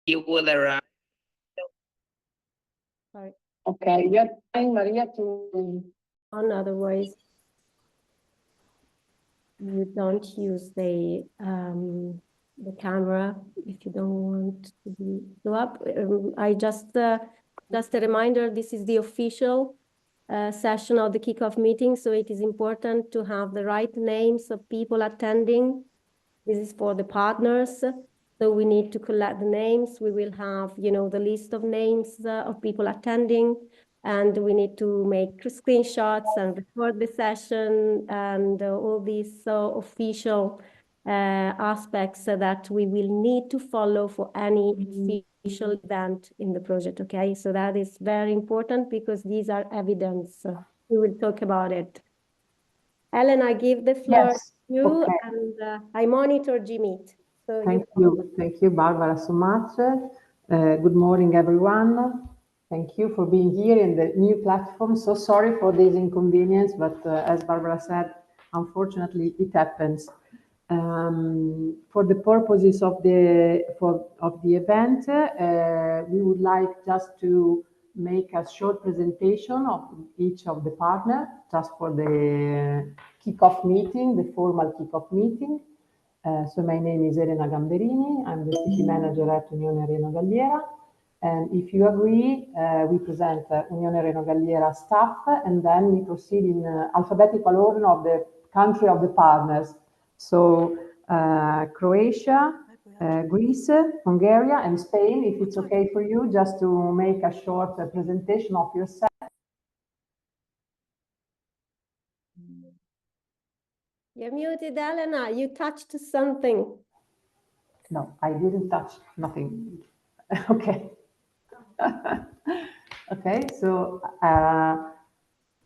you will arrive. Sorry. Okay, you're trying, Maria, to... On, otherwise you don't use the camera if you don't want to be go up. I just a reminder, this is the official session of the kickoff meeting, so it is important to have the right names of people attending. This is for the partners, so we need to collect the names. We will have, you know, the list of names of people attending, and we need to make screenshots and record the session and all these official aspects that we will need to follow for any official event in the project, okay? So that is very important because these are evidence. We will talk about it. Ellen, I give the floor to you, okay. and I monitor Gmeet. So Thank you, Barbara, so much. Good morning, everyone. Thank you for being here in the new platform. So sorry for this inconvenience, but as Barbara said, unfortunately, it happens. For the purposes of the event, we would like just to make a short presentation of each of the partners, just for the kickoff meeting, the formal kickoff meeting. So my name is Elena Gamberini. I'm the city manager at Unione Reno Galliera. And if you agree, we present Unione Reno Galliera staff, and then we proceed in alphabetical order of the country of the partners. So Croatia, Greece, Hungary, and Spain, if it's okay for you, just to make a short presentation of yourself. You're muted, Elena. You touched something. No, I didn't touch nothing. Okay. Okay, so I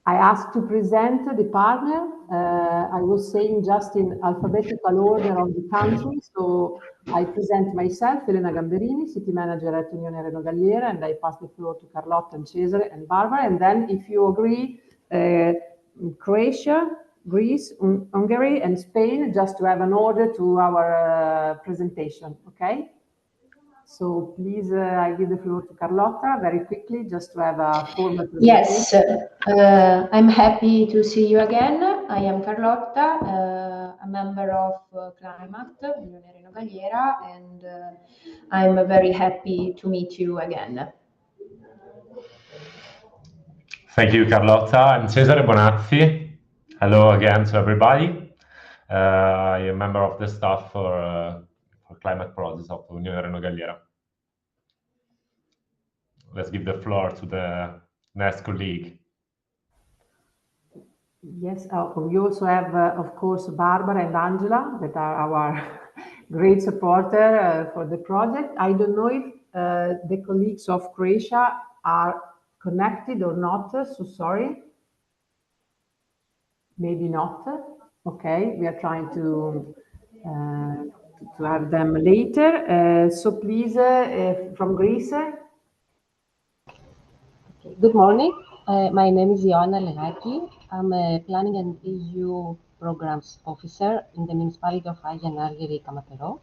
asked to present the partner. I was saying just in alphabetical order of the country. So I present myself, Elena Gamberini, city manager at Unione Reno Galliera, and I pass the floor to Carlotta and Cesare and Barbara. And then, if you agree, Croatia, Greece, Hungary, and Spain, just to have an order to our presentation, okay? So please, I give the floor to Carlotta very quickly, just to have a formal presentation. Yes, I'm happy to see you again. I am Carlotta, a member of Clymact, Unione Reno Galliera, and I'm very happy to meet you again. Thank you, Carlotta. I'm Cesare Bonazzi. Hello again to everybody. I am a member of the staff for climate process of Unione Reno Galliera. Let's give the floor to the next colleague. Yes, we also have, of course, Barbara and Angela, that are our great supporter for the project. I don't know if the colleagues of Croatia are connected or not, so sorry. Maybe not. Okay, we are trying to have them later. So please, from Greece. Good morning. My name is Ioanna Legaki. I'm a Planning and EU Programs Officer in the municipality of AAK-Atene Grecia.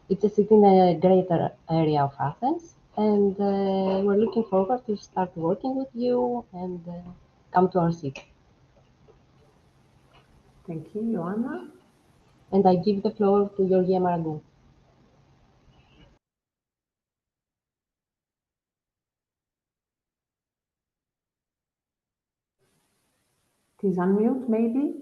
It's a city in a greater area of Athens, and we're looking forward to start working with you and come to our city. Thank you, Ioanna. And I give the floor to Georgia Maragou. Please unmute, maybe.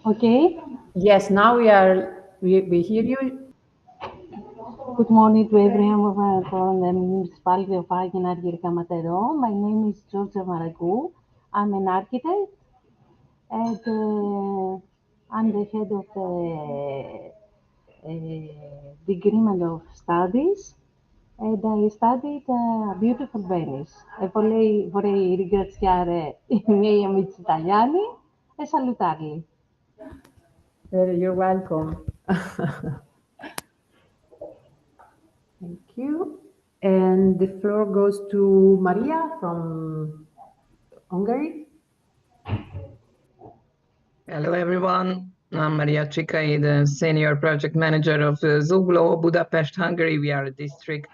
Okay. Yes, now we hear you. Good morning to everyone from the municipality of AAK-Atene Grecia. My name is Georgia Maragou. I'm an architect, and I'm the head of the agreement of studies, and I studied beautiful Venice. E vorrei ringraziare i miei amici italiani e salutarli. You're welcome. Thank you. And the floor goes to Maria from Hungary. Hello, everyone. I'm Maria Csikai, the Senior Project Manager of Zulgo-Budapest, Hungary. We are a district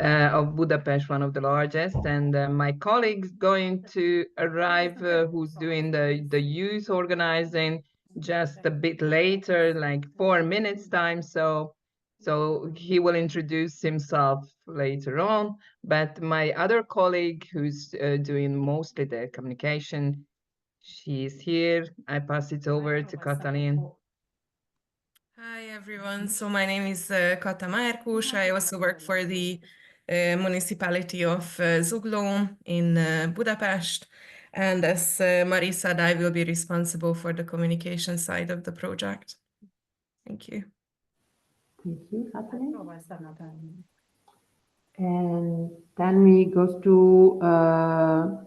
of Budapest, one of the largest. And my colleague's going to arrive, who's doing the youth organizing just a bit later, like 4 minutes time. So he will introduce himself later on. But my other colleague, who's doing mostly the communication, she's here. I pass it over to Katalin. Hi, everyone. So my name is Kata Márkus. I also work for the municipality of Zugló in Budapest. And as Marie said, I will be responsible for the communication side of the project. Thank you. Thank you, Katalin. And then we go to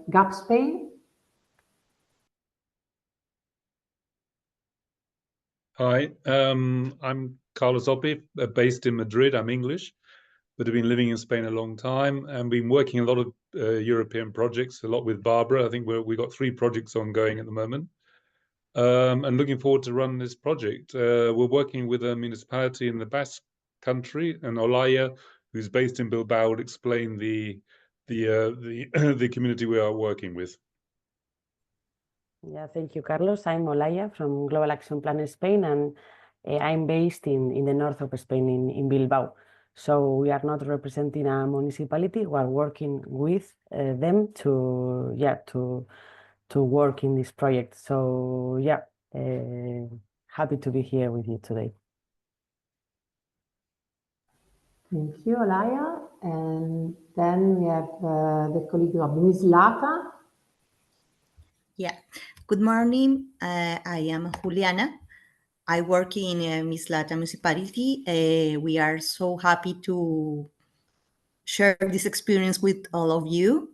GAP Spain. Hi, I'm Carlos Oppi, based in Madrid. I'm English, but have been living in Spain a long time and been working a lot of European projects, a lot with Barbara. I think we've got 3 projects ongoing at the moment. And looking forward to run this project. We're working with a municipality in the Basque country, and Olaya, who's based in Bilbao, would explain the community we are working with. Yeah, thank you, Carlos. I'm Olaya from Global Action Plan Spain, and I'm based in the north of Spain, in Bilbao. So we are not representing a municipality. We are working with them to work in this project. So yeah, happy to be here with you today. Thank you, Olaya. And then we have the colleague of Mislata. Yeah, good morning. I am Juliana. I work in Mislata municipality. We are so happy to share this experience with all of you.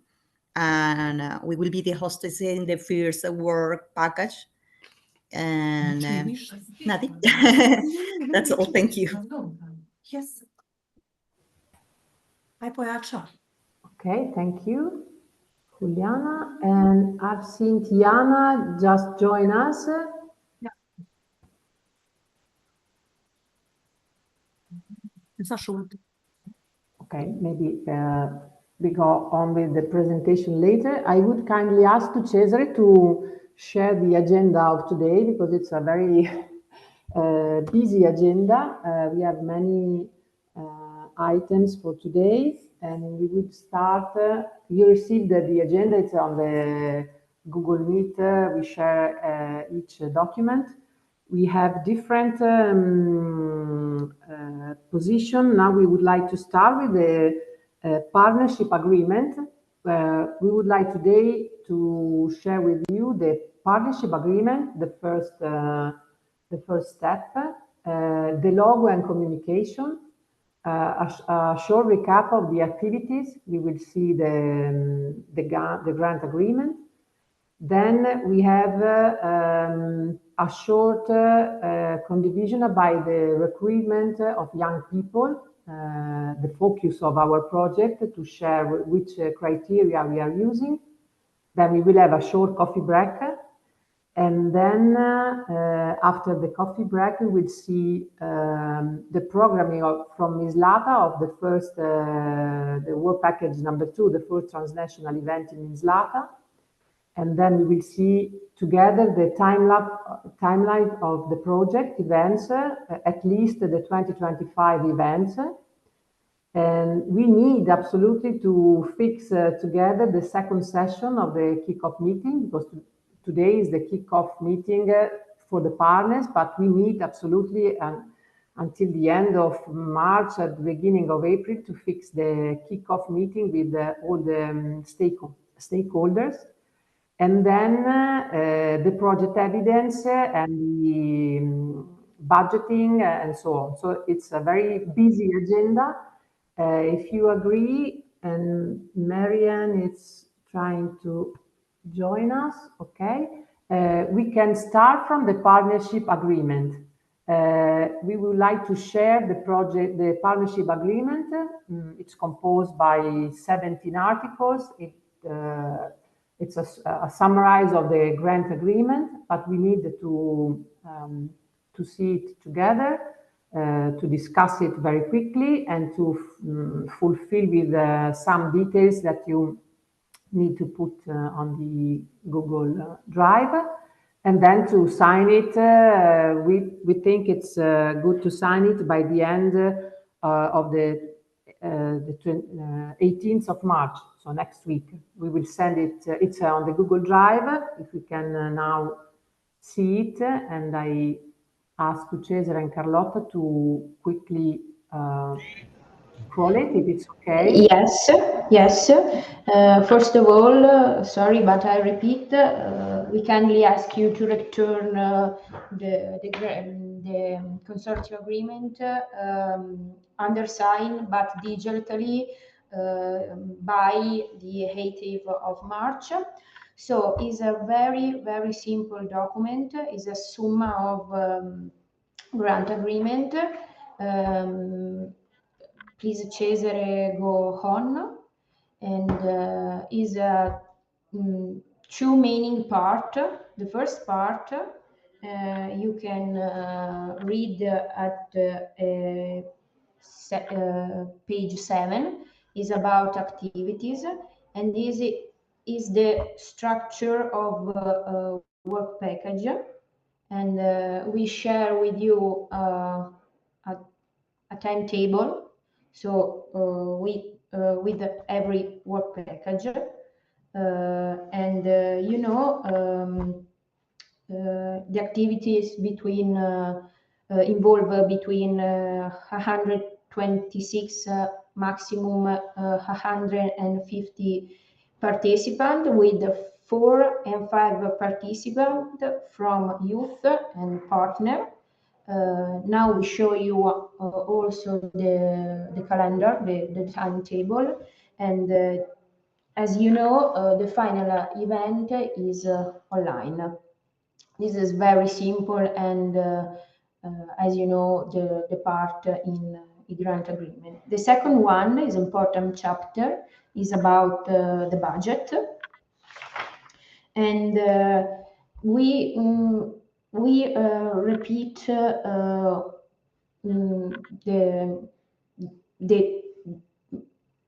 And we will be the hostess in the first work package. And nothing. That's all. Thank you. Yes. Okay, thank you, Juliana. And I've seen Tiana just join us. Okay, maybe we go on with the presentation later. I would kindly ask to Cesare to share the agenda of today, because it's a very busy agenda. We have many items for today, and we would start. You received the agenda. It's on the Google Meet. We share each document. We have different position. Now we would like to start with the partnership agreement. We would like today to share with you the partnership agreement, the first step, the logo and communication, a short recap of the activities. We will see the grant agreement. Then we have a short condivision by the recruitment of young people, the focus of our project, to share which criteria we are using. Then we will have a short coffee break. And then after the coffee break, we will see the programming from Mislata of the first, the work package number 2, the first transnational event in Mislata. And then we will see together the timeline of the project events, at least the 2025 events. And we need absolutely to fix together the second session of the kickoff meeting, because today is the kickoff meeting for the partners, but we need absolutely until the end of March, at the beginning of April, to fix the kickoff meeting with all the stakeholders. And then the project evidence and the budgeting and so on. So it's a very busy agenda. If you agree, and Marianne is trying to join us, okay. We can start from the partnership agreement. We would like to share the partnership agreement. It's composed by 17 articles. it's a summary of the grant agreement, but we need to see it together, to discuss it very quickly, and to fulfill with some details that you need to put on the Google Drive, and then to sign it. We think it's good to sign it by the end of the 18th of March, so next week. We will send it, it's on the Google Drive, if we can now see it, and I ask Cesare and Carlotta to quickly call it, if it's okay. Yes, yes. First of all, sorry, but I repeat, we kindly ask you to return the consortium agreement undersigned but digitally by the 8th of March. So it's a very, very simple document. It's a summa of grant agreement. Please, Cesare, go on. And is two main part. The first part you can read at page 7, is about activities, and this is the structure of work package, and we share with you a timetable. So with every work package, and you know, the activities between involve between 126 maximum 150 participants, with 4 and 5 participants from youth and partner. Now we show you also the calendar, the timetable, and as you know, the final event is online. This is very simple, and as you know, the part in the grant agreement. The second one is important chapter, is about the budget, and we repeat the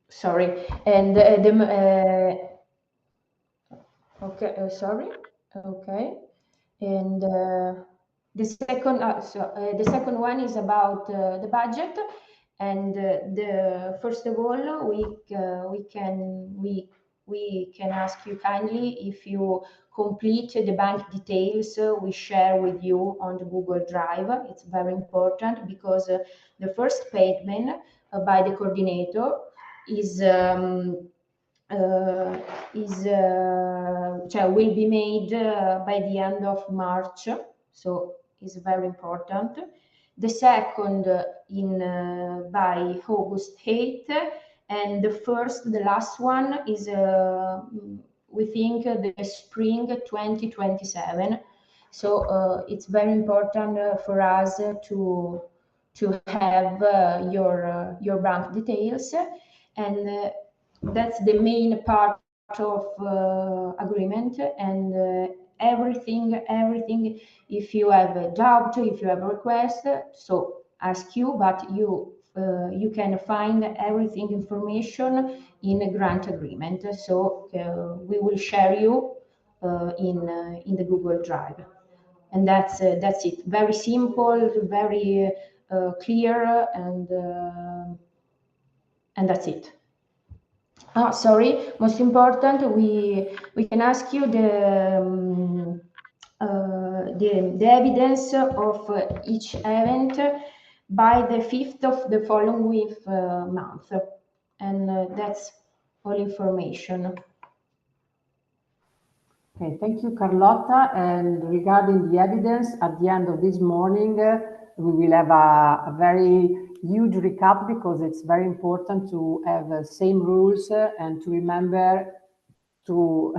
sorry, and okay, sorry, okay, and the second one is about the budget, and first of all, we can ask you kindly if you complete the bank details we share with you on the Google Drive. It's very important, because the first payment by the coordinator will be made by the end of March, so it's very important. The second by August 8th, and the last one is we think the spring 2027. So it's very important for us to have your bank details, and that's the main part of agreement, and everything. If you have a doubt, if you have a request, so ask you, but you can find everything information in a grant agreement. So we will share you in the Google Drive, and that's it. Very simple, very clear, and that's it. Sorry, most important, we can ask you the evidence of each event by the 5th of the following month, and that's all information. Okay, thank you, Carlotta. And regarding the evidence, at the end of this morning, we will have a very huge recap, because it's very important to have the same rules and to remember to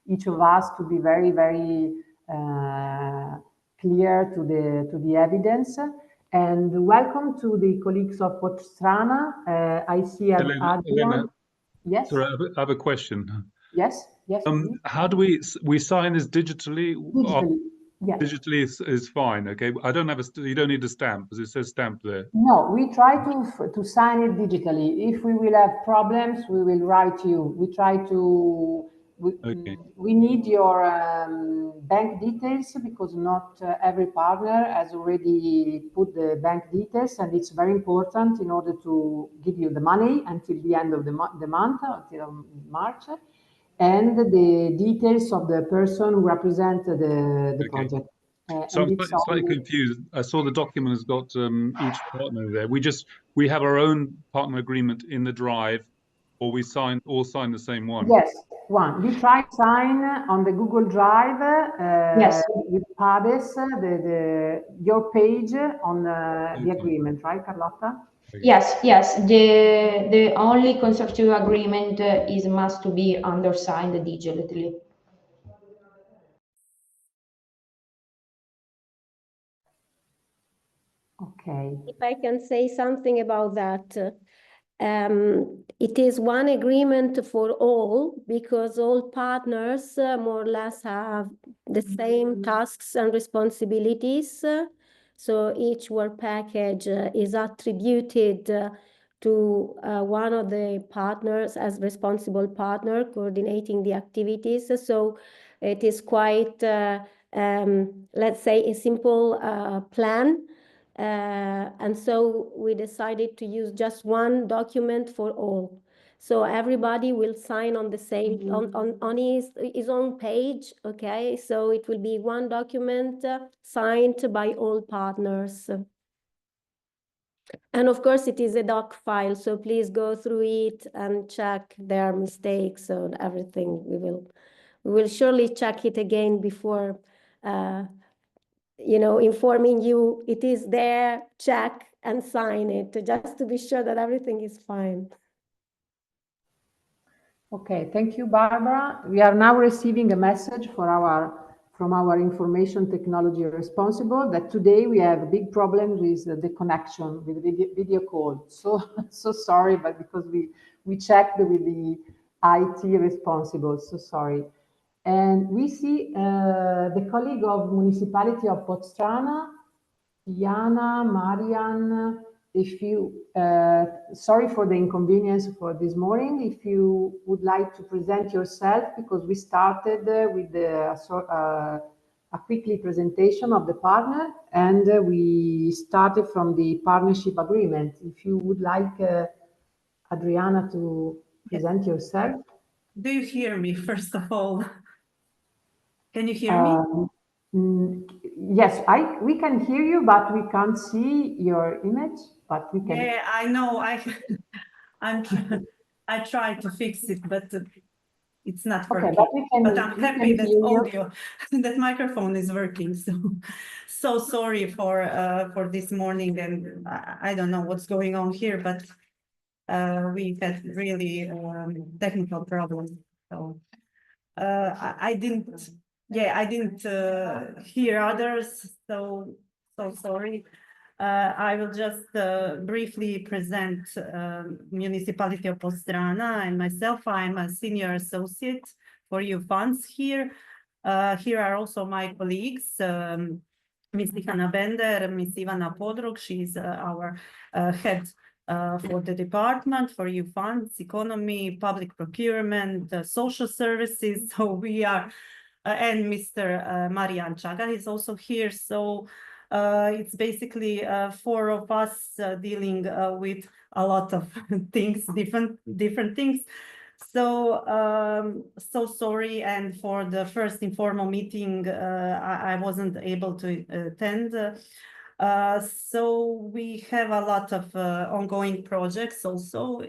each of us to be very, very clear to the evidence. And welcome to the colleagues of Podstrana. I see Adrian. Elena, yes. sorry, I have a question. Yes, yes. How do we sign this digitally? Digitally, yes. Digitally is fine. Okay, I don't have you don't need a stamp because it says stamp there. No, we try to sign it digitally. If we will have problems, we will write you. We try to. We need your bank details because not every partner has already put the bank details, and it's very important in order to give you the money until the end of the month, until March, and the details of the person who represents the project. So I'm slightly confused. I saw the document has got each partner there. We have our own partner agreement in the drive, or we all sign the same one. Yes, one. You try to sign on the Google Drive yes. with Pades, your page on the agreement, right, Carlotta? Yes, yes. The only consortium agreement must to be undersigned digitally. Okay. If I can say something about that. It is one agreement for all because all partners more or less have the same tasks and responsibilities. So each work package is attributed to one of the partners as responsible partner coordinating the activities. So it is quite, let's say, a simple plan. And so we decided to use just one document for all. So everybody will sign on the same, on his own page, okay? So it will be one document signed by all partners. And of course, it is a doc file, so please go through it and check their mistakes and everything. We will surely check it again before informing you it is there, check and sign it, just to be sure that everything is fine. Okay, thank you, Barbara. We are now receiving a message from our information technology responsible that today we have a big problem with the connection with video call. So sorry, but because we checked with the IT responsible, so sorry. And we see the colleague of Municipality of Podstrana, Diana, Marian, if you, sorry for the inconvenience for this morning, if you would like to present yourself, because we started with a quickly presentation of the partner, and we started from the partnership agreement. If you would like, Adriana, to present yourself. Do you hear me, first of all? Can you hear me? Yes, we can hear you, but we can't see your image. But we can. Yeah, I know. I tried to fix it, but it's not working. But I'm happy that audio, that microphone is working. So sorry for this morning, and I don't know what's going on here, but we had really technical problems. So I didn't. Yeah, I didn't hear others, so sorry. I will just briefly present Municipality of Podstrana and myself. I'm a senior associate for EU funds here. Here are also my colleagues, Ms. Tihana Bender, Ms. Ivana Podrug. She's our head for the department for EU funds, economy, public procurement, social services. So we are and Mr. Marian Chaga is also here. So it's basically 4 of us dealing with a lot of things, different things. So sorry, and for the first informal meeting, I wasn't able to attend. So we have a lot of ongoing projects also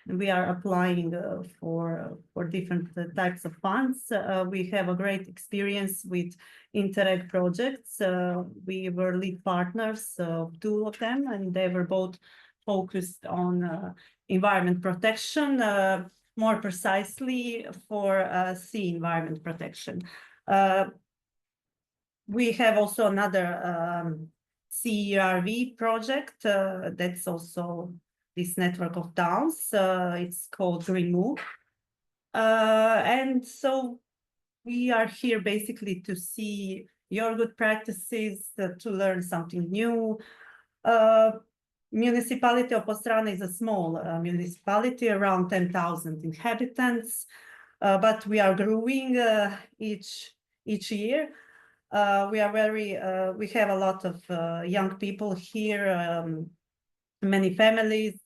we are applying for different types of funds. We have a great experience with Interreg projects. We were lead partners of 2 of them, and they were both focused on environment protection, more precisely for sea environment protection. We have also another CERV project that's also this network of towns. It's called Remove. And so we are here basically to see your good practices, to learn something new. Municipality of Podstrana is a small municipality, around 10,000 inhabitants, but we are growing each year. We have a lot of young people here, many families.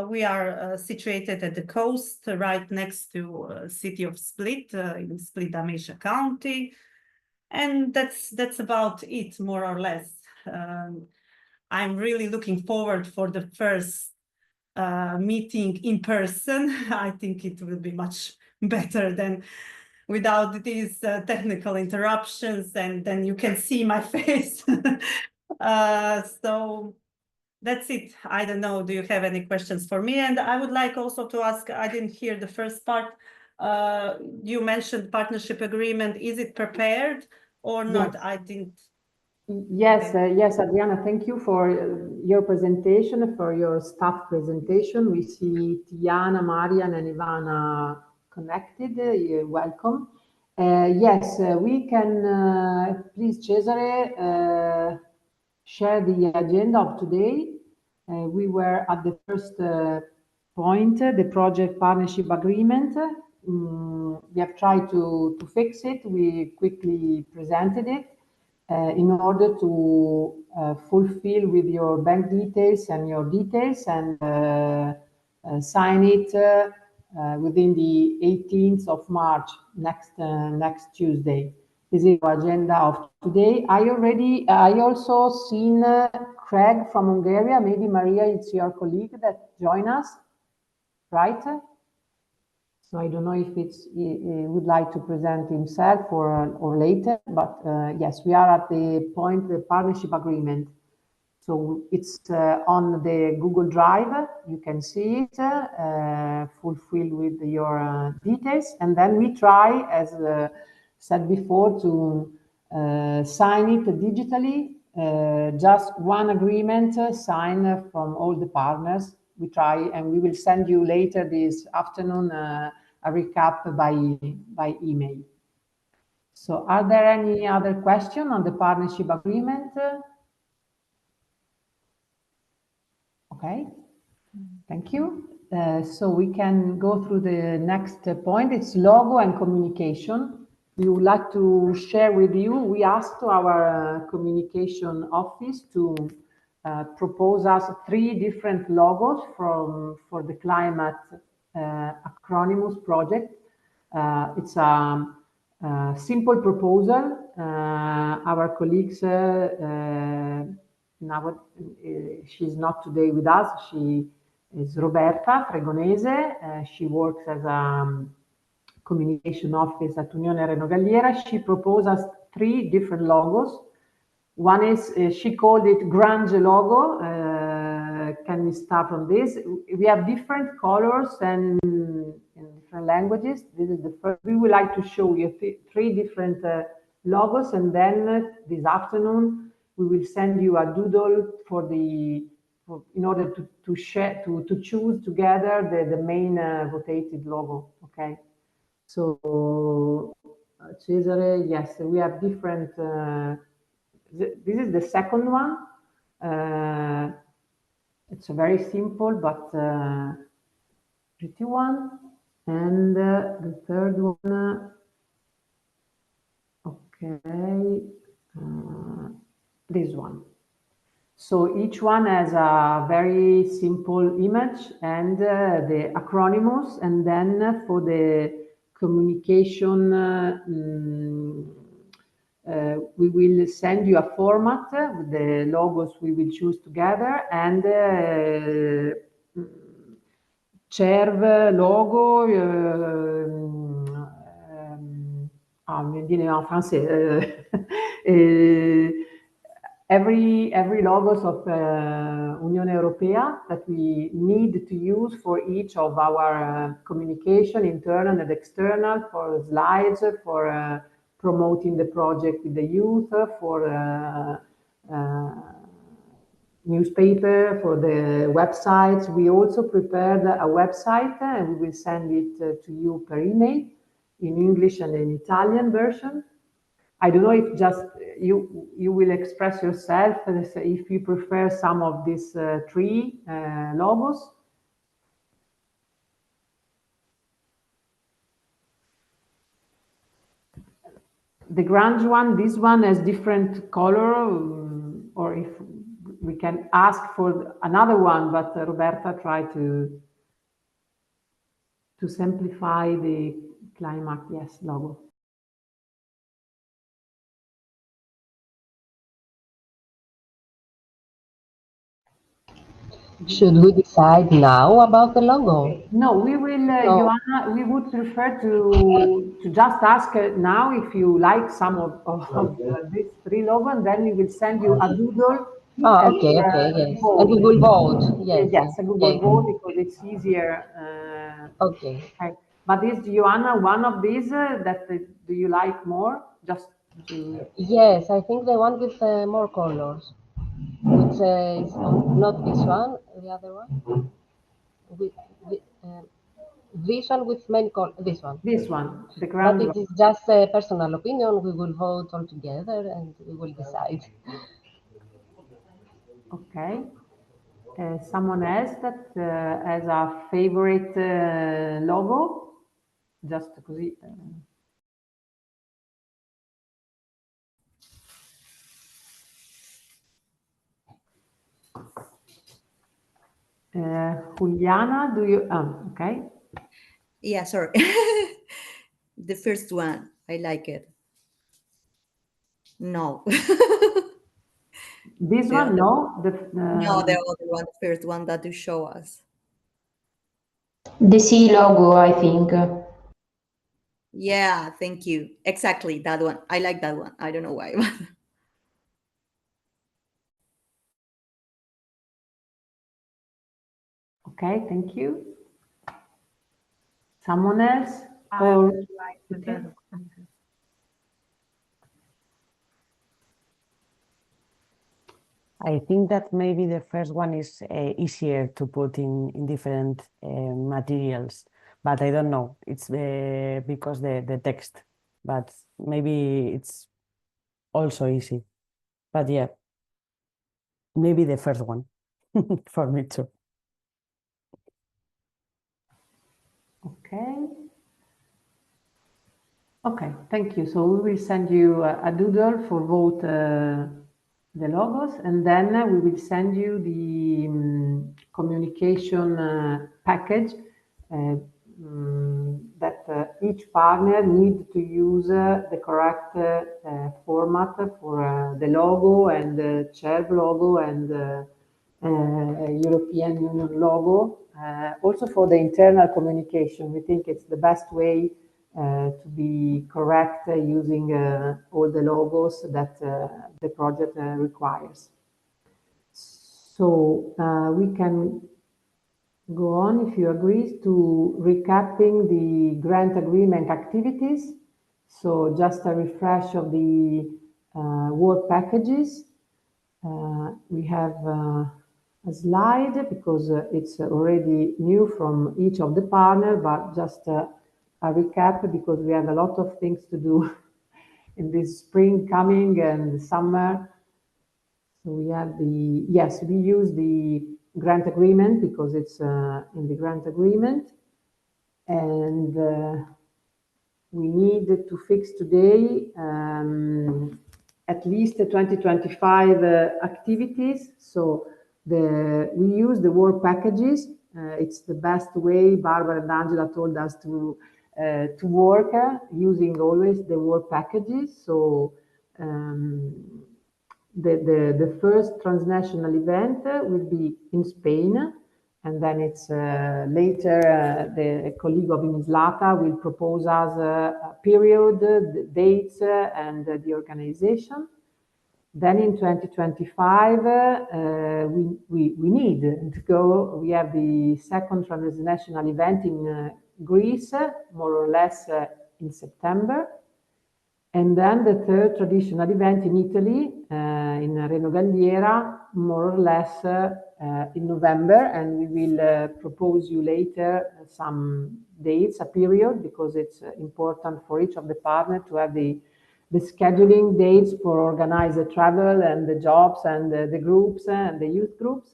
We are situated at the coast, right next to city of Split, in Split-Dalmatia County. And that's about it, more or less. I'm really looking forward for the first meeting in person. I think it will be much better than without these technical interruptions, and then you can see my face. So that's it. I don't know, do you have any questions for me? And I would like also to ask, I didn't hear the first part. You mentioned partnership agreement. Is it prepared or not? Yes. I didn't. Yes, yes, Adriana, thank you for your presentation, for your staff presentation. We see Tiana, Marian, and Ivana connected. Welcome. Yes, we can, please, Cesare, share the agenda of today. We were at the first point, the project partnership agreement. We have tried to fix it. We quickly presented it. In order to fulfill with your bank details and your details and sign it within the 18th of March, next Tuesday. This is the agenda of today. I also seen Craig from Hungary. Maybe Maria, it's your colleague that joined us, right? So I don't know if he would like to present himself or later, but yes, we are at the point, the partnership agreement. So it's on the Google Drive. You can see it, fulfill with your details. And then we try, as said before, to sign it digitally, just one agreement signed from all the partners. We try, and we will send you later this afternoon a recap by email. So are there any other questions on the partnership agreement? Okay, thank you. So we can go through the next point. It's logo and communication. We would like to share with you, we asked our communication office to propose us 3 different logos for the Clymact acronyms project. It's a simple proposal. Our colleagues, she's not today with us. She is Roberta Fregonese. She works as a communication office at Unione Reno Galliera. She proposed us 3 different logos. One is, she called it Grunge logo. Can we start from this? We have different colors and in different languages. This is the first. We would like to show you 3 different logos, and then this afternoon we will send you a doodle in order to share, to choose together the main voted logo. Okay. So Cesare, yes, we have different. This is the second one. It's a very simple but pretty one. And the third one, okay, this one. So each one has a very simple image and the acronyms, and then for the communication, we will send you a format with the logos we will choose together, and CERV logo, mi viene en français, every logos of Unione Europea that we need to use for each of our communication, internal and external, for slides, for promoting the project with the youth, for newspaper, for the websites. We also prepared a website and we will send it to you per email in English and in Italian version. I don't know if just you will express yourself if you prefer some of these three logos. The grunge one, this one has different color, or if we can ask for another one, but Roberta tried to simplify the Clymact, yes, logo. Should we decide now about the logo? No, we will, Joanna, we would prefer to just ask now if you like some of these three logos, and then we will send you a doodle. Oh, okay, yes. And we will vote. Yes, yes, a Google vote because it's easier. Okay. But is Joanna one of these that do you like more? Just to... Yes, I think the one with more colors. Which is not this one, the other one. This one with many colors. This one. This one, the ground. But it is just a personal opinion. We will vote all together and we will decide. Okay. Someone else that has a favorite logo? Just così. Juliana, do you? Okay. Yeah, sorry. The first one, I like it. No. This one, no? No, the other one, the first one that you show us. The C logo, I think. Yeah, thank you. Exactly, that one. I like that one. I don't know why. Okay, thank you. Someone else? I would like the I think that maybe the first one is easier to put in different materials, but I don't know. It's because the text, but maybe it's also easy. But yeah, maybe the first one for me too. Okay. Okay, thank you. So we will send you a doodle for vote the logos, and then we will send you the communication package that each partner needs to use the correct format for the logo and the CERV logo and European Union logo. Also for the internal communication, we think it's the best way to be correct using all the logos that the project requires. So we can go on, if you agree, to recapping the grant agreement activities. So just a refresh of the work packages. We have a slide because it's already new from each of the partners, but just a recap because we have a lot of things to do in this spring coming and summer. So we have the, yes, we use the grant agreement because it's in the grant agreement. And we need to fix today at least the 2025 activities. So we use the work packages. It's the best way. Barbara and Angela told us to work using always the work packages. So the first transnational event will be in Spain, and then it's later the colleague of Mislata will propose us a period, the dates, and the organization. Then in 2025, we need to go. We have the second transnational event in Greece, more or less in September. And then the third traditional event in Italy, in Reno Galliera, more or less in November, and we will propose you later some dates, a period, because it's important for each of the partners to have the scheduling dates for organize the travel and the jobs and the groups and the youth groups.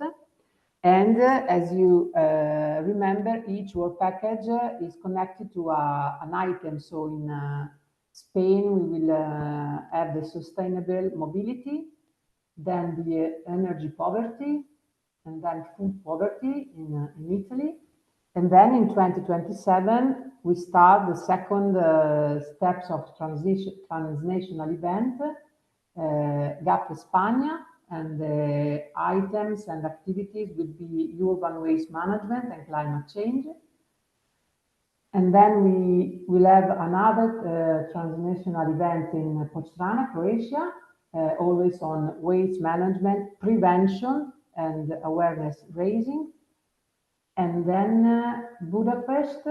And as you remember, each work package is connected to an item. So in Spain, we will have the sustainable mobility, then the energy poverty, and then food poverty in Italy. And then in 2027, we start the second steps of transnational event, AAK-Atene Spagna, and the items and activities will be urban waste management and climate change. And then we will have another transnational event in Podstrana-Croatia, always on waste management, prevention, and awareness raising. And then Budapest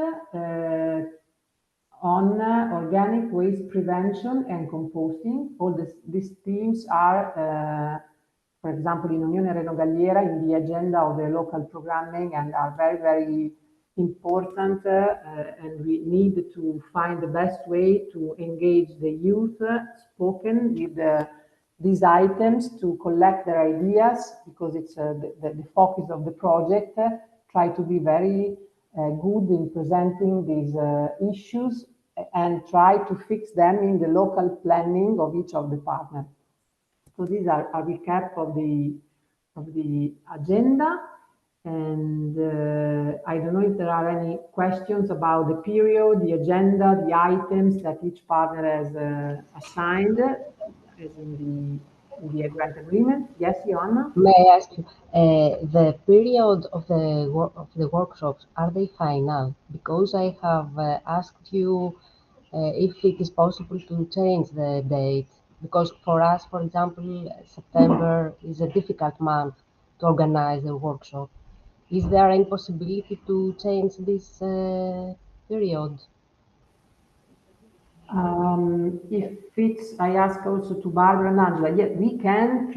on organic waste prevention and composting. All these themes are, for example, in Unione Reno Galliera, in the agenda of the local programming, and are very, very important, and we need to find the best way to engage the youth spoken with these items to collect their ideas, because it's the focus of the project. Try to be very good in presenting these issues and try to fix them in the local planning of each of the partners. So these are a recap of the agenda. And I don't know if there are any questions about the period, the agenda, the items that each partner has assigned, as in the grant agreement. Yes, Joanna? May I ask you, the period of the workshops, are they final? Because I have asked you if it is possible to change the date. Because for us, for example, September is a difficult month to organize a workshop. Is there any possibility to change this period? If it's, I ask also to Barbara and Angela, yeah, we can,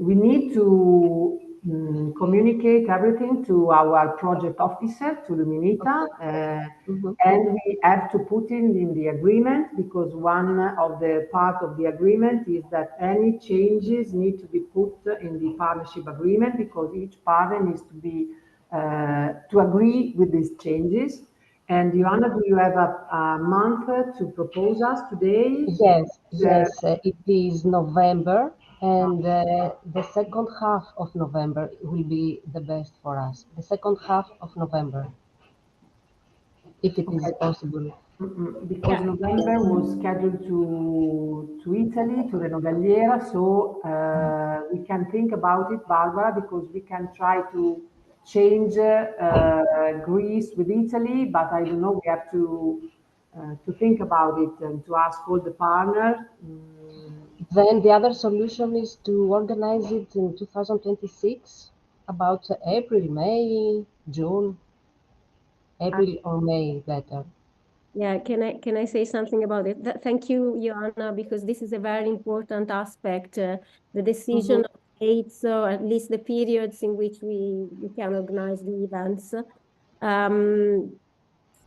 we need to communicate everything to our project officer, to Luminita, and we have to put in the agreement, because one of the part of the agreement is that any changes need to be put in the partnership agreement, because each partner needs to be, to agree with these changes. And Joanna, do you have a month to propose us today? Yes, yes, it is November, and the second half of November will be the best for us. The second half of November, if it is possible. Because November was scheduled to Italy, to Reno Galliera, so we can think about it, Barbara, because we can try to change Greece with Italy, but I don't know, we have to think about it and to ask all the partners. Then the other solution is to organize it in 2026, about April, May, June, April or May, better. Yeah, can I say something about it? Thank you, Joanna, because this is a very important aspect, the decision of dates, or at least the periods in which we can organize the events.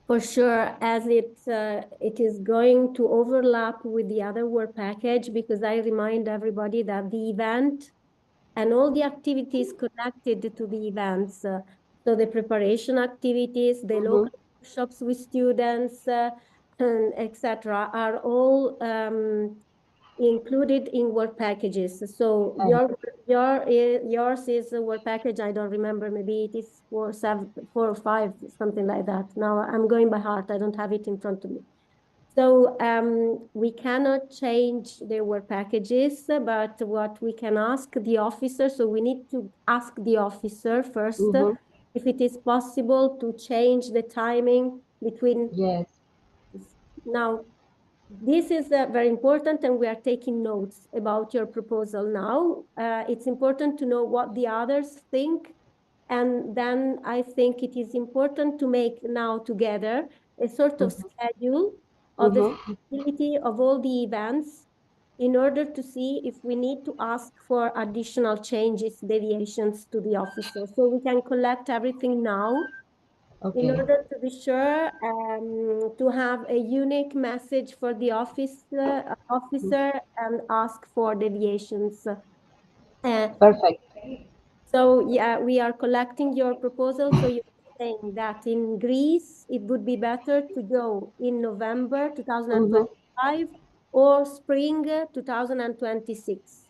For sure, as it is going to overlap with the other work package, because I remind everybody that the event and all the activities connected to the events, so the preparation activities, the local workshops with students, etc., are all included in work packages. So yours is a work package. I don't remember. Maybe it is 4 or 5, something like that. Now I'm going by heart. I don't have it in front of me. So we cannot change the work packages, but what we can ask the officer, so we need to ask the officer first if it is possible to change the timing between. Yes. Now, this is very important, and we are taking notes about your proposal now. It's important to know what the others think, and then I think it is important to make now together a sort of schedule of the feasibility of all the events in order to see if we need to ask for additional changes, deviations to the officer. So we can collect everything now in order to be sure to have a unique message for the officer and ask for deviations. Perfect. So yeah, we are collecting your proposal. So you're saying that in Greece, it would be better to go in November 2025 or spring 2026.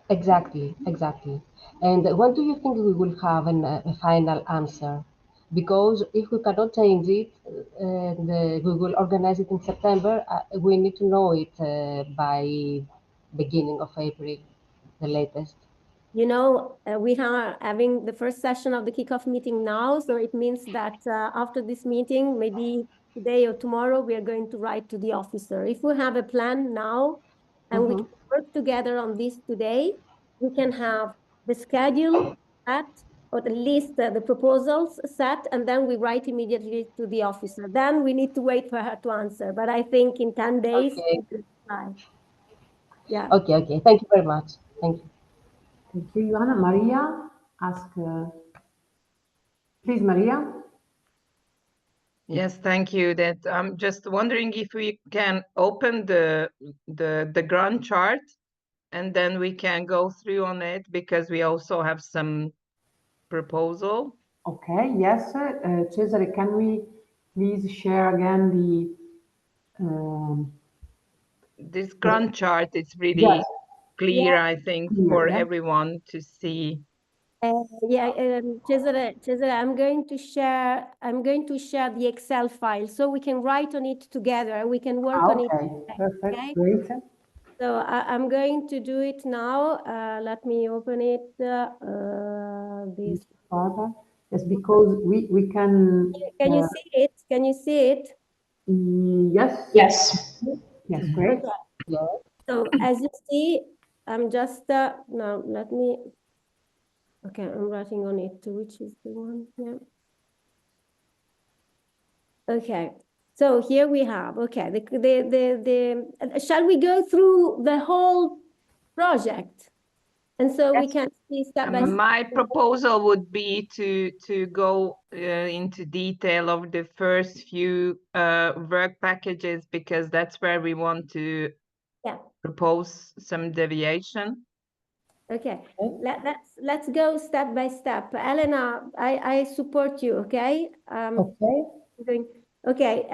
Exactly, exactly. And when do you think we will have a final answer? Because if we cannot change it and we will organize it in September, we need to know it by beginning of April, the latest. You know, we are having the first session of the kickoff meeting now. So it means that after this meeting, maybe today or tomorrow, we are going to write to the officer. If we have a plan now and we can work together on this today, we can have the schedule set, or at least the proposals set, and then we write immediately to the officer. Then we need to wait for her to answer. But I think in 10 days, we will try. Yeah. Okay, okay. Thank you very much. Thank you. Thank you, Joanna. Maria, ask, please, Maria. Yes, thank you. That I'm just wondering if we can open the Gantt chart, and then we can go through on it, because we also have some proposal. Okay, yes. Cesare, can we please share again the this Gantt chart? It's really clear, I think, for everyone to see. Cesare, I'm going to share the Excel file so we can write on it together. We can work on it. Perfect. Okay? Great. So I'm going to do it now. Let me open it. This further. Yes, because we can. Can you see it? Can you see it? Yes. Yes. Yes, great. Okay. Yeah. So as you see, I'm just now. Let me. Okay, I'm writing on it. Which is the one? Yeah. Okay. So here we have, okay, shall we go through the whole project? And so we can see step by step. My proposal would be to go into detail of the first few work packages, because that's where we want to propose some deviation. Okay, let's go step by step. Elena, I support you, okay? Okay,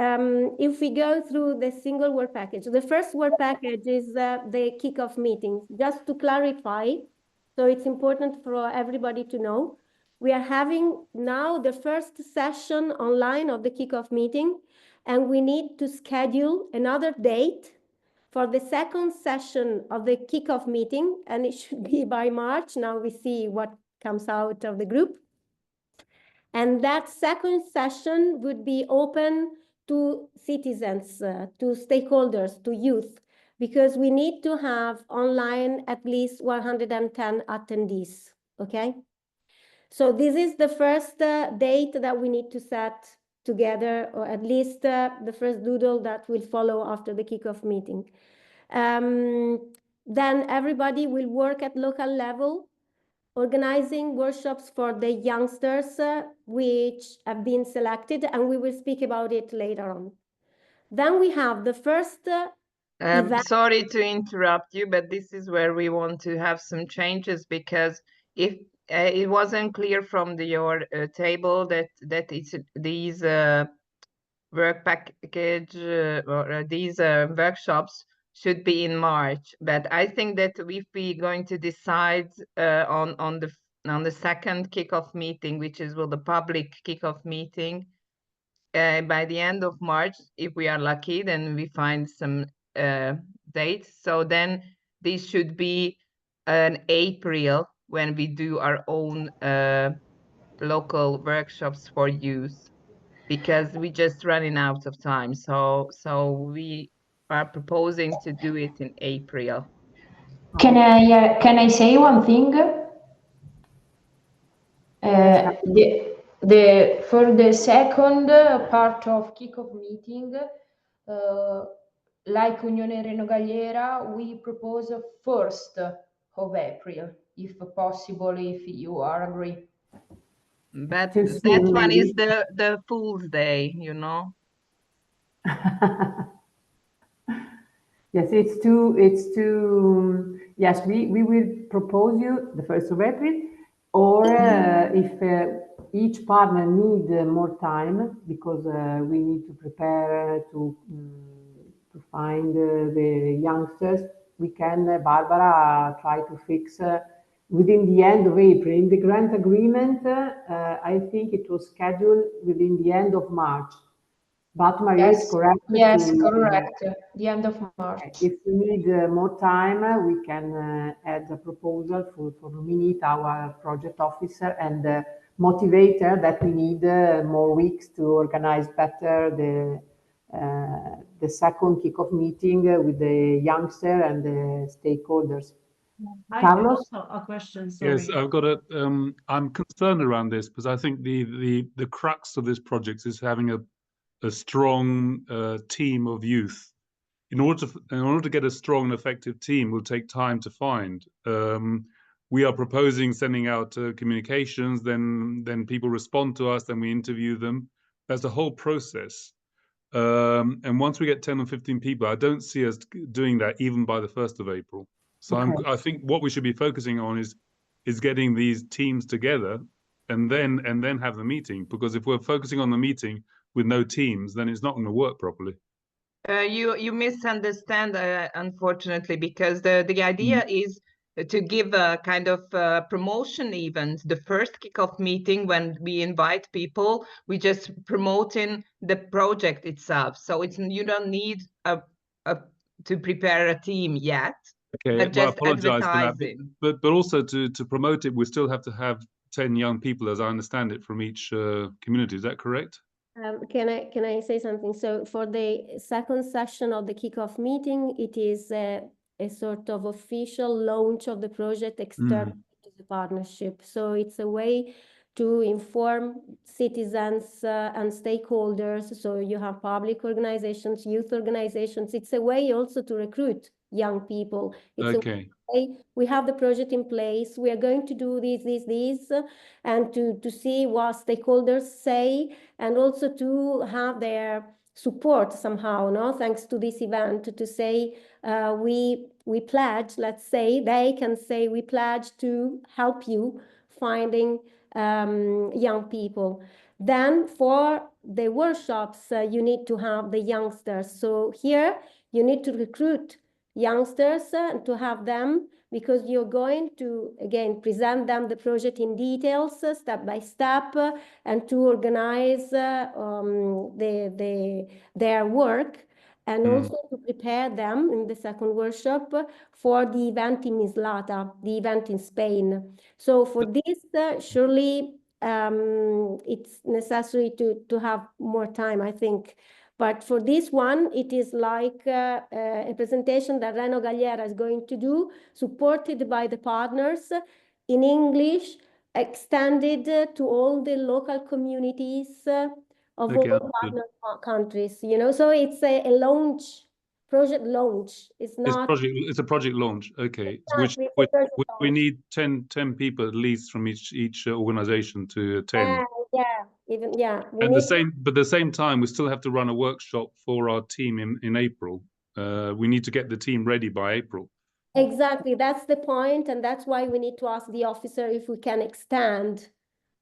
if we go through the single work package, the first work package is the kickoff meetings. Just to clarify, so it's important for everybody to know, we are having now the first session online of the kickoff meeting, and we need to schedule another date for the second session of the kickoff meeting, and it should be by March. Now we see what comes out of the group. And that second session would be open to citizens, to stakeholders, to youth, because we need to have online at least 110 attendees, okay? So this is the first date that we need to set together, or at least the first doodle that will follow after the kickoff meeting. Then everybody will work at local level, organizing workshops for the youngsters, which have been selected, and we will speak about it later on. Then we have the first event. Sorry to interrupt you, but this is where we want to have some changes, because if it wasn't clear from your table that it's these work package or these workshops should be in March. But I think that if we're going to decide on the second kickoff meeting, which is the public kickoff meeting, by the end of March, if we are lucky, then we find some dates. So then this should be in April, when we do our own local workshops for youth, because we just running out of time. So we are proposing to do it in April. Can I say one thing? For the second part of kickoff meeting, like Unione Reno Galliera, we propose 1st of April, if possible, if you are agree. But that one is the Fool's Day, you know. Yes, yes, we will propose you the 1st of April, or if each partner need more time, because we need to prepare to find the youngsters, we can, Barbara, try to fix within the end of April. In the grant agreement, I think it was scheduled within the end of March. But Maria is correct. Yes, correct. The end of March. If we need more time, we can add a proposal for nominate our project officer and motivate her that we need more weeks to organize better the second kickoff meeting with the youngster and the stakeholders. I Carlos? have also a question, sorry. Yes, I've got a. I'm concerned around this because I think the crux of this project is having a strong team of youth. In order to get a strong and effective team, will take time to find. We are proposing sending out communications, then people respond to us, then we interview them. That's a whole process. And once we get 10 or 15 people, I don't see us doing that even by the 1st of April. So okay. I think what we should be focusing on is getting these teams together and then have the meeting. Because if we're focusing on the meeting with no teams, then it's not going to work properly. You misunderstand, unfortunately, because the idea is to give a kind of promotion event. The first kickoff meeting, when we invite people, we just promoting the project itself. So you don't need to prepare a team yet. Okay, but just I apologize for that. But also to promote it, we still have to have 10 young people, as I understand it, from each community. Is that correct? Can I say something? So for the second session of the kickoff meeting, it is a sort of official launch of the project external to the partnership. So it's a way to inform citizens and stakeholders. So you have public organizations, youth organizations. It's a way also to recruit young people. It's okay. We have the project in place. We are going to do this, and to see what stakeholders say, and also to have their support somehow, no? Thanks to this event, to say we pledge, let's say, they can say we pledge to help you finding young people. Then for the workshops, you need to have the youngsters. So here you need to recruit youngsters to have them, because you're going to, again, present them the project in details, step by step, and to organize their work, and also to prepare them in the second workshop for the event in Mislata, the event in Spain. So for this, surely it's necessary to have more time, I think. But for this one, it is like a presentation that Reno Galliera is going to do, supported by the partners in English, extended to all the local communities of all partner countries, you know. So it's a launch, project launch. It's not... It's a project launch, okay. Which we need 10 people at least from each organization to attend. And the same time, we still have to run a workshop for our team in April. We need to get the team ready by April. Exactly, that's the point, and that's why we need to ask the officer if we can extend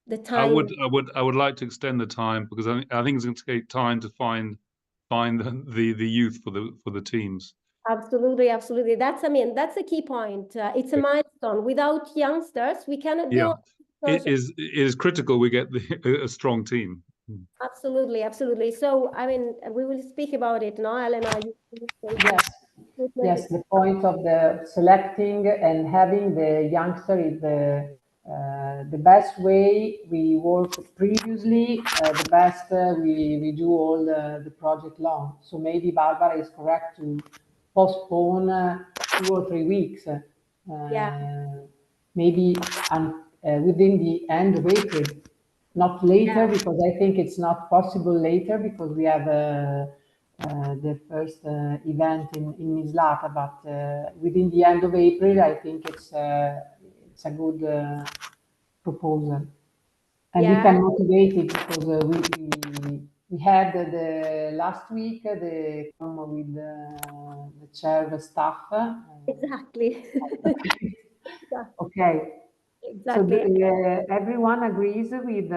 the time. I would like to extend the time, because I think it's going to take time to find the youth for the teams. Absolutely, absolutely. That's a key point. It's a milestone. Without youngsters, we cannot do. It is critical we get a strong team. Absolutely, absolutely. So, I mean, we will speak about it now, Elena. Yes, the point of the selecting and having the youngster is the best way we worked previously, the best we do all the project long. So maybe Barbara is correct to postpone 2 or 3 weeks. Maybe within the end of April, not later, because I think it's not possible later, because we have the first event in Mislata, but within the end of April, I think it's a good proposal. And we can motivate it because we had the last week the come with the chair, the staff. Exactly. Okay. Exactly. So everyone agrees with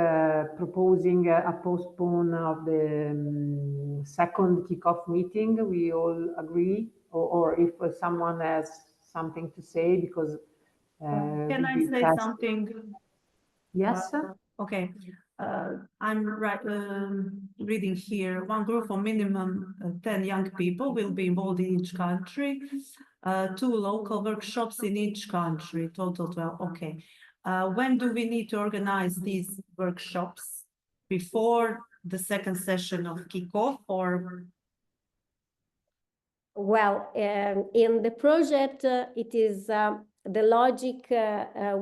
proposing a postpone of the second kickoff meeting. We all agree, or if someone has something to say, because can I say something? Yes. Okay. I'm reading here. One group of minimum 10 young people will be involved in each country. 2 local workshops in each country, total 12. Okay. When do we need to organize these workshops? Before the second session of kickoff, or? Well, in the project, it is the logic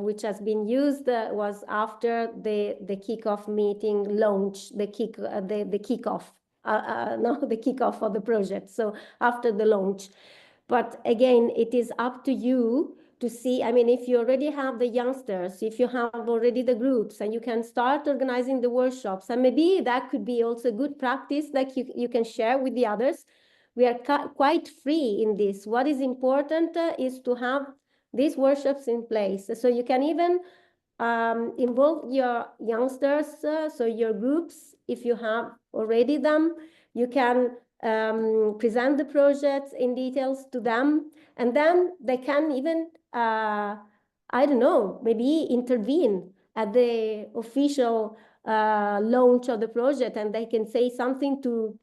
which has been used was after the kickoff meeting launch, the kickoff, no, the kickoff of the project. So after the launch. But again, it is up to you to see. I mean, if you already have the youngsters, if you have already the groups, and you can start organizing the workshops, and maybe that could be also good practice that you can share with the others. We are quite free in this. What is important is to have these workshops in place. So you can even involve your youngsters, so your groups, if you have already them, you can present the projects in details to them, and then they can even, I don't know, maybe intervene at the official launch of the project, and they can say something to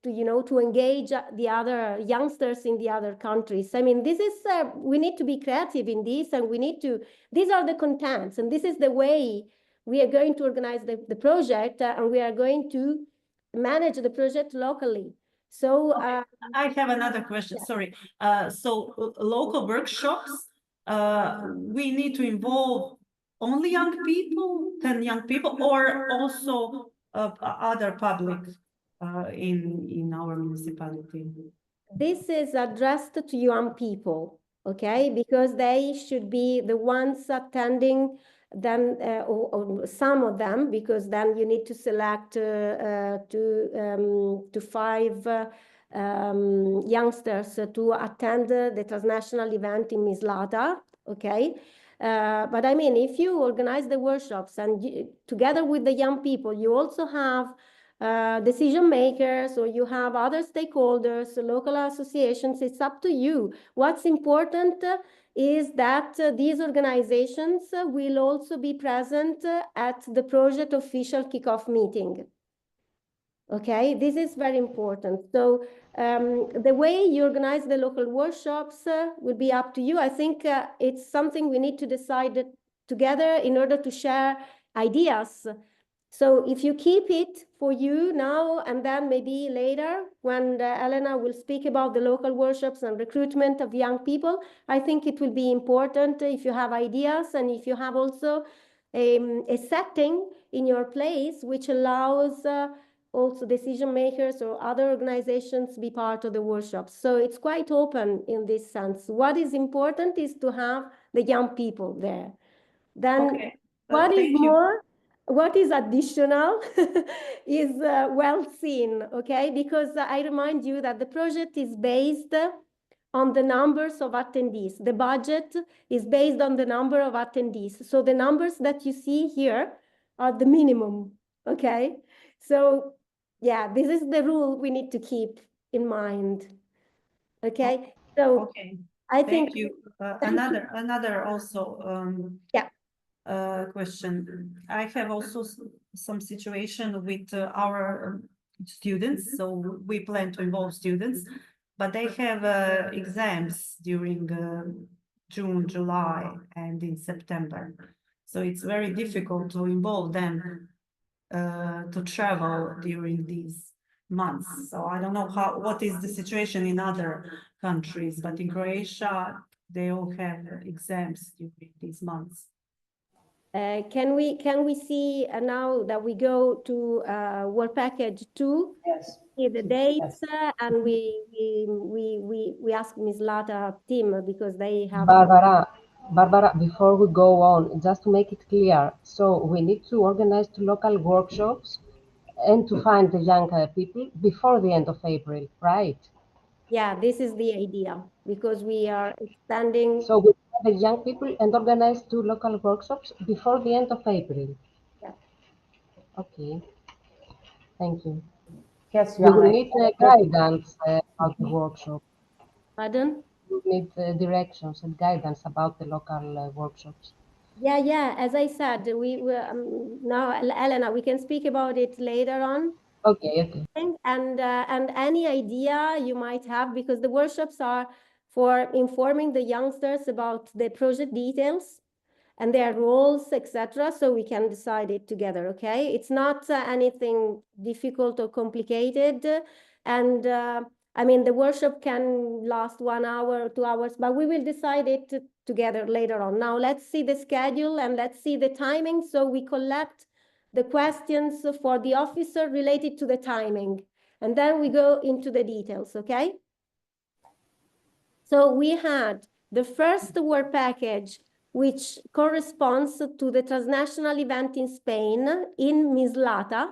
engage the other youngsters in the other countries. I mean, this is we need to be creative in this, and we need to, these are the contents, and this is the way we are going to organize the project, and we are going to manage the project locally. So okay. I have another question. Yeah. Sorry. So local workshops, we need to involve only young people, 10 young people, or also other public in our municipality? This is addressed to young people, okay? Because they should be the ones attending them, or some of them, because then you need to select to 5 youngsters to attend the transnational event in Mislata, okay? But I mean, if you organize the workshops and together with the young people, you also have decision makers, or you have other stakeholders, local associations, it's up to you. What's important is that these organizations will also be present at the project official kickoff meeting. Okay, this is very important. So the way you organize the local workshops will be up to you. I think it's something we need to decide together in order to share ideas. So if you keep it for you now, and then maybe later when Elena will speak about the local workshops and recruitment of young people, I think it will be important if you have ideas, and if you have also a setting in your place which allows also decision makers or other organizations be part of the workshops. So it's quite open in this sense. What is important is to have the young people there. Then okay. What is more? What is additional is well seen, okay? Because I remind you that the project is based on the numbers of attendees. The budget is based on the number of attendees. So the numbers that you see here are the minimum, okay? So yeah, this is the rule we need to keep in mind, okay? So okay. I think thank you. Another also yeah. Question. I have also some situation with our students. So we plan to involve students, but they have exams during June, July, and in September. So it's very difficult to involve them to travel during these months. So I don't know what is the situation in other countries, but in Croatia, they all have exams during these months. Can we see now that we go to work package 2? Yes. See the dates, and we ask Mislata team because they have. Barbara, before we go on, just to make it clear, so we need to organize 2 local workshops and to find the young people before the end of April, right? Yeah, this is the idea, because we are extending. So we have the young people and organize 2 local workshops before the end of April. Yeah. Okay. Thank you. Yes, we will need guidance about the workshop. Pardon? We need directions and guidance about the local workshops. Yeah. As I said, we now, Elena, we can speak about it later on. Okay. And any idea you might have, because the workshops are for informing the youngsters about the project details and their roles, etc. So we can decide it together, okay? It's not anything difficult or complicated. And I mean, the workshop can last 1 hour or 2 hours, but we will decide it together later on. Now let's see the schedule and let's see the timing. So we collect the questions for the officer related to the timing, and then we go into the details, okay? So we had the first work package, which corresponds to the transnational event in Spain, in Mislata,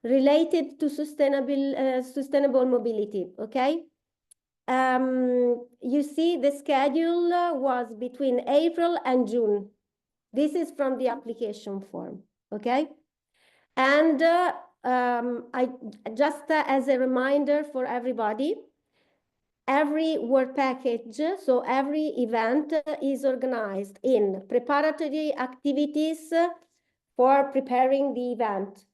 related to sustainable mobility, okay? You see the schedule was between April and June. This is from the application form, okay? And I just as a reminder for everybody, every work package, so every event is organized in preparatory activities for preparing the event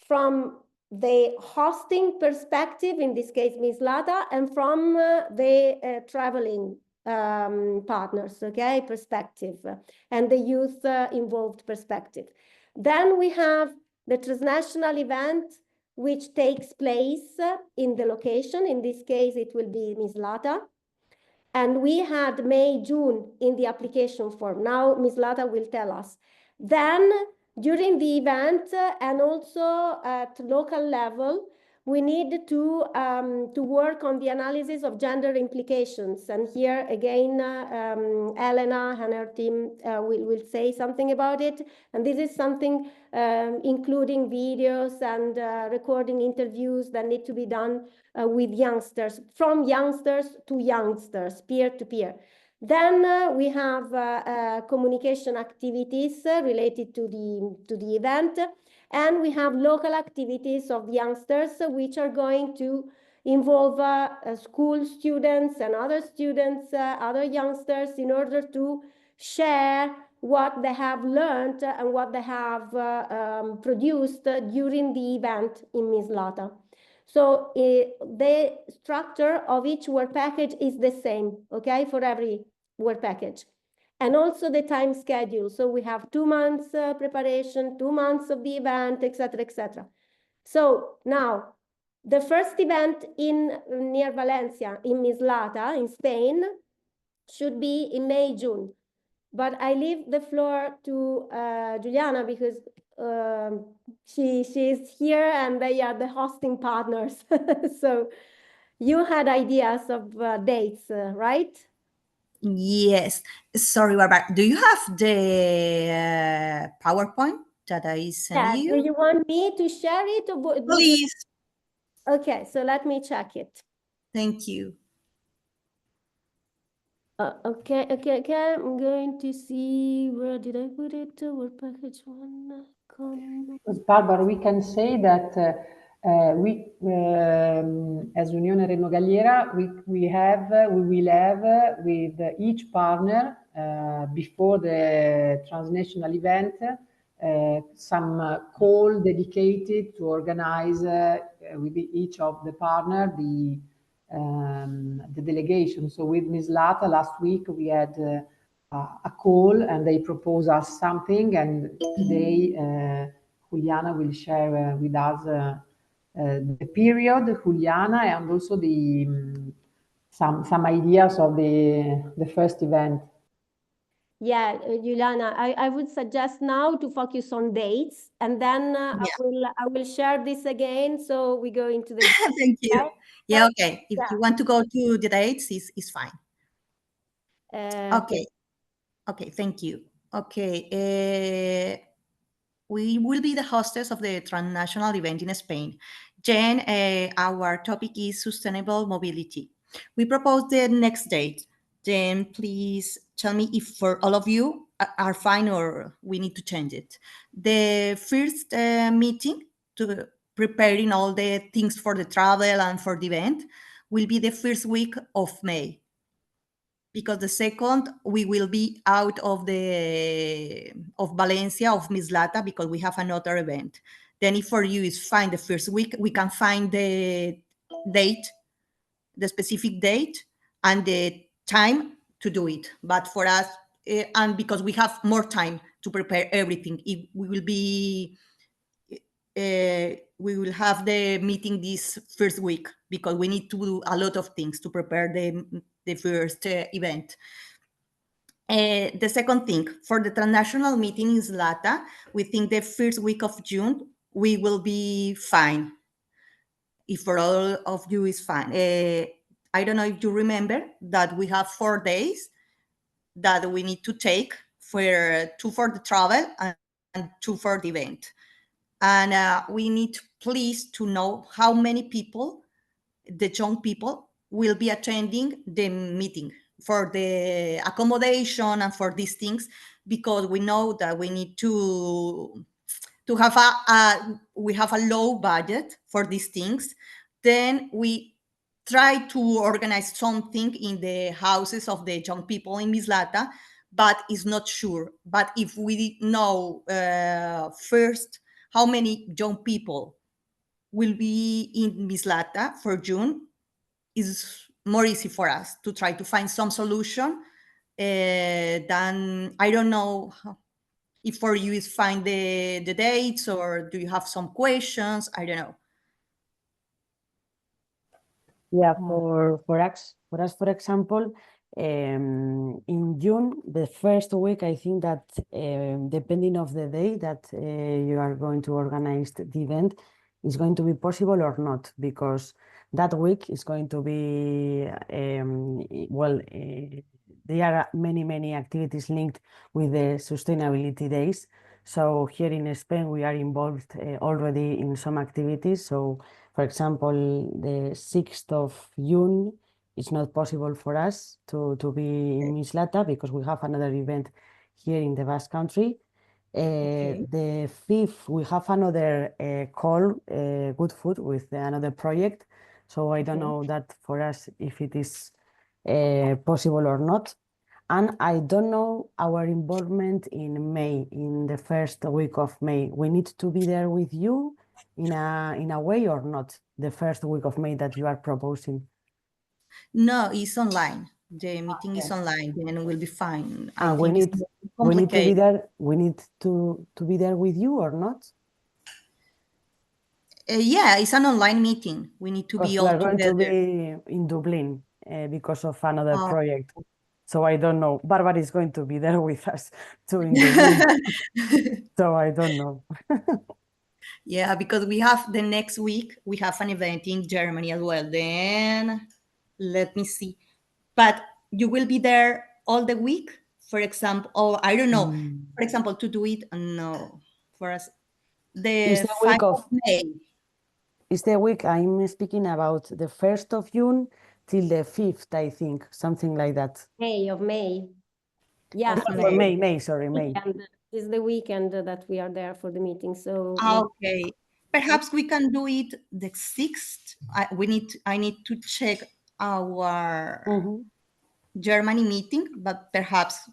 from the hosting perspective, in this case Mislata, and from the traveling partners, okay, perspective, and the youth involved perspective. Then we have the transnational event, which takes place in the location. In this case, it will be Mislata. And we had May, June in the application form. Now Mislata will tell us. Then during the event and also at local level, we need to work on the analysis of gender implications. And here again, Elena and her team will say something about it. And this is something including videos and recording interviews that need to be done with youngsters, from youngsters to youngsters, peer to peer. Then we have communication activities related to the event, and we have local activities of youngsters, which are going to involve school students and other students, other youngsters, in order to share what they have learned and what they have produced during the event in Mislata. So the structure of each work package is the same, okay, for every work package. And also the time schedule. So we have 2 months preparation, 2 months of the event, etc., etc. So now, the first event near Valencia, in Mislata, in Spain, should be in May, June. But I leave the floor to Juliana, because she's here and they are the hosting partners. So you had ideas of dates, right? Yes. Sorry, Barbara. Do you have the PowerPoint that I sent you? Do you want me to share it? Or please. Okay, so let me check it. Thank you. Okay. I'm going to see, where did I put it? Work package 1. Barbara, we can say that we, as Unione Reno Galliera, we will have with each partner before the transnational event some call dedicated to organize with each of the partner the delegation. So with Mislata last week we had a call and they proposed us something, and today Juliana will share with us the period, Juliana, and also the some ideas of the first event. Yeah, Juliana, I would suggest now to focus on dates, and then I will share this again. So we go into the Thank you. right? Yeah, okay. If you want to go to the dates, it's fine. Okay. Okay, thank you. Okay. We will be the hostess of the transnational event in Spain. Jen, our topic is sustainable mobility. We propose the next date. Jen, please tell me if for all of you are fine or we need to change it. The first meeting to preparing all the things for the travel and for the event will be the first week of May. Because the second, we will be out of Valencia, of Mislata, because we have another event. Then if for you is fine the first week, we can find the date, the specific date, and the time to do it. But for us, and because we have more time to prepare everything, we will have the meeting this first week because we need to do a lot of things to prepare the first event. The second thing, for the transnational meeting in Zlata, we think the first week of June, we will be fine. If for all of you is fine. I don't know if you remember that we have 4 days that we need to take for 2 for the travel and 2 for the event. And we need please to know how many people, the young people, will be attending the meeting for the accommodation and for these things, because we know that we need to have we have a low budget for these things. Then we try to organize something in the houses of the young people in Mislata, but it's not sure. But if we know first how many young people will be in Mislata for June, is more easy for us to try to find some solution than, I don't know if for you is find the dates, or do you have some questions? I don't know. Yeah, for us, for example, in June, the first week, I think that depending of the day that you are going to organize the event, is going to be possible or not, because that week is going to be, there are many activities linked with the sustainability days. So here in Spain, we are involved already in some activities. So, for example, the 6th of June, it's not possible for us to be in Mislata because we have another event here in the Basque Country. The 5th, we have another call, Good Food, with another project. So I don't know that for us if it is possible or not. And I don't know our involvement in May, in the first week of May. We need to be there with you in a way or not, the first week of May that you are proposing? No, it's online. The meeting is online, then we'll be fine. I we think need to be there. We need to be there with you or not? Yeah, it's an online meeting. We need to be all together. We are going to be in Dublin because of another project. So I don't know. Barbara is going to be there with us too in Dublin. So I don't know. Yeah, because we have the next week, we have an event in Germany as well. Then let me see. But you will be there all the week, for example, or I don't know, for example, to do it, no, for us, the 5th of May. It's the week I'm speaking about, the 1st of June till the 5th, I think, something like that. May. Yeah. May, sorry, May. It's the weekend that we are there for the meeting, so. Okay, perhaps we can do it the 6th. I need to check our Germany meeting, but perhaps.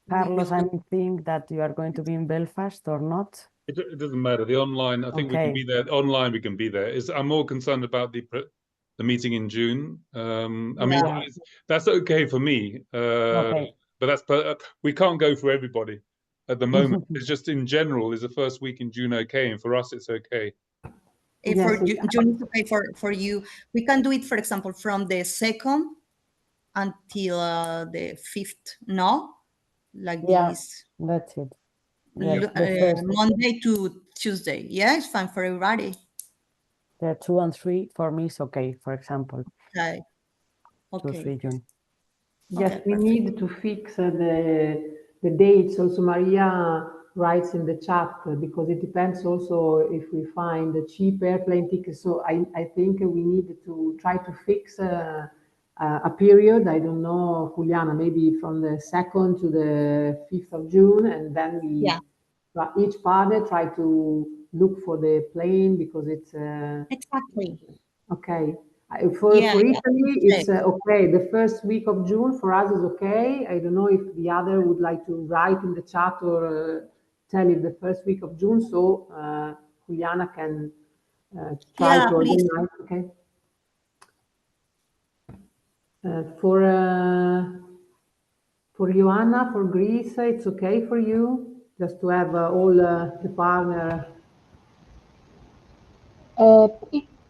Carlos, I think that you are going to be in Belfast or not? It doesn't matter. The online, I think we can be there. Online, we can be there. I'm more concerned about the meeting in June. I mean, that's okay for me. But we can't go for everybody at the moment. It's just in general, is the first week in June okay? And for us, it's okay. For June is okay for you. We can do it, for example, from the 2nd until the 5th, no? like Yeah, this. that's it. The first, Monday to Tuesday. Yeah, it's fine for everybody. the 2 and 3 for me is okay, for example. Okay. 2, 3 June. Yes, Okay, we need to fix the dates. Also, Maria writes in the chat because it depends also if we find a cheap airplane ticket. So I think we need to try to fix a period. I don't know, Juliana, maybe from the 2nd to the 5th of June, and then we each partner try to look for the plane because it's exactly okay. For Italy, it's okay. The first week of June for us is okay. I don't know if the other would like to write in the chat or tell it the first week of June, so Juliana can try to organize. Okay. For Joanna, for Greece, it's okay for you just to have all the partner.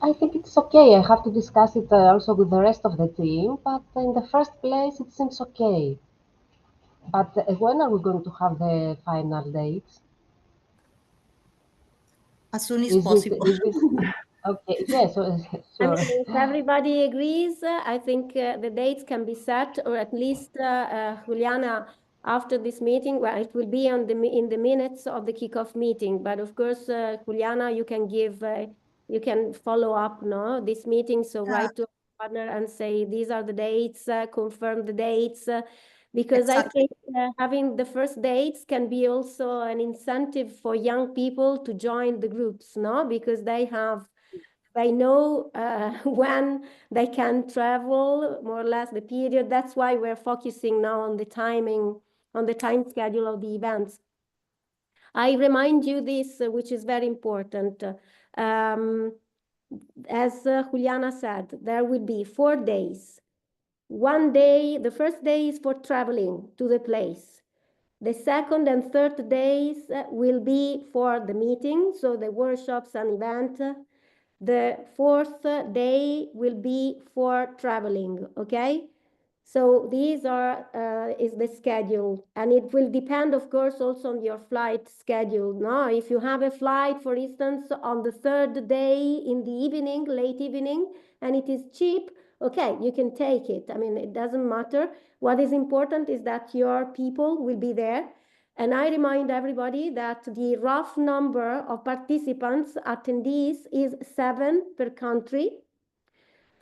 I think it's okay. I have to discuss it also with the rest of the team, but in the first place, it seems okay. But when are we going to have the final dates? As soon as possible. Okay, yes. Sure. I mean, if everybody agrees, I think the dates can be set, or at least Juliana, after this meeting, well, it will be on in the minutes of the kickoff meeting. But of course, Juliana, you can give, you can follow up, no, this meeting. So write to a partner and say these are the dates, confirm the dates. Because exactly. I think having the first dates can be also an incentive for young people to join the groups, no? Because they know when they can travel, more or less the period. That's why we're focusing now on the timing, on the time schedule of the events. I remind you this, which is very important. As Juliana said, there will be 4 days. One day, the first day is for traveling to the place. The second and third days will be for the meeting, so the workshops and event. The fourth day will be for traveling, okay? So these are is the schedule, and it will depend, of course, also on your flight schedule. No, if you have a flight, for instance, on the 3rd day in the evening, late evening, and it is cheap, okay, you can take it. I mean, it doesn't matter. What is important is that your people will be there. And I remind everybody that the rough number of participants, attendees, is 7 per country.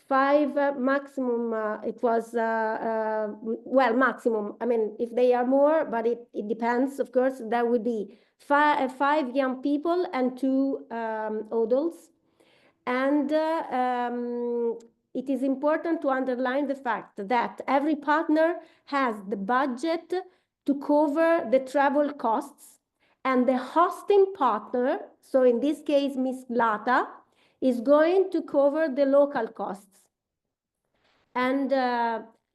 5 maximum, it was, well, maximum. I mean, if they are more, but it depends, of course, there would be 5 young people and 2 adults. And it is important to underline the fact that every partner has the budget to cover the travel costs, and the hosting partner, so in this case, Mislata, is going to cover the local costs. And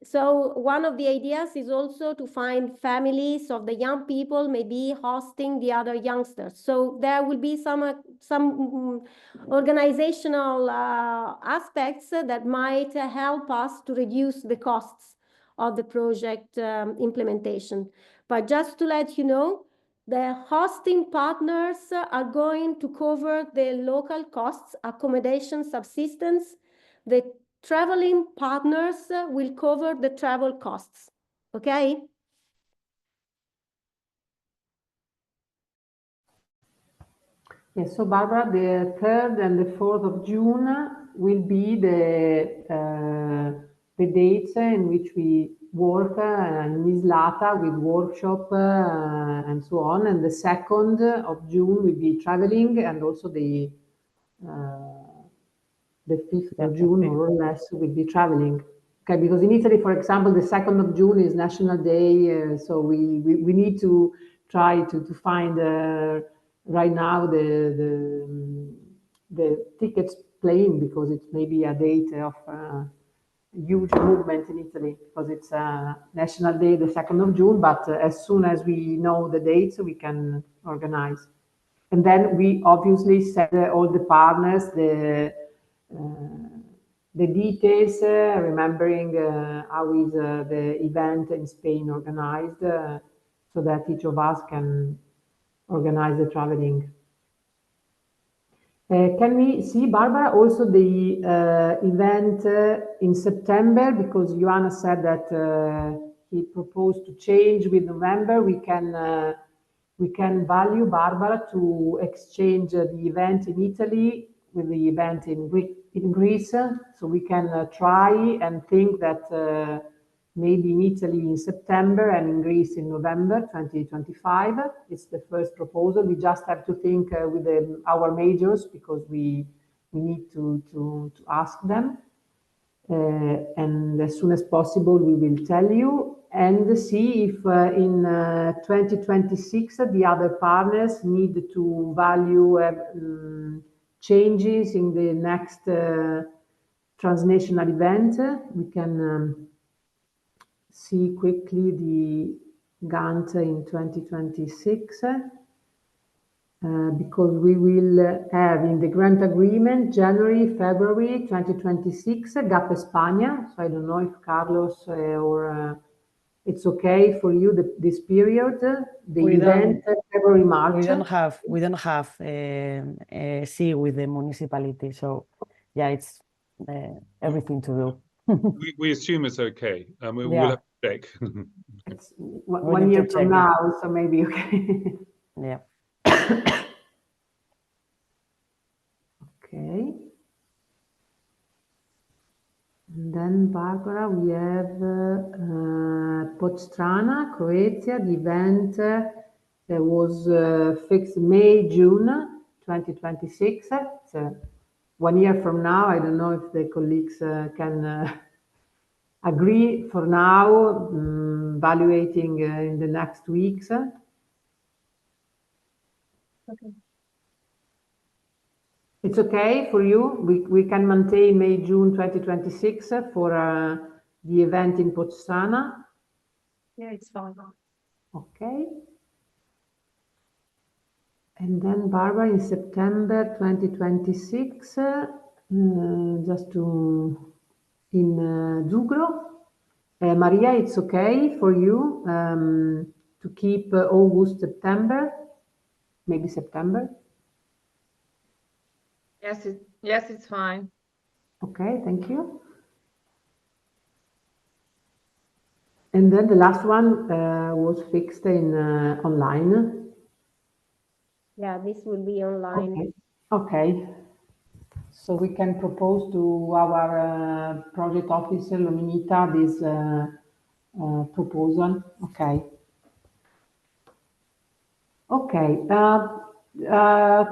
so one of the ideas is also to find families of the young people, maybe hosting the other youngsters. So there will be some organizational aspects that might help us to reduce the costs of the project implementation. But just to let you know, the hosting partners are going to cover the local costs, accommodation, subsistence. The traveling partners will cover the travel costs, okay? Yes, so Barbara, the 3rd and the 4th of June will be the dates in which we work in Mislata with workshop and so on. And the 2nd of June will be traveling, and also the 5th of June, more or less, will be traveling. Okay, because in Italy, for example, the 2nd of June is National Day, so we need to try to find right now the tickets plane, because it's maybe a date of huge movement in Italy, because it's National Day, the 2nd of June, but as soon as we know the dates, we can organize. And then we obviously send all the partners the details, remembering how is the event in Spain organized, so that each of us can organize the traveling. Can we see, Barbara, also the event in September? Because Joanna said that he proposed to change with November. We can value, Barbara, to exchange the event in Italy with the event in Greece. So we can try and think that maybe in Italy in September and in Greece in November 2025. It's the first proposal. We just have to think with our majors, because we need to ask them. And as soon as possible, we will tell you and see if in 2026 the other partners need to value changes in the next transnational event. We can see quickly the Gantt in 2026, because we will have in the grant agreement January, February 2026, GAP Spagna. So I don't know if Carlos or it's okay for you this period, the event February, March. We don't have see with the municipality. So yeah, it's everything to do. We assume it's okay. We'll have to check. It's 1 year from now, so maybe okay. Yeah. Okay. And then, Barbara, we have Podstrana-Croazia, the event that was fixed May, June 2026. It's 1 year from now. I don't know if the colleagues can agree for now, evaluating in the next weeks. Okay. It's okay for you? We can maintain May, June 2026 for the event in Podstrana? Yeah, it's fine. Okay. And then, Barbara, in September 2026, just to in Zuglo. Maria, it's okay for you to keep August, September, maybe September? Yes, it's fine. Okay, thank you. And then the last one was fixed in online. Yeah, this will be online. Okay. So we can propose to our project officer, Lominita, this proposal. Okay. Okay.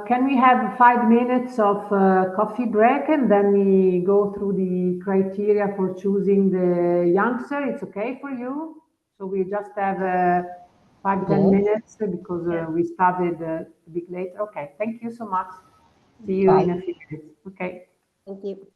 Can we have 5 minutes of coffee break, and then we go through the criteria for choosing the youngster? It's okay for you? So we just have 5-10 minutes because we started a bit late. Okay, thank you so much. See you in a few minutes. Okay. Thank you.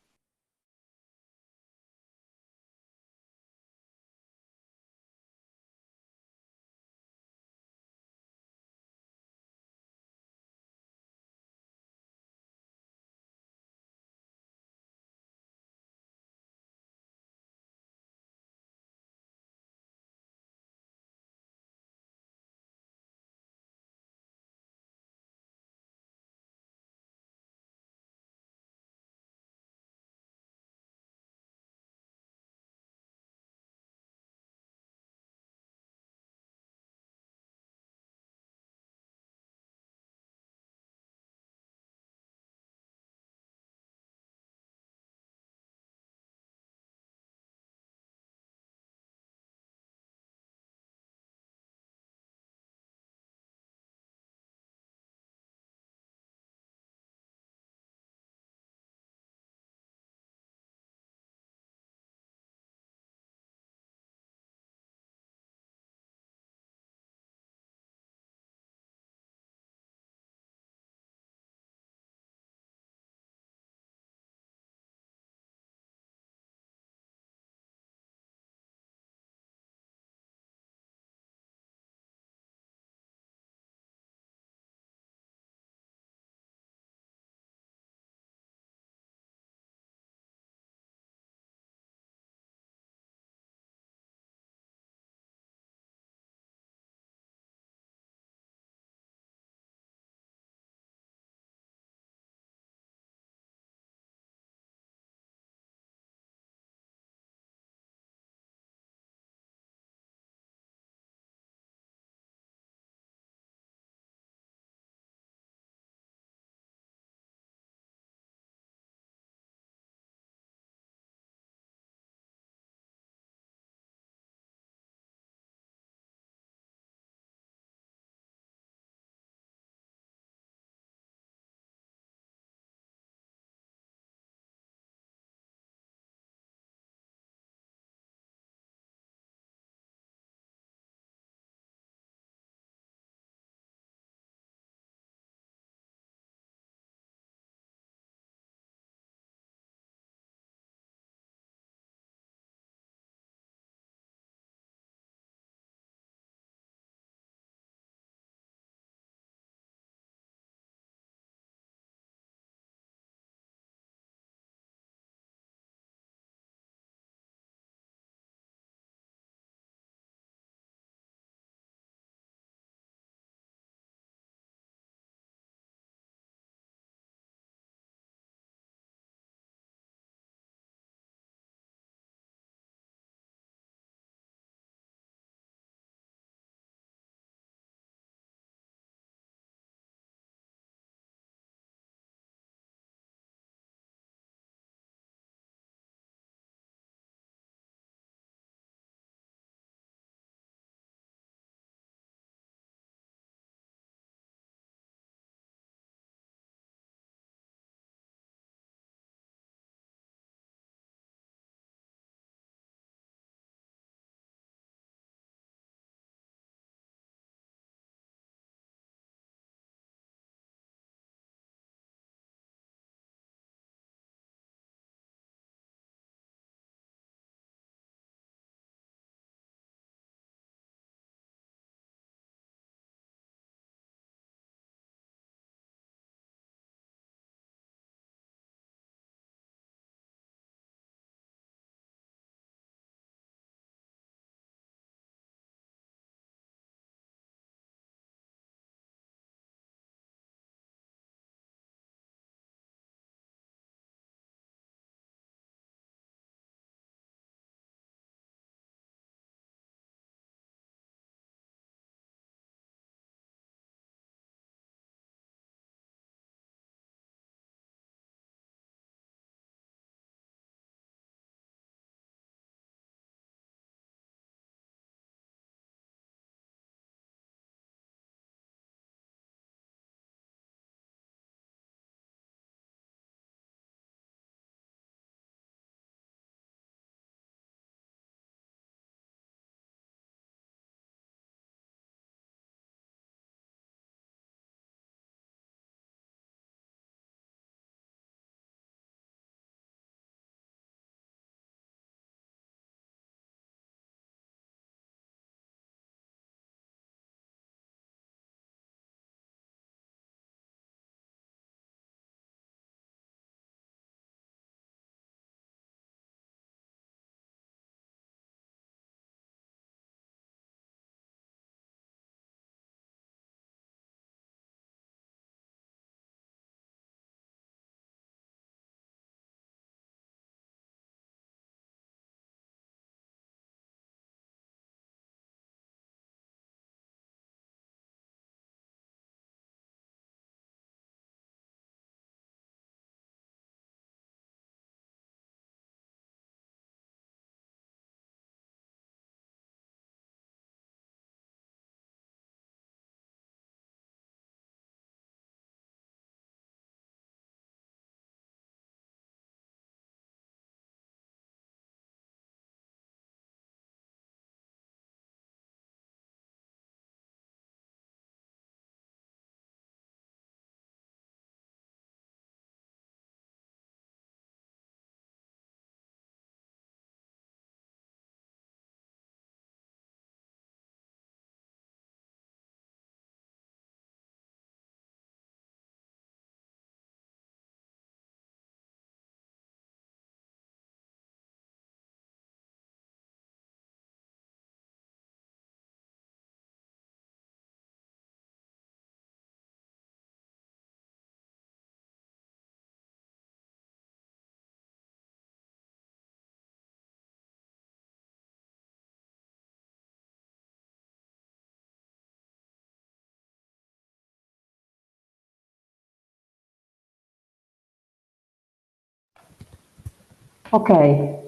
Okay,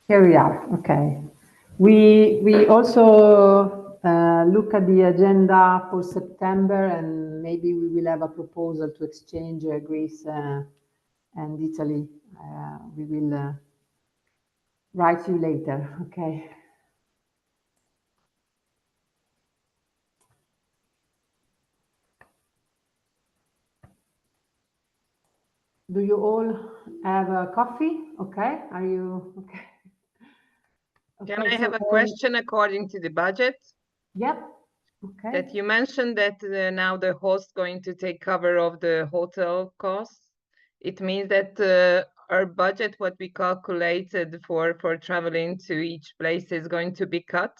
here we are. Okay, we also look at the agenda for September, and maybe we will have a proposal to exchange Greece and Italy. We will write you later. Okay. Do you all have a coffee? Okay, are you okay? Can I have a question according to the budget? Yep. Okay. That you mentioned that now the host going to take cover of the hotel costs. It means that our budget, what we calculated for traveling to each place, is going to be cut.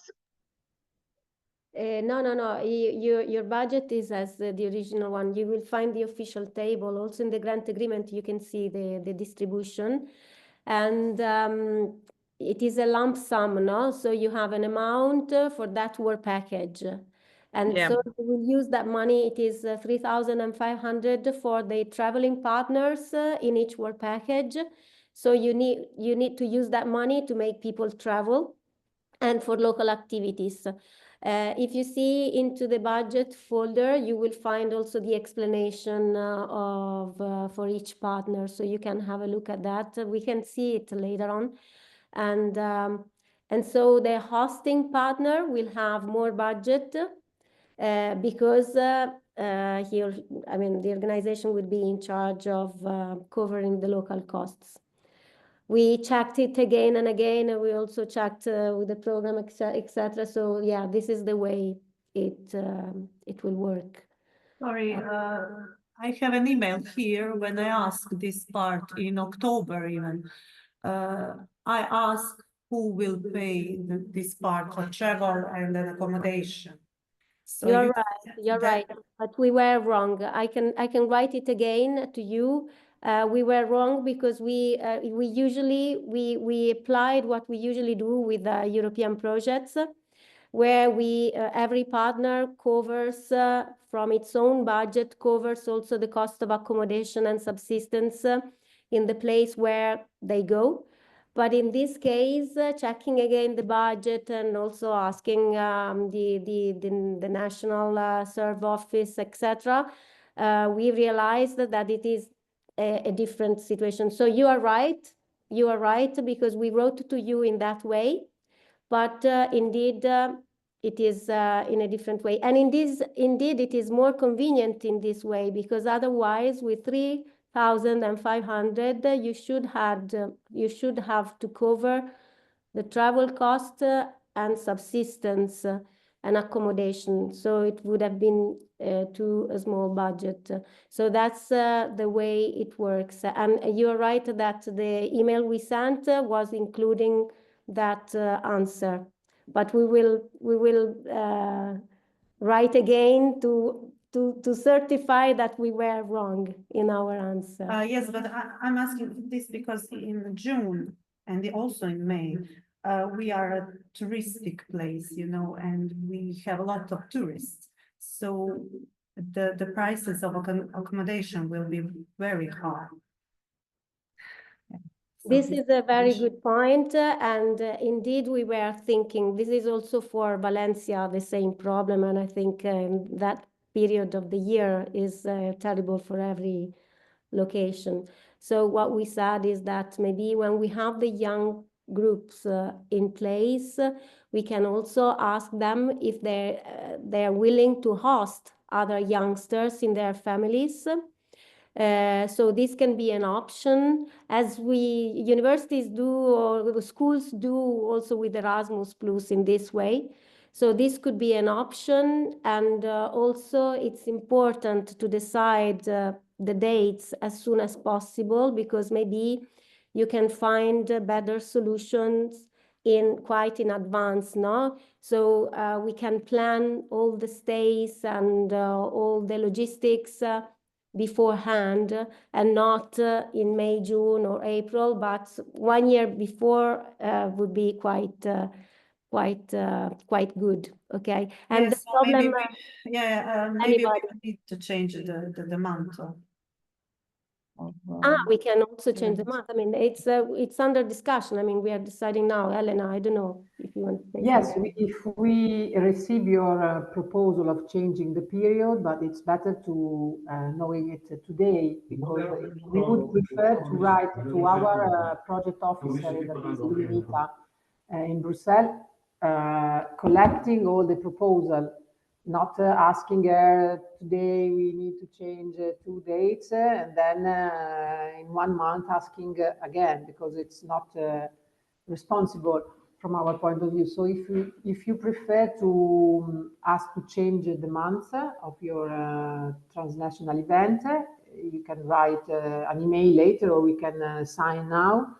No. Your budget is as the original one. You will find the official table. Also in the grant agreement, you can see the distribution. And it is a lump sum, no? So you have an amount for that work package. And so we will use that money. It is 3,500 for the traveling partners in each work package. So you need to use that money to make people travel and for local activities. If you see into the budget folder, you will find also the explanation for each partner, so you can have a look at that. We can see it later on, and so the hosting partner will have more budget because here, I mean, the organization will be in charge of covering the local costs. We checked it again and again, and we also checked with the program, etc. So yeah, this is the way it will work. Sorry, I have an email here. When I asked this part in October even, I asked who will pay this part for travel and then accommodation. So you're right, but we were wrong. I can write it again to you. We were wrong because we applied what we usually do with European projects, where every partner covers from its own budget, covers also the cost of accommodation and subsistence in the place where they go. But in this case, checking again the budget and also asking the National Serve Office, etc., we realized that it is a different situation. So you are right, because we wrote to you in that way, but indeed it is in a different way. And indeed it is more convenient in this way, because otherwise with 3,500 you should have to cover the travel cost and subsistence and accommodation. So it would have been too a small budget. So that's the way it works. And you're right that the email we sent was including that answer. But we will write again to certify that we were wrong in our answer. Yes, but I'm asking this because in June and also in May, we are a touristic place, you know, and we have a lot of tourists. So the prices of accommodation will be very high. This is a very good point, and indeed we were thinking this is also for Valencia the same problem, and I think that period of the year is terrible for every location. So what we said is that maybe when we have the young groups in place, we can also ask them if they're willing to host other youngsters in their families. So this can be an option, as universities do or schools do also with Erasmus Plus in this way. So this could be an option, and also it's important to decide the dates as soon as possible, because maybe you can find better solutions quite in advance, no? So we can plan all the stays and all the logistics beforehand, and not in May, June, or April, but 1 year before would be quite good. Okay, and yes, the problem, maybe we need to change the month. We can also change the month. I mean, it's under discussion. I mean, we are deciding now. Elena, I don't know if you want to say Yes, something. if we receive your proposal of changing the period, but it's better to knowing it today, because we would prefer to write to our project officer that is Luminita in Brussels, collecting all the proposal, not asking her today we need to change 2 dates and then in 1 month asking again, because it's not responsible from our point of view. So if you prefer to ask to change the month of your transnational event, you can write an email later, or we can sign now.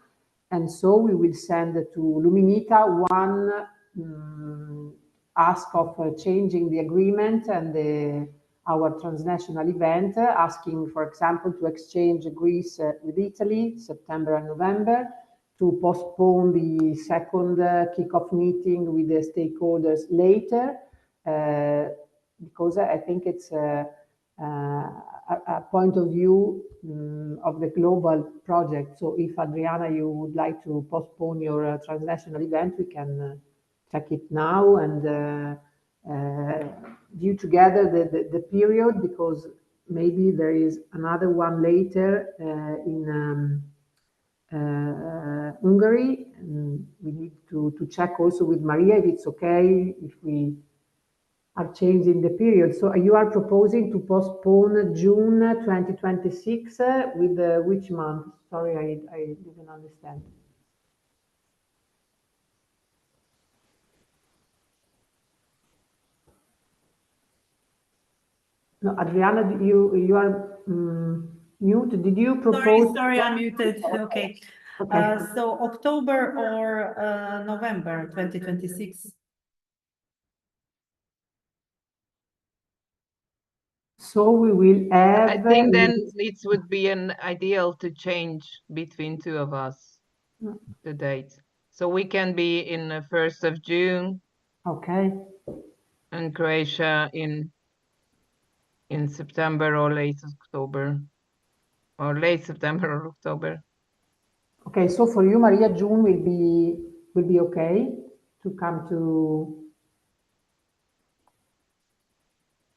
And so we will send to Luminita one ask of changing the agreement and our transnational event, asking, for example, to exchange Greece with Italy, September and November, to postpone the second kickoff meeting with the stakeholders later, because I think it's a point of view of the global project. So if, Adriana, you would like to postpone your transnational event, we can check it now and view together the period, because maybe there is another one later in Hungary. And we need to check also with Maria if it's okay if we are changing the period. So you are proposing to postpone June 2026 with which month? Sorry, I didn't understand. No, Adriana, you are mute. Did you propose? Sorry, I'm muted. Okay. So October or November 2026? So we will have. I think then it would be an ideal to change between two of us the date. So we can be in the 1st of June. Okay. And Croatia in September or late October, or late September or October. Okay, so for you, Maria, June will be okay to come to.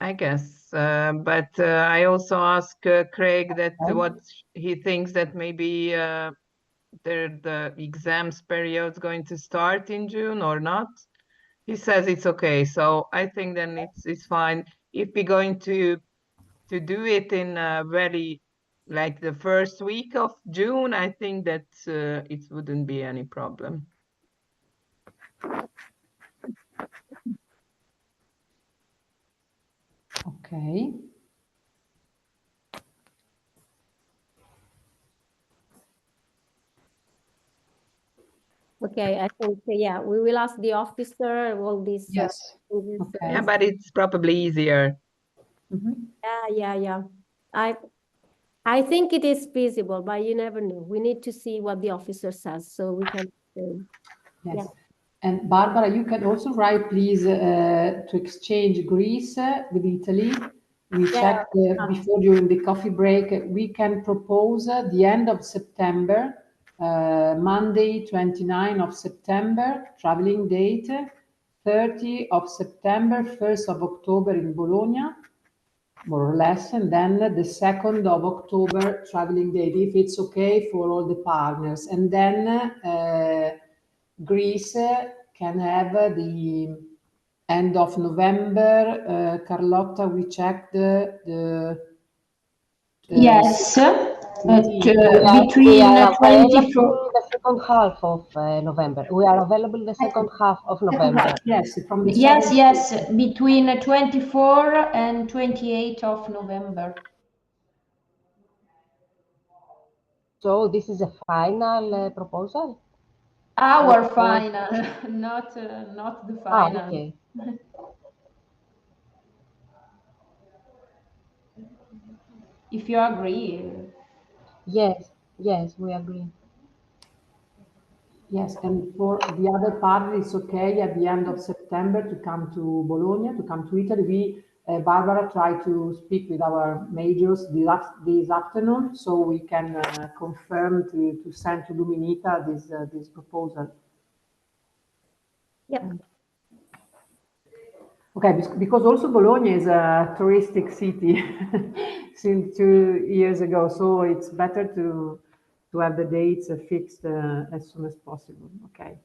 I guess, but I also asked Craig that what he thinks that maybe the exams period is going to start in June or not. He says it's okay, so I think then it's fine. If we're going to do it in very like the first week of June, I think that it wouldn't be any problem. Okay. Okay, I think, yeah, we will ask the officer all these. Yes. Okay. Yeah, but it's probably easier. Yeah. I think it is feasible, but you never know. We need to see what the officer says, so we can. Yes. Yeah. And Barbara, you can also write, please, to exchange Greece with Italy. We checked before during the coffee break. We can propose the end of September, Monday, 29 of September, traveling date, 30 of September, 1st of October in Bologna, more or less, and then the 2nd of October traveling date, if it's okay for all the partners. And then Greece can have the end of November. Carlotta, we checked the yes, between we are 24. The second half of November. We are available the second half of November. Yes, from the yes, between 24 and 28 of November. So this is a final proposal? Our final, not the final. Okay. If you agree. Yes, we agree. Yes, and for the other part, it's okay at the end of September to come to Bologna, to come to Italy. Barbara tried to speak with our majors this afternoon, so we can confirm to send to Luminita this proposal. Yeah. Okay, because also Bologna is a touristic city since 2 years ago, so it's better to have the dates fixed as soon as possible. Okay.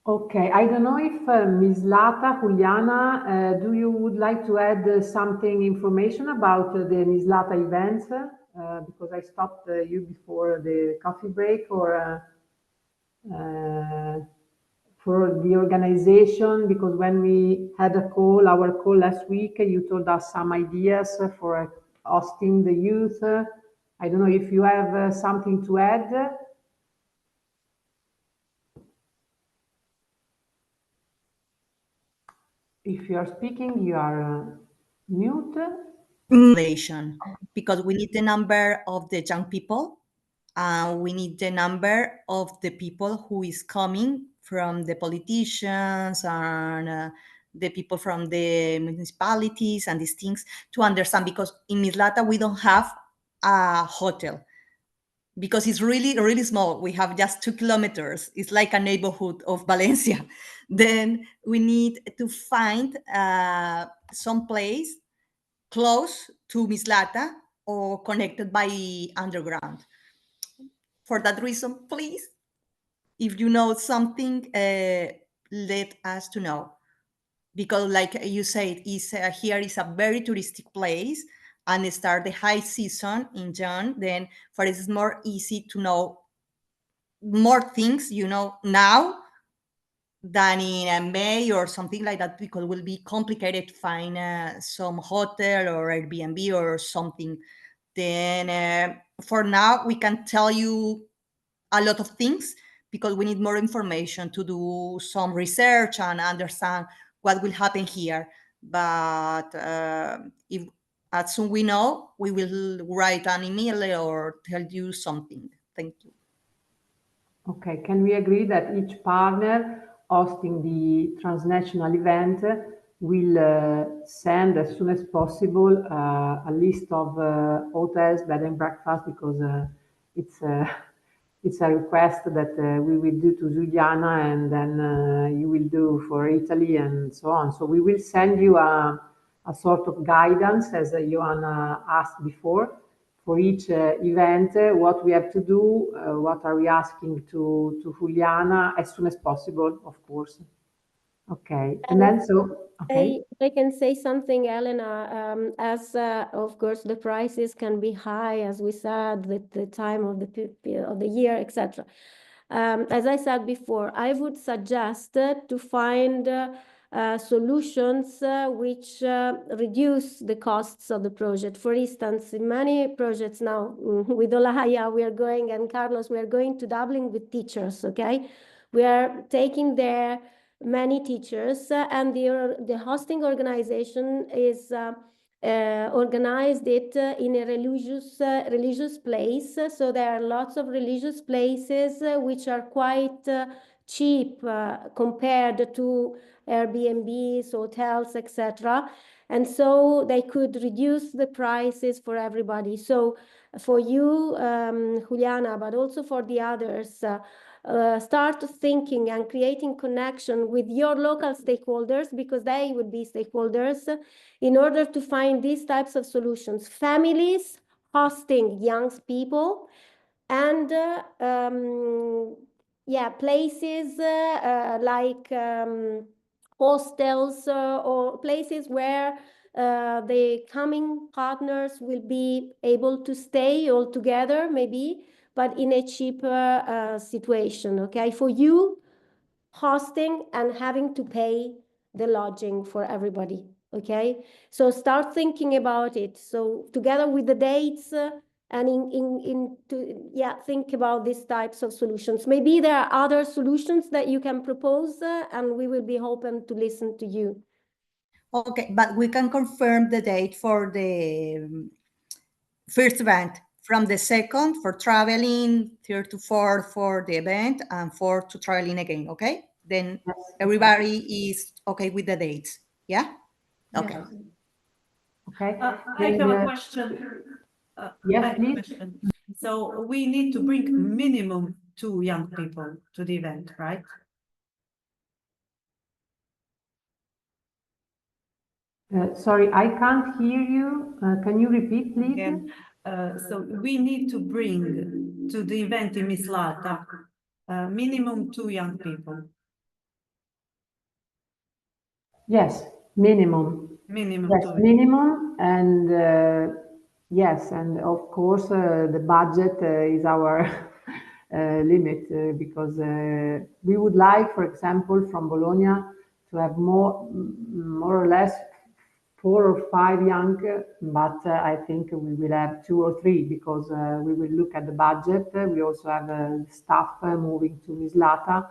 Okay, I don't know if Mislata, Juliana, do you would like to add something information about the Mislata events? Because I stopped you before the coffee break, or for the organization, because when we had our call last week, you told us some ideas for hosting the youth. I don't know if you have something to add. If you are speaking, you are mute. Because we need the number of the young people, we need the number of the people who is coming from the politicians and the people from the municipalities and these things to understand, because in Mislata we don't have a hotel because it's really, really small. We have just 2 kilometers. It's like a neighborhood of Valencia. Then we need to find some place close to Mislata or connected by underground. For that reason, please, if you know something, let us to know. Because like you said, here is a very touristic place, and start the high season in June, then for us it's more easy to know more things, now than in May or something like that, because it will be complicated to find some hotel or Airbnb or something. Then for now, we can tell you a lot of things because we need more information to do some research and understand what will happen here. But if as soon we know, we will write an email or tell you something. Thank you. Okay, can we agree that each partner hosting the transnational event will send as soon as possible a list of hotels, bed and breakfast, because it's a request that we will do to Juliana, and then you will do for Italy and so on. So we will send you a sort of guidance, as Joanna asked before, for each event, what we have to do, what are we asking to Juliana, as soon as possible, of course. Okay, and then okay. I can say something, Elena, as of course the prices can be high, as we said, with the time of the year, etc. As I said before, I would suggest to find solutions which reduce the costs of the project. For instance, in many projects now, with Olaya, we are going, and Carlos, we are going to Dublin with teachers, okay? We are taking there many teachers, and the hosting organization is organized it in a religious place. So there are lots of religious places which are quite cheap compared to Airbnbs, hotels, etc. And so they could reduce the prices for everybody. So for you, Juliana, but also for the others, start thinking and creating connection with your local stakeholders, because they would be stakeholders, in order to find these types of solutions. Families hosting young people, and places like hostels or places where the coming partners will be able to stay all together, maybe, but in a cheaper situation, okay? For you, hosting and having to pay the lodging for everybody, okay? So start thinking about it. So together with the dates and think about these types of solutions. Maybe there are other solutions that you can propose, and we will be open to listen to you. Okay, but we can confirm the date for the first event, from the second for traveling, 3rd to 4th for the event, and 4th to traveling again, okay? then everybody is okay with the dates. Yeah? Okay. Okay. I have a question. Yes, please. So we need to bring minimum 2 young people to the event, right? Sorry, I can't hear you. Can you repeat, please? Again, so we need to bring to the event in Mislata minimum 2 young people. Yes, minimum. Minimum. Yes, minimum, and yes, and of course the budget is our limit because we would like, for example, from Bologna to have more or less 4 or 5 young, but I think we will have 2 or 3 because we will look at the budget. We also have staff moving to Mislata.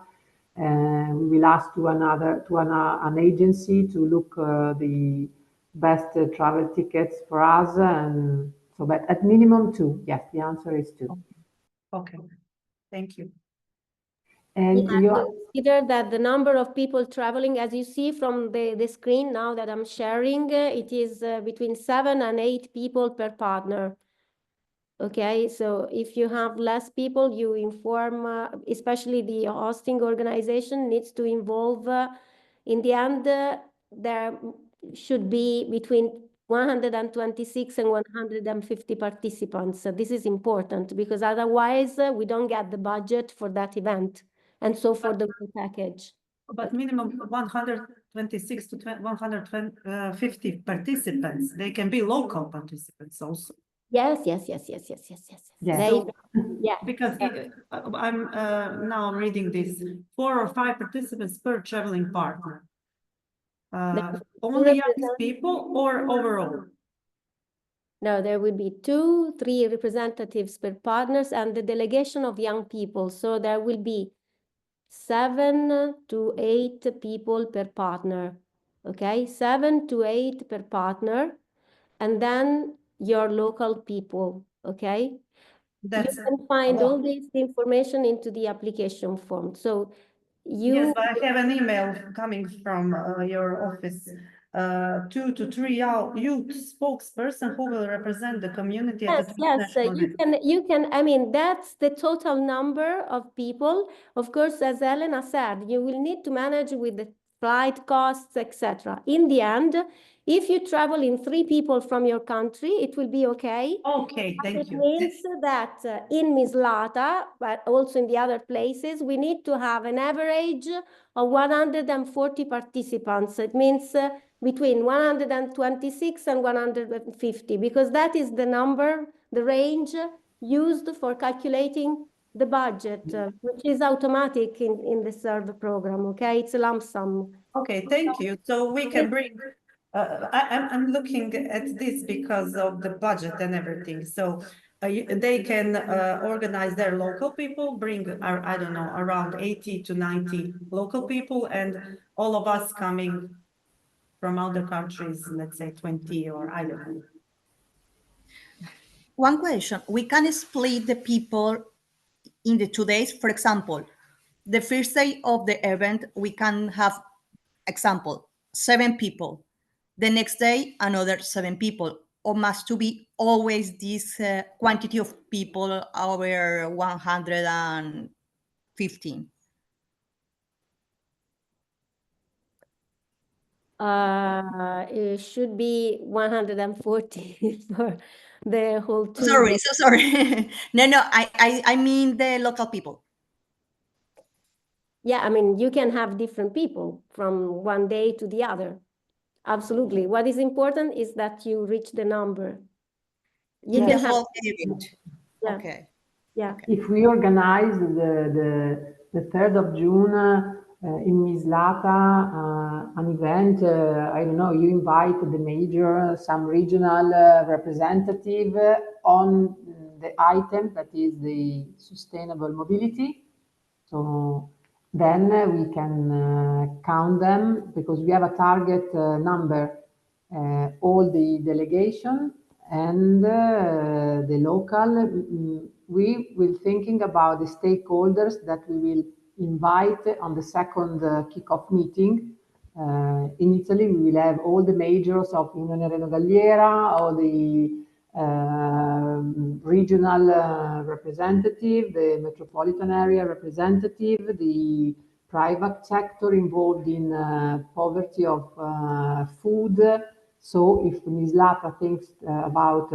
We will ask to an agency to look the best travel tickets for us, and so. But at minimum 2. Yes, the answer is 2. Okay, thank you. And you have to consider that the number of people traveling, as you see from the screen now that I'm sharing, it is between 7 and 8 people per partner. Okay, so if you have less people, you inform, especially the hosting organization needs to involve, in the end, there should be between 126 and 150 participants. So this is important because otherwise we don't get the budget for that event and so for the package. But minimum 126 to 150 participants. They can be local participants also. Yes. Because I'm now reading this 4 or 5 participants per traveling partner. Only young people or overall? No, there will be 2, 3 representatives per partners and the delegation of young people. So there will be 7 to 8 people per partner. Okay, 7 to 8 per partner, and then your local people. Okay, you can find all this information into the application form. So yes, but I have an email coming from your office. 2 to 3 youth spokesperson who will represent the community at the you can, I mean, that's the total number of people. Of course, as Elena said, you will need to manage with the flight costs, etc. In the end, if you travel in 3 people from your country, it will be okay. Okay, thank you. It means that in Mislata, but also in the other places, we need to have an average of 140 participants. It means between 126 and 150, because that is the number, the range used for calculating the budget, which is automatic in the server program, okay? It's a lump sum. Okay, thank you. So we can bring, I'm looking at this because of the budget and everything. So they can organize their local people, bring, I don't know, around 80 to 90 local people, and all of us coming from other countries, let's say 20 or I don't know. One question, we can split the people in the 2 days. For example, the first day of the event, we can have, example, 7 people. The next day, another 7 people. Or must to be always this quantity of people over 115? It should be 140 for the whole tour. Sorry, so sorry. No, I mean the local people. Yeah, I mean, you can have different people from one day to the other. Absolutely. What is important is that you reach the number. You In can the have whole event. Yeah. Okay. Yeah. Okay. If we organize the 3rd of June in Mislata, an event, I don't know, you invite the major, some regional representative on the item that is the sustainable mobility. So then we can count them because we have a target number, all the delegation and the local. We will thinking about the stakeholders that we will invite on the second kickoff meeting. In Italy, we will have all the majors of Unione Reno Galliera, all the regional representative, the metropolitan area representative, the private sector involved in poverty of food. So if Mislata thinks about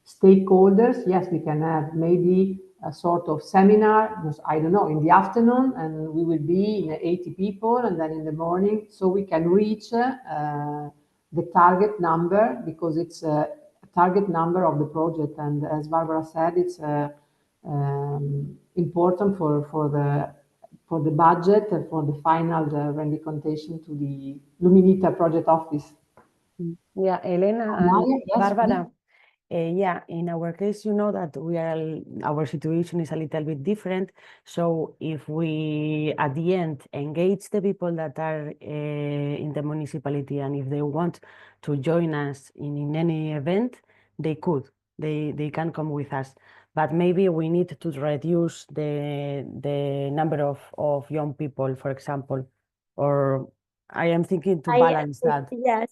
stakeholders, yes, we can have maybe a sort of seminar, I don't know, in the afternoon, and we will be in 80 people, and then in the morning, so we can reach the target number, because it's a target number of the project. And as Barbara said, it's important for the budget and for the final rendicontation to the Luminita project office. Yeah, Elena and Yes, Barbara. Yeah, in our case, you know that our situation is a little bit different. So if we, at the end, engage the people that are in the municipality, and if they want to join us in any event, they could. They can come with us. But maybe we need to reduce the number of young people, for example, or I am thinking to balance that. Yes,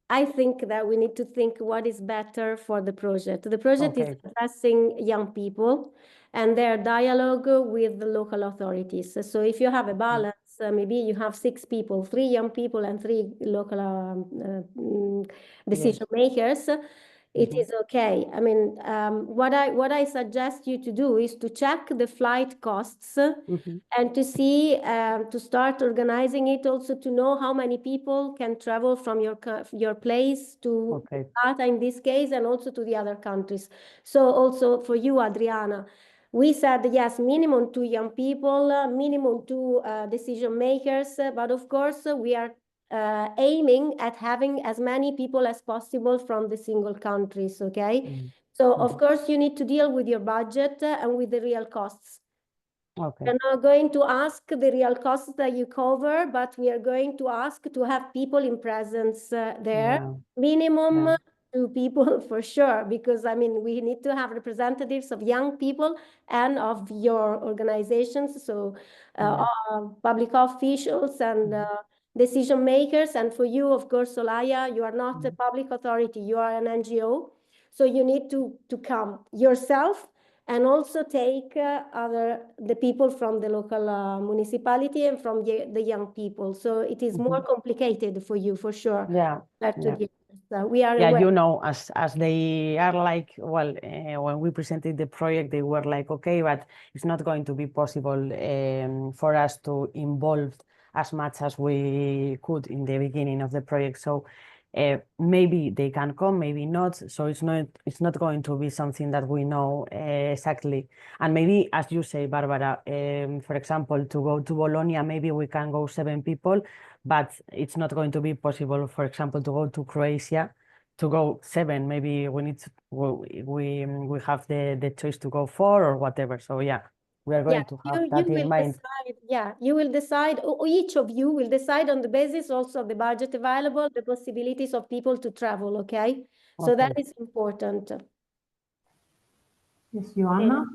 I think that we need to think what is better for the project. The project is addressing young people and their dialogue with the local authorities. So if you have a balance, maybe you have 6 people, 3 young people and 3 local decision makers, it is okay. I mean, what I suggest you to do is to check the flight costs and to see, to start organizing it, also to know how many people can travel from your place to Mislata in this case, and also to the other countries. So also for you, Adriana, we said, yes, minimum 2 young people, minimum 2 decision makers, but of course we are aiming at having as many people as possible from the single countries, okay? So of course you need to deal with your budget and with the real costs. We're not going to ask the real costs that you cover, but we are going to ask to have people in presence there. Minimum 2 people for sure, because I mean, we need to have representatives of young people and of your organizations, so public officials and decision makers. And for you, of course, Solaya, you are not a public authority, you are an NGO. So you need to come yourself and also take the people from the local municipality and from the young people. So it is more complicated for you, for sure. We are aware. You know, as they are like, well, when we presented the project, they were like, okay, but it's not going to be possible for us to involve as much as we could in the beginning of the project. So maybe they can come, maybe not. So it's not going to be something that we know exactly. And maybe, as you say, Barbara, for example, to go to Bologna, maybe we can go 7 people, but it's not going to be possible, for example, to go to Croatia, to go 7. Maybe we need to, we have the choice to go 4 or whatever. So yeah, we are going to have that in mind. You will decide, each of you will decide on the basis also of the budget available, the possibilities of people to travel, okay? So that is important. Yes, Joanna?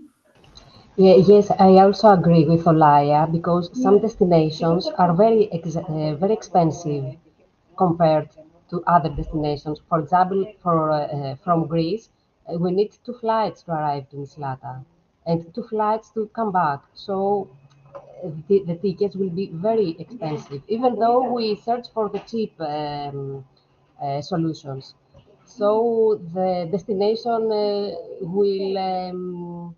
Yes, I also agree with Olaya, because some destinations are very expensive compared to other destinations. For example, from Greece, we need 2 flights to arrive to Mislata and 2 flights to come back. So the tickets will be very expensive, even though we search for the cheap solutions. So the destination will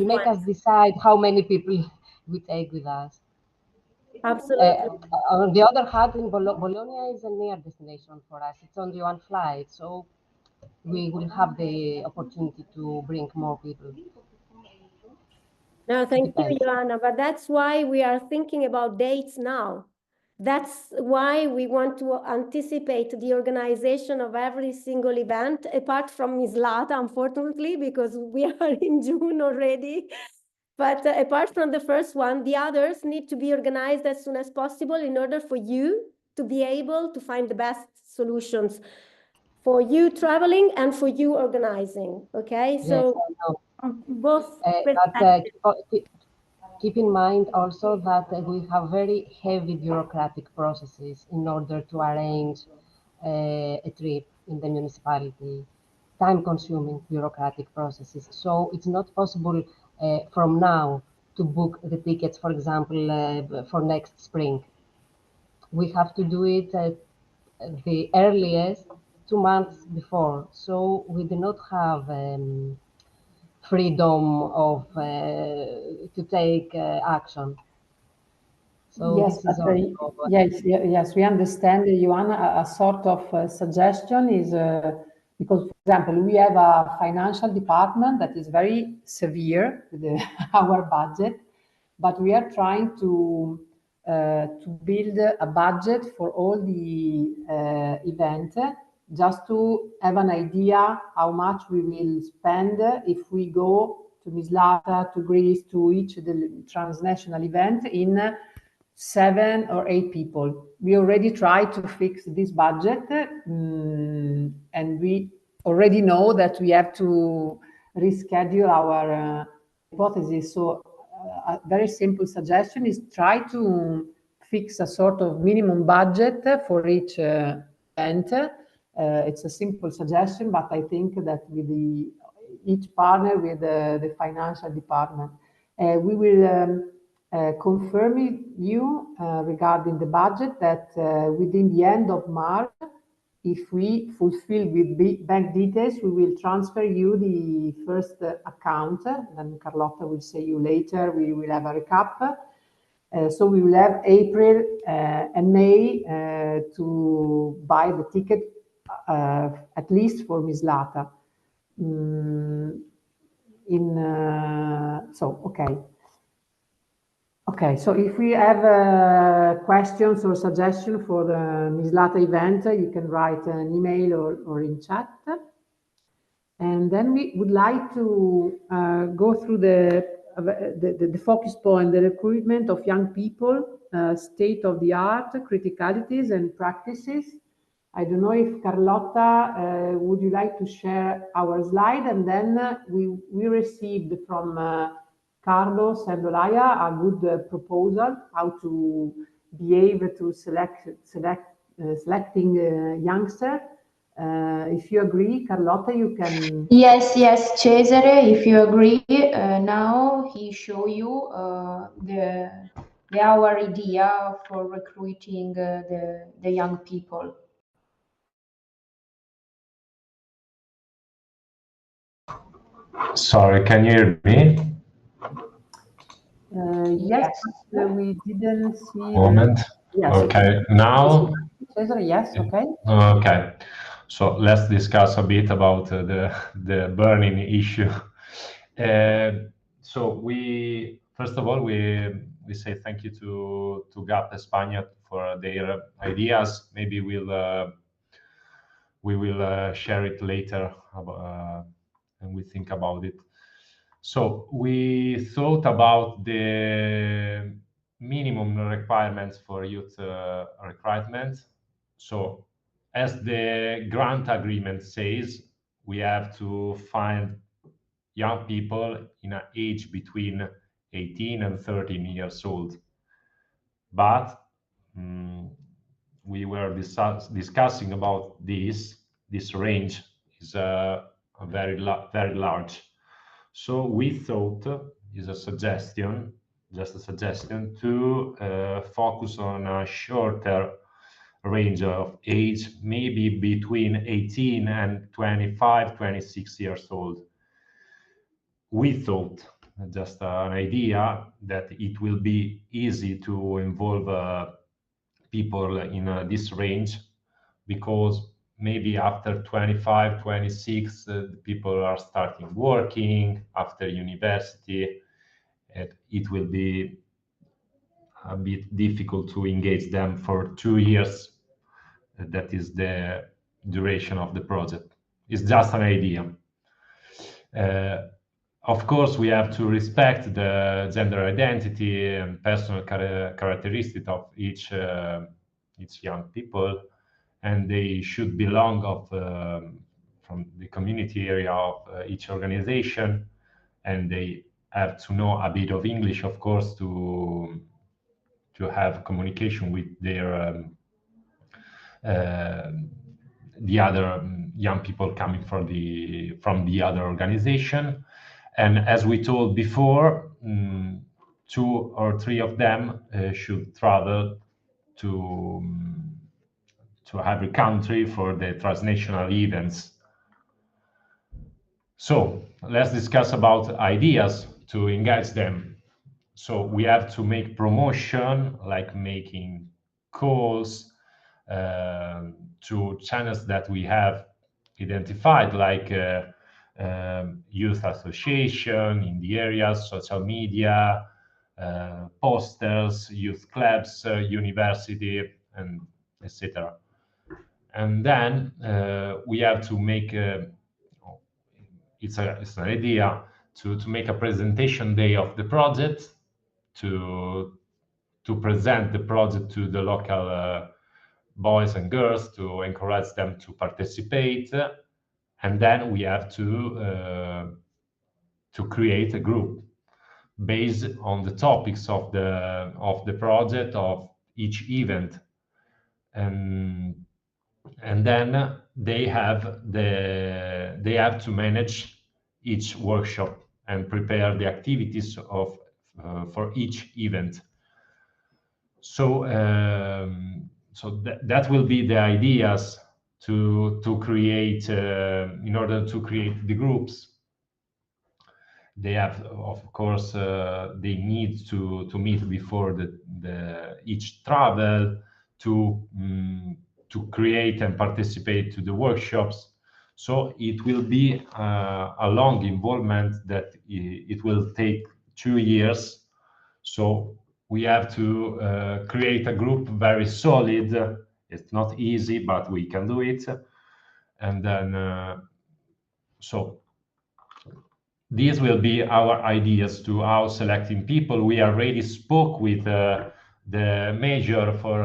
make us decide how many people we take with us. Absolutely. On the other hand, in Bologna is a near destination for us. It's only 1 flight, so we will have the opportunity to bring more people. No, thank you, Joanna. But that's why we are thinking about dates now. That's why we want to anticipate the organization of every single event, apart from Mislata, unfortunately, because we are in June already. But apart from the first one, the others need to be organized as soon as possible in order for you to be able to find the best solutions for you traveling and for you organizing, okay? So Both keep in mind also that we have very heavy bureaucratic processes in order to arrange a trip in the municipality, time-consuming bureaucratic processes. So it's not possible from now to book the tickets, for example, for next spring. We have to do it at the earliest 2 months before. So we do not have freedom of to take action. So yes, this is yes, we understand, Joanna. A sort of suggestion is because, for example, we have a financial department that is very severe with our budget, but we are trying to build a budget for all the event, just to have an idea how much we will spend if we go to Mislata, to Greece, to each the transnational event in 7 or 8 people. We already tried to fix this budget, and we already know that we have to reschedule our hypothesis. So a very simple suggestion is try to fix a sort of minimum budget for each event. It's a simple suggestion, but I think that with each partner, with the financial department, we will confirm you regarding the budget that within the end of March, if we fulfill with bank details, we will transfer you the first account. Then Carlotta will say you later, we will have a recap. So we will have April and May to buy the ticket, at least for Mislata. Okay, so if we have questions or suggestions for the Mislata event, you can write an email or in chat. And then we would like to go through the focus point, the recruitment of young people, state-of-the-art criticalities and practices. I don't know if Carlotta, would you like to share our slide? And then we received from Carlos and Olaya a good proposal how to be able to selecting youngster. If you agree, Carlotta, you can. Yes, Cesare. If you agree, now he show you our idea for recruiting the young people. Sorry, can you hear me? Yes, we didn't see. Moment. Yes. Okay, now. Cesare, yes, okay. Okay, so let's discuss a bit about the burning issue. So we first of all we say thank you to GAP Spagna for their ideas. Maybe we will share it later and we think about it. So we thought about the minimum requirements for youth recruitment. So as the grant agreement says, we have to find young people in an age between 18 and 13 years old. But we were discussing about this range is very large. So we thought is a suggestion, just a suggestion, to focus on a shorter range of age, maybe between 18 and 25, 26 years old. We thought, just an idea, that it will be easy to involve people in this range, because maybe after 25, 26, people are starting working after university. It will be a bit difficult to engage them for 2 years. That is the duration of the project. It's just an idea. Of course, we have to respect the gender identity and personal characteristics of each young people, and they should belong from the community area of each organization. and they have to know a bit of English, of course, to have communication with their the other young people coming from the other organization. And as we told before, 2 or 3 of them should travel to every country for the transnational events. So let's discuss about ideas to engage them. So we have to make promotion, like making calls to channels that we have identified, like youth association in the areas, social media, posters, youth clubs, university, and etc. And then we have to make it's an idea to make a presentation day of the project, to present the project to the local boys and girls, to encourage them to participate, and then we have to create a group based on the topics of the project of each event, and then they have to manage each workshop and prepare the activities of for each event. So that will be the ideas to create in order to create the groups. They have, of course, they need to meet before the each travel to create and participate to the workshops. So it will be a long involvement that it will take 2 years. So we have to create a group very solid. It's not easy, but we can do it. And then, so these will be our ideas to how selecting people. We already spoke with the major for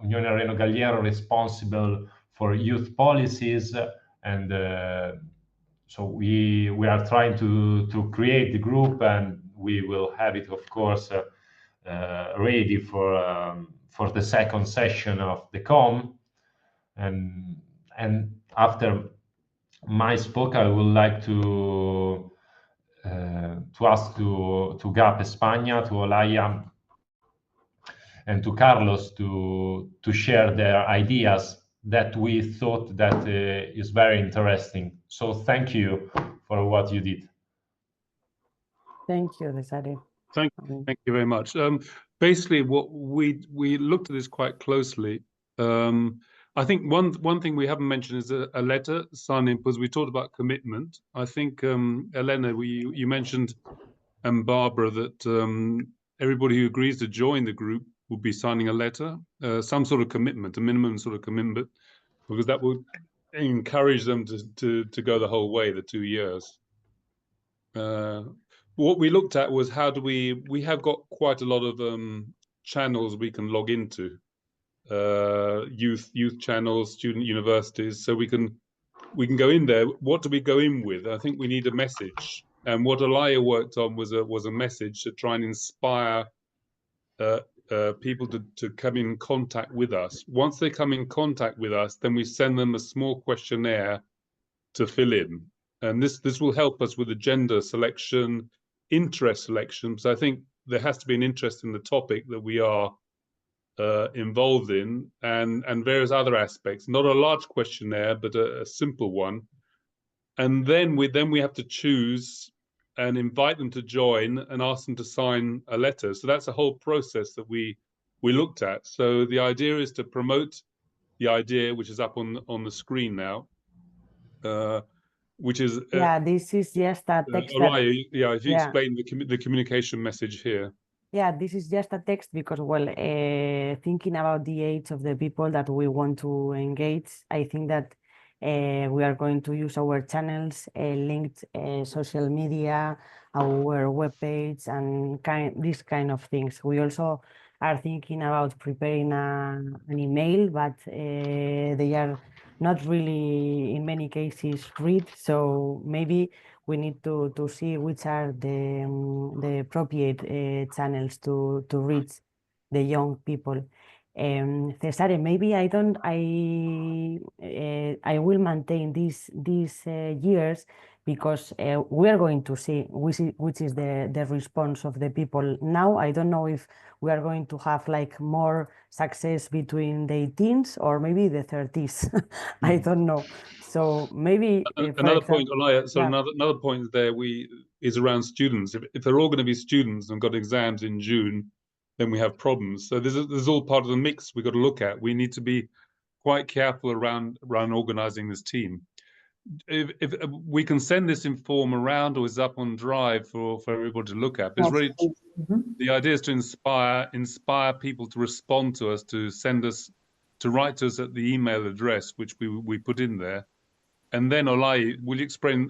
Unione Reno Galliera responsible for youth policies, and so we are trying to create the group, and we will have it, of course, ready for the second session of the COM. And after my spoke, I would like to ask to GAP Spagna, to Olaya, and to Carlos to share their ideas that we thought that is very interesting. So thank you for what you did. Thank you, Cesare. Thank you very much. Basically, what we looked at this quite closely. I think one thing we haven't mentioned is a letter signing, because we talked about commitment. I think Elena, you mentioned, and Barbara, that everybody who agrees to join the group will be signing a letter, some sort of commitment, a minimum sort of commitment, because that will encourage them to go the whole way, the 2 years. What we looked at was how do we have got quite a lot of channels we can log into, youth channels, student universities, so we can go in there. What do we go in with? I think we need a message, and what Olaya worked on was a message to try and inspire people to come in contact with us. Once they come in contact with us, then we send them a small questionnaire to fill in, and this will help us with the gender selection, interest selection. So I think there has to be an interest in the topic that we are involved in, and various other aspects. Not a large questionnaire, but a simple one. And then we have to choose and invite them to join and ask them to sign a letter. So that's a whole process that we looked at. So the idea is to promote the idea, which is up on the screen now, which is this is just a text. If you explain the communication message here. Yeah, this is just a text because, well, thinking about the age of the people that we want to engage, I think that we are going to use our channels, linked social media, our webpage, and these kind of things. We also are thinking about preparing an email, but they are not really in many cases read. So maybe we need to see which are the appropriate channels to reach the young people. Cesare, maybe I will maintain these years, because we are going to see which is the response of the people now. I don't know if we are going to have like more success between the 18s or maybe the 30s. I don't know. So maybe another point, Olaya, so yeah. another point there is around students. If they're all going to be students and got exams in June, then we have problems. So this is all part of the mix we've got to look at. We need to be quite careful around organizing this team. If we can send this in form around, or is up on Drive for everybody to look at. But it's really the idea is to inspire people to respond to us, to write to us at the email address which we put in there. And then, Olai, will you explain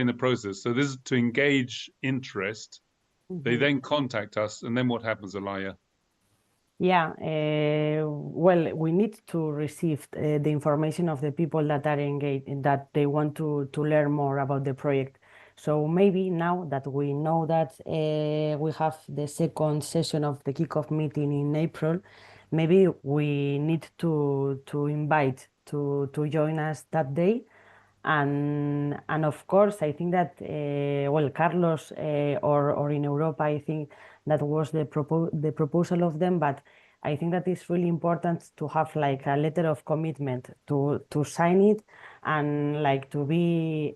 the process? So this is to engage interest. They then contact us, and then what happens, Olaya? Yeah, well, we need to receive the information of the people that are engaged, that they want to learn more about the project. So maybe now that we know that we have the second session of the kickoff meeting in April, maybe we need to invite to join us that day. And of course, I think that well, Carlos or in Europa, I think that was the proposal of them. But I think that it's really important to have like a letter of commitment to sign it, and like to be.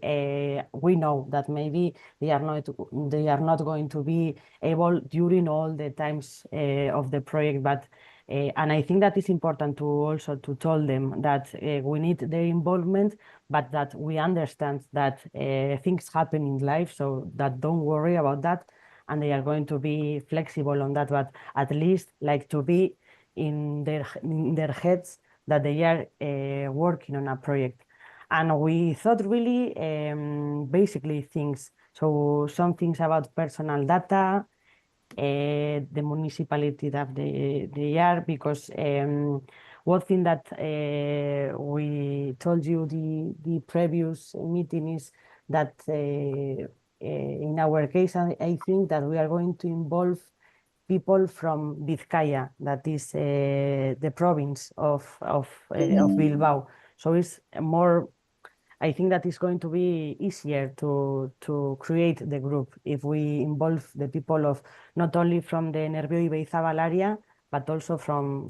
We know that maybe they are not going to be able during all the times of the project, but. And I think that is important to also to tell them that we need their involvement, but that we understand that things happen in life, so that don't worry about that, and they are going to be flexible on that, but at least like to be in their heads that they are working on a project. And we thought really basically things, so some things about personal data, the municipality that they are, because one thing that we told you the previous meeting is that in our case, I think that we are going to involve people from Vizcaya, that is the province of Bilbao. So it's more. I think that is going to be easier to create the group if we involve the people of not only from the Nervión-Ibaizabal area, but also from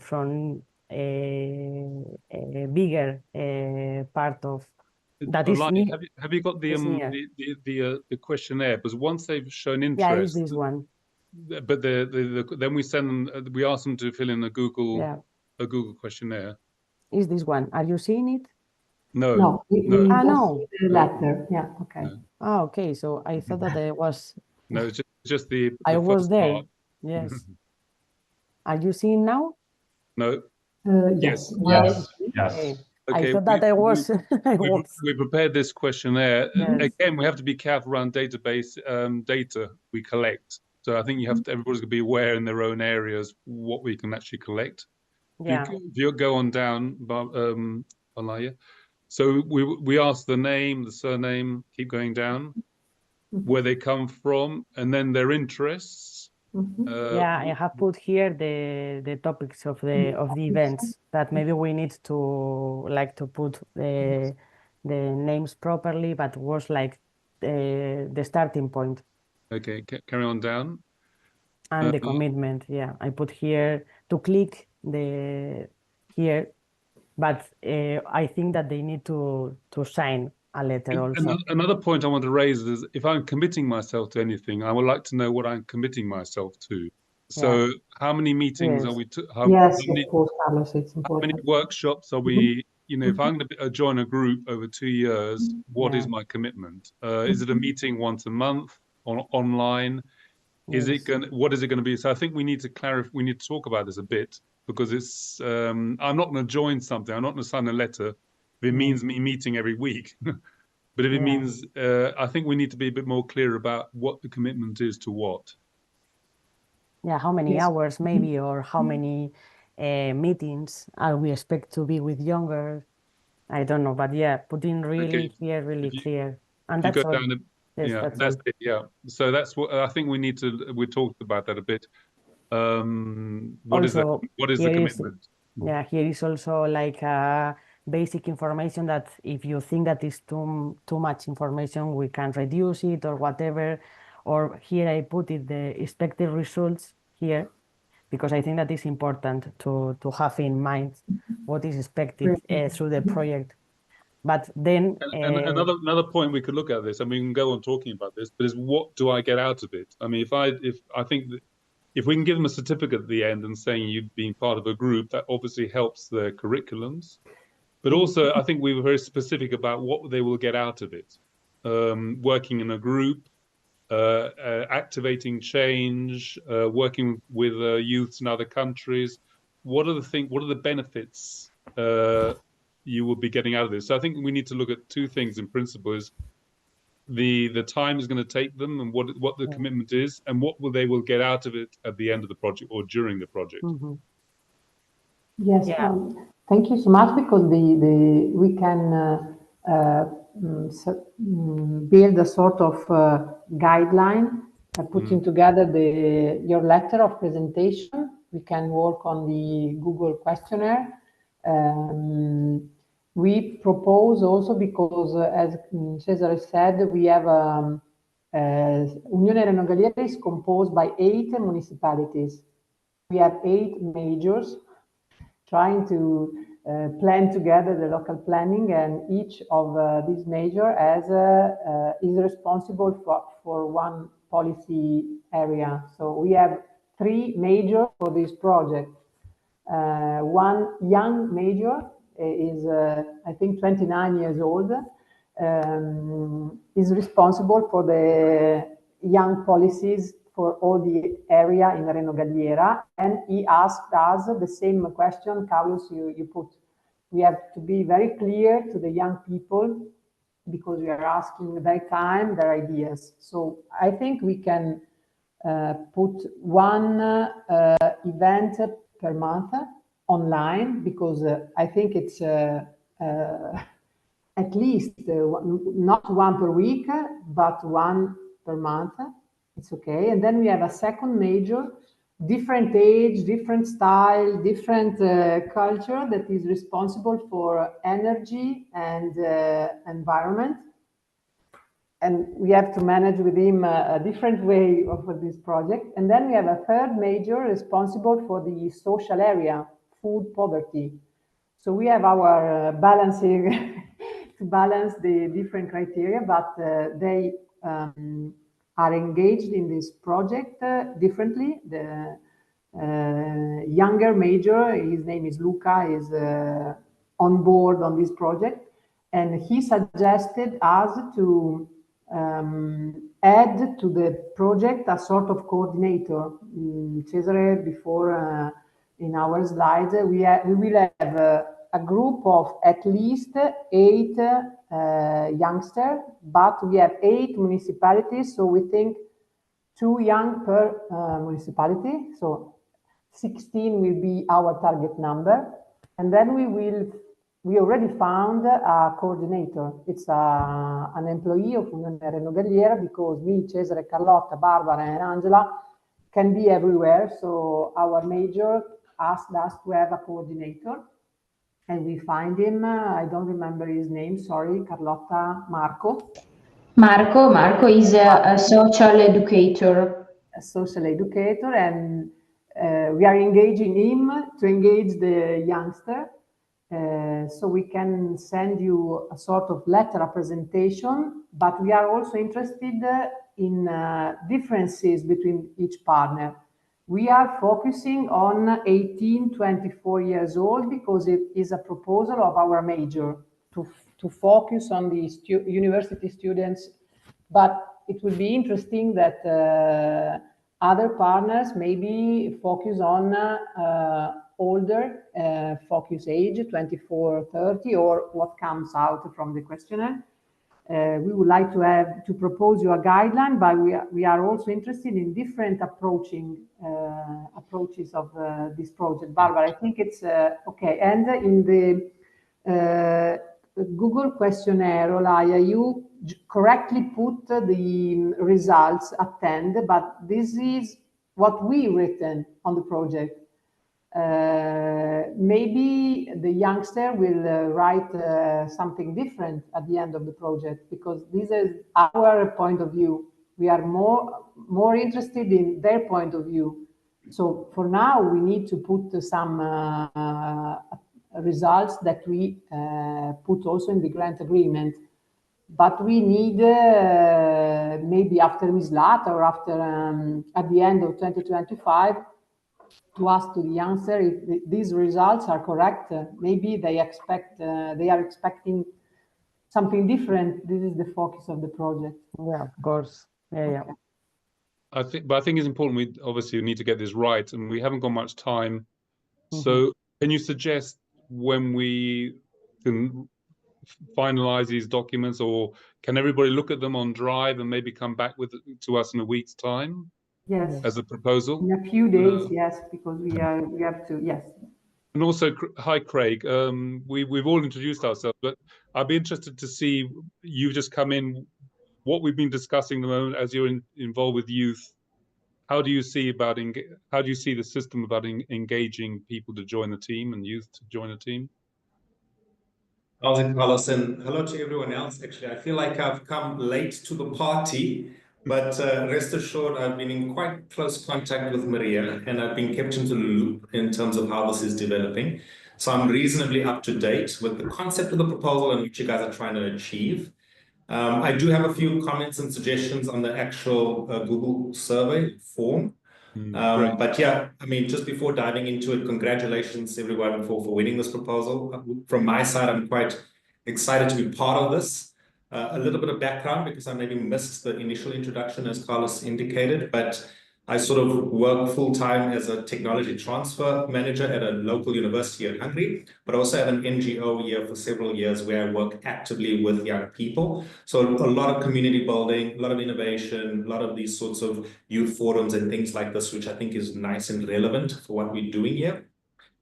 a bigger part of that is near. Have you got the questionnaire? Because once they've shown interest, yeah, it's this one. But then we send them. We ask them to fill in a Google questionnaire. Is this one? Are you seeing it? No. No. No. The letter. Yeah. Okay. No. Oh, okay. So I thought that it was. No, it's just the I was there. part. Yes. Are you seeing now? No. Yes. Okay. I thought that I was. We prepared this questionnaire. Yes. Again, we have to be careful around database data we collect. So I think you have to. Everybody's going to be aware in their own areas what we can actually collect. Yeah. If you go on down, Alaya. So we ask the name, the surname, keep going down, where they come from, and then their interests. Yeah, I have put here the topics of the events that maybe we need to put the names properly, but was like the starting point. Okay, carry on down. And the commitment, yeah, I put here to click here. But I think that they need to sign a letter also. Another point I want to raise is if I'm committing myself to anything, I would like to know what I'm committing myself to. So how many meetings are we of course, Carlos, it's important. How many workshops are we, if I'm going to join a group over 2 years, what is my commitment? Is it a meeting once a month or online? What is it going to be? So I think we need to clarify, we need to talk about this a bit, because it's, I'm not going to join something. I'm not going to sign a letter if it means me meeting every week. But if it means, I think we need to be a bit more clear about what the commitment is to what. Yeah, how many hours maybe, or how many meetings are we expect to be with younger I don't know, but yeah, putting really Okay. here, really clear. And You that's go all. down to, Yes, yeah, that's that's all. it. Yeah. So that's what I think we talked about that a bit. What is that? Also, What is the commitment? Yeah, here is also like basic information that if you think that is too much information, we can reduce it or whatever. Or here I put it the expected results here, because I think that is important to have in mind what is expected through the project. But then and another point we could look at this, and we can go on talking about this, but is what do I get out of it? I mean, if I think that if we can give them a certificate at the end and saying you've been part of a group, that obviously helps their curriculums. But also, I think we were very specific about what they will get out of it. Working in a group, activating change, working with youths in other countries. What are the benefits you will be getting out of this? So I think we need to look at two things in principle: is the time is going to take them, and what the commitment is, and what they will get out of it at the end of the project or during the project. Yes, thank you so much, because we can build a sort of guideline, putting together your letter of presentation. We can work on the Google questionnaire. We propose also, because as Cesare said, we have Unione Reno Galliera is composed by 8 municipalities. We have 8 majors trying to plan together the local planning, and each of these major is responsible for one policy area. So we have 3 major for this project. One young major is, I think, 29 years old, is responsible for the young policies for all the area in Reno Galliera, and he asked us the same question, Carlos, you put. We have to be very clear to the young people, because we are asking their time, their ideas. So I think we can put one event per month online, because I think it's at least not one per week, but one per month. It's okay. And then we have a second major, different age, different style, different culture, that is responsible for energy and environment. And we have to manage with him a different way of this project. And then we have a third major responsible for the social area, food poverty. So we have our balancing to balance the different criteria, but they are engaged in this project differently. The younger major, his name is Luca, is on board on this project, and he suggested us to add to the project a sort of coordinator. Cesare, before in our slides, we will have a group of at least 8 youngsters, but we have 8 municipalities, so we think 2 young per municipality, so 16 will be our target number. And then we already found a coordinator. It's an employee of Unione Reno Galliera, because me, Cesare, Carlotta, Barbara, and Angela can be everywhere. So our major asked us to have a coordinator, and we find him. I don't remember his name. Sorry, Carlotta. Marco. Marco is a social educator. A social educator, and we are engaging him to engage the youngster. So we can send you a sort of letter, a presentation, but we are also interested in differences between each partner. We are focusing on 18-24 years old, because it is a proposal of our major to focus on the university students, but it would be interesting that other partners maybe focus on older, focus age, 24, 30, or what comes out from the questionnaire. We would like to propose you a guideline, but we are also interested in different approaches of this project. Barbara, I think it's okay. And in the Google questionnaire, Olaya, you correctly put the results attend, but this is what we written on the project. Maybe the youngster will write something different at the end of the project, because this is our point of view. We are more interested in their point of view. So for now, we need to put some results that we put also in the grant agreement. But we need maybe after Mislata or after at the end of 2025 to ask to the answer if these results are correct. Maybe they are expecting something different. This is the focus of the project. Yeah, of course. Yeah. I think it's important. We obviously need to get this right, and we haven't got much time. So, can you suggest when we can finalize these documents, or can everybody look at them on Drive and maybe come back to us in a week's time? Yes. As a proposal? In a few days, yes, because we have to, yes. And also, hi, Craig. We've all introduced ourselves, but I'd be interested to see, you've just come in, what we've been discussing at the moment as you're involved with youth. How do you see the system about engaging people to join the team and youth to join a team? Carlos, and hello to everyone else. Actually, I feel like I've come late to the party, but rest assured, I've been in quite close contact with Maria, and I've been kept into the loop in terms of how this is developing. So I'm reasonably up to date with the concept of the proposal and what you guys are trying to achieve. I do have a few comments and suggestions on the actual Google survey form. But yeah, I mean, just before diving into it, congratulations everyone for winning this proposal. From my side, I'm quite excited to be part of this. A little bit of background, because I maybe missed the initial introduction as Carlos indicated, but I sort of work full-time as a technology transfer manager at a local university in Hungary, but also at an NGO here for several years where I work actively with young people. So a lot of community building, a lot of innovation, a lot of these sorts of youth forums and things like this, which I think is nice and relevant for what we're doing here.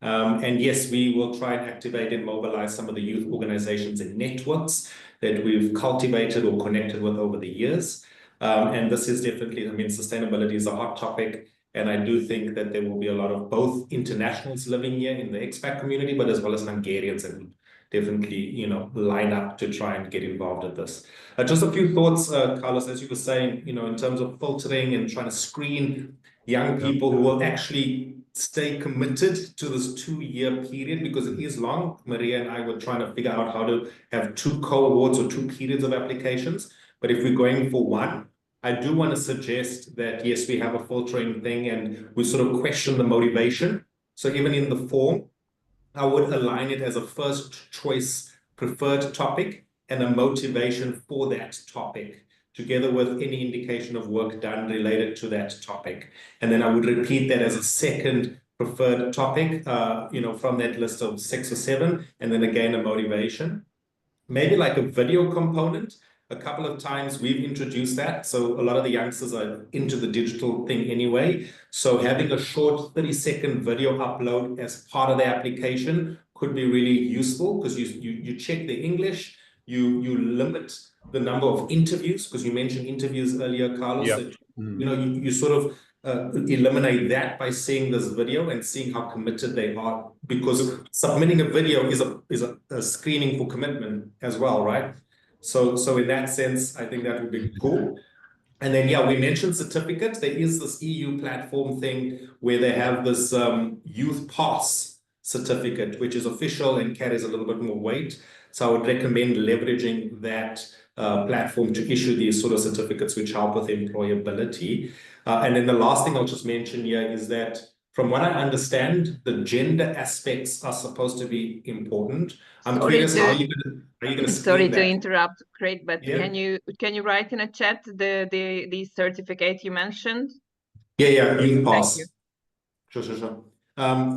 And yes, we will try and activate and mobilize some of the youth organizations and networks that we've cultivated or connected with over the years. And this is definitely, I mean, sustainability is a hot topic. And I do think that there will be a lot of both internationals living here in the expat community, but as well as Hungarians, and definitely, you know, line up to try and get involved with this. Just a few thoughts, Carlos, as you were saying, you know, in terms of filtering and trying to screen young people who will actually stay committed to this 2-year period, because it is long. Maria and I were trying to figure out how to have 2 cohorts or 2 periods of applications. But if we're going for one, I do want to suggest that, yes, we have a filtering thing and we sort of question the motivation. So even in the form, I would align it as a first choice preferred topic and a motivation for that topic, together with any indication of work done related to that topic. And then I would repeat that as a second preferred topic, you know, from that list of 6 or 7, and then again, a motivation. Maybe like a video component. A couple of times we've introduced that. So a lot of the youngsters are into the digital thing anyway. So having a short 30-second video upload as part of the application could be really useful, because you check the English, you limit the number of interviews, because you mentioned interviews earlier, Carlos. Yeah. That, you know, you sort of eliminate that by seeing this video and seeing how committed they are, because submitting a video is a screening for commitment as well, right? So in that sense, I think that would be cool. And then, yeah, we mentioned certificates. There is this EU platform thing where they have this youth pass certificate, which is official and carries a little bit more weight. So I would recommend leveraging that platform to issue these sort of certificates, which help with employability. And then the last thing I'll just mention here is that, from what I understand, the gender aspects are supposed to be important. I'm curious how you're going to Sorry that. to interrupt, Craig, but yeah. can you write in a chat the certificate you mentioned? Yeah, you can pass. Thank you. Sure.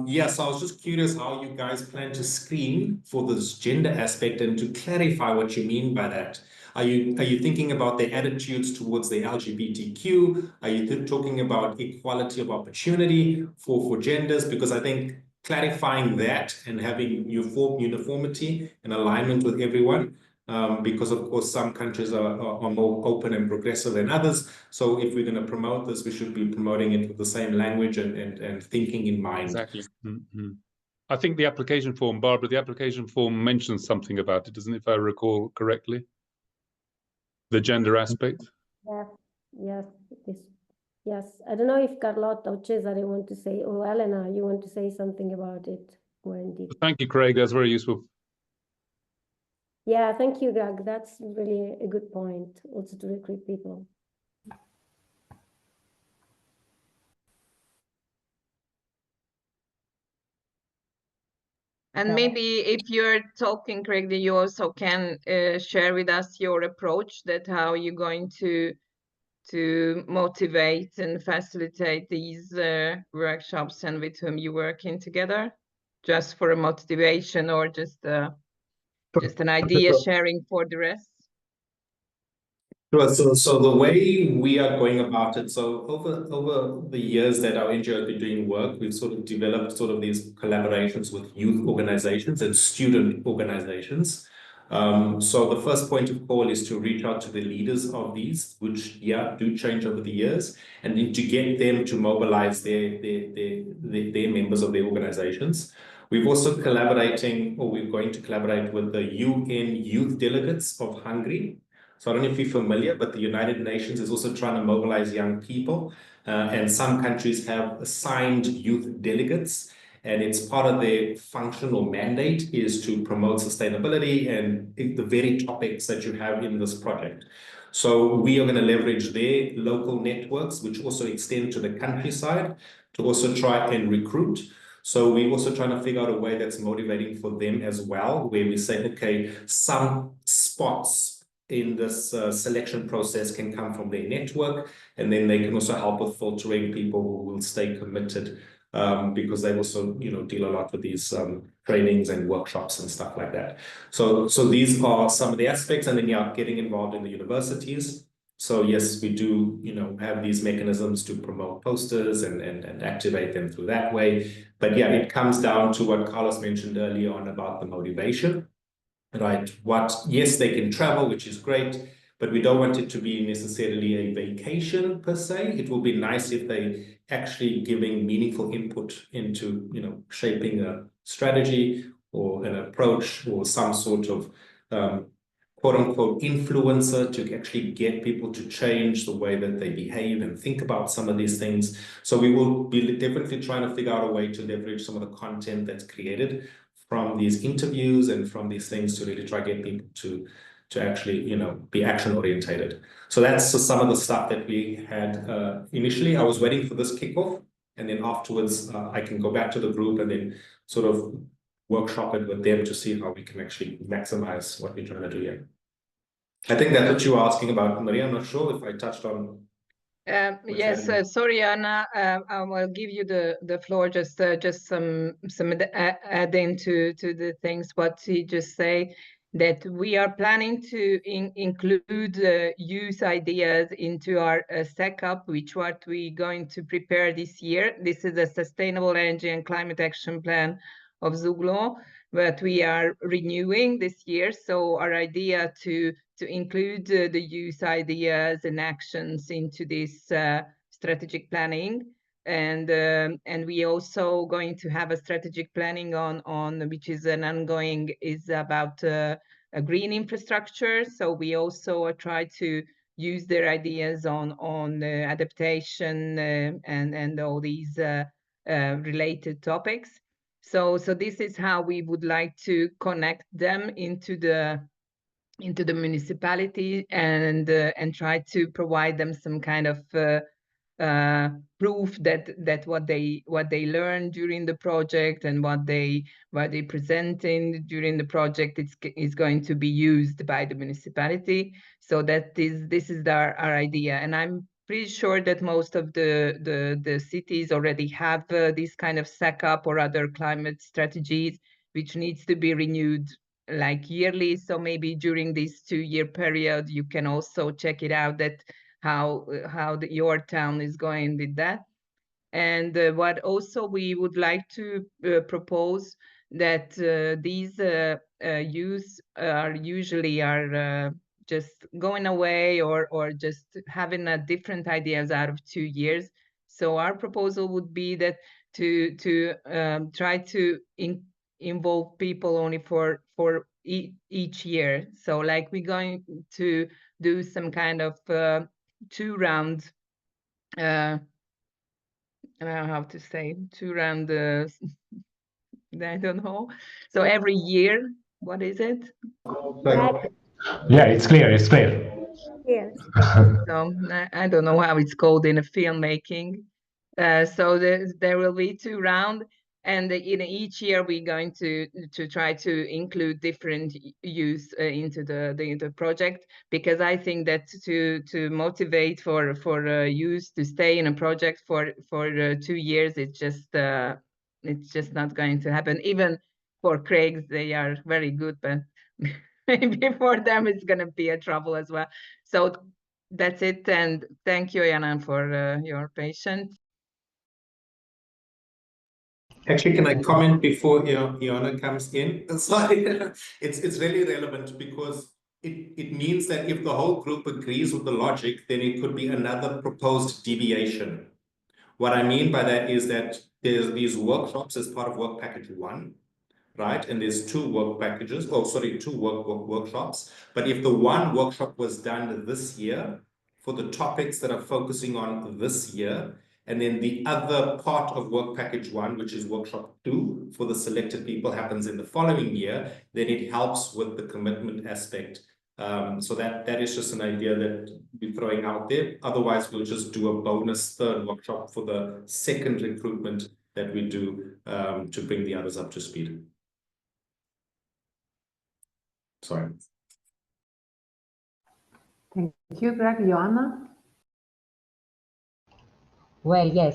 Yeah, so I was just curious how you guys plan to screen for this gender aspect, and to clarify what you mean by that. Are you thinking about the attitudes towards the LGBTQ? Are you talking about equality of opportunity for genders? Because I think clarifying that and having uniformity and alignment with everyone. Because of course some countries are more open and progressive than others. So if we're going to promote this, we should be promoting it with the same language and thinking in mind. Exactly. Mm-hmm. I think the application form, Barbara, the application form mentions something about it, doesn't it, if I recall correctly? The gender aspect. Yes, it is. Yes, I don't know if Carlotta or Cesare want to say, or Elena, you want to say something about it more in detail. Thank you, Craig. That's very useful. Yeah, thank you, Greg. That's really a good point, also to recruit people. And maybe if you're talking, Craig, you also can share with us your approach, that how you're going to motivate and facilitate these workshops, and with whom you're working together, just for a motivation or just an idea sharing for the rest. Sure. So the way we are going about it, so over the years that our NGO has been doing work, we've sort of developed sort of these collaborations with youth organizations and student organizations. So the first point of call is to reach out to the leaders of these, which do change over the years, and then to get them to mobilize their members of their organizations. We've also we're going to collaborate with the UN Youth Delegates of Hungary. So I don't know if you're familiar, but the United Nations is also trying to mobilize young people. And some countries have assigned youth delegates, and it's part of their functional mandate is to promote sustainability and the very topics that you have in this project. So we are going to leverage their local networks, which also extend to the countryside, to also try and recruit. So we're also trying to figure out a way that's motivating for them as well, where we say, okay, some spots in this selection process can come from their network, and then they can also help with filtering people who will stay committed, because they also, deal a lot with these trainings and workshops and stuff like that. So these are some of the aspects, and then getting involved in the universities. So yes, we do, have these mechanisms to promote posters and activate them through that way. But yeah, it comes down to what Carlos mentioned earlier on about the motivation. Right. Yes, they can travel, which is great, but we don't want it to be necessarily a vacation per se. It will be nice if they actually giving meaningful input into, shaping a strategy or an approach or some sort of quote unquote influencer to actually get people to change the way that they behave and think about some of these things. So we will be definitely trying to figure out a way to leverage some of the content that's created from these interviews and from these things to really try to get people to actually, be action orientated. So that's some of the stuff that we had initially. I was waiting for this kickoff, and then afterwards I can go back to the group and then sort of workshop it with them to see how we can actually maximize what we're trying to do here. I think that's what you were asking about, Maria. I'm not sure if I touched on. Yes, sorry, Anna. I will give you the floor. Just some adding to the things what he just say, that we are planning to include youth ideas into our SECAP, which what we going to prepare this year. This is a sustainable energy and climate action plan of Zuglo, that we are renewing this year. So our idea to include the youth ideas and actions into this strategic planning, and we also going to have a strategic planning on which is an ongoing, is about a green infrastructure. So we also try to use their ideas on adaptation and all these related topics. So this is how we would like to connect them into the municipality and try to provide them some kind of proof that what they learned during the project and what they presenting during the project is going to be used by the municipality. So this is our idea, and I'm pretty sure that most of the cities already have this kind of SECAP or other climate strategies, which needs to be renewed like yearly. So maybe during this 2-year period, you can also check it out, that how your town is going with that. And what also we would like to propose that these youth are usually just going away or just having a different ideas out of 2 years. So our proposal would be that to try to involve people only for each year. So like we're going to do some kind of 2-round I don't know how to say 2-round I don't know. So every year, what is it? Yeah, it's clear. It's clear. Yes. So I don't know how it's called in a filmmaking. So there will be 2 rounds, and in each year we're going to try to include different youth into the project, because I think that to motivate for youth to stay in a project for 2 years, it's just not going to happen. Even for Craig's, they are very good, but maybe for them it's going to be a trouble as well. So that's it, and thank you, Yana, for your patience. Actually, can I comment before Iona comes in? Sorry, it's really relevant because it means that if the whole group agrees with the logic, then it could be another proposed deviation. What I mean by that is that there's these workshops as part of work package 1, right? And there's 2 work packages, 2 workshops. But if the one workshop was done this year for the topics that are focusing on this year, and then the other part of work package 1, which is workshop 2 for the selected people, happens in the following year, then it helps with the commitment aspect. So that is just an idea that we're throwing out there. Otherwise, we'll just do a bonus 3rd workshop for the 2nd recruitment that we do to bring the others up to speed. Sorry. Thank you, Greg. Joanna? Well, yes,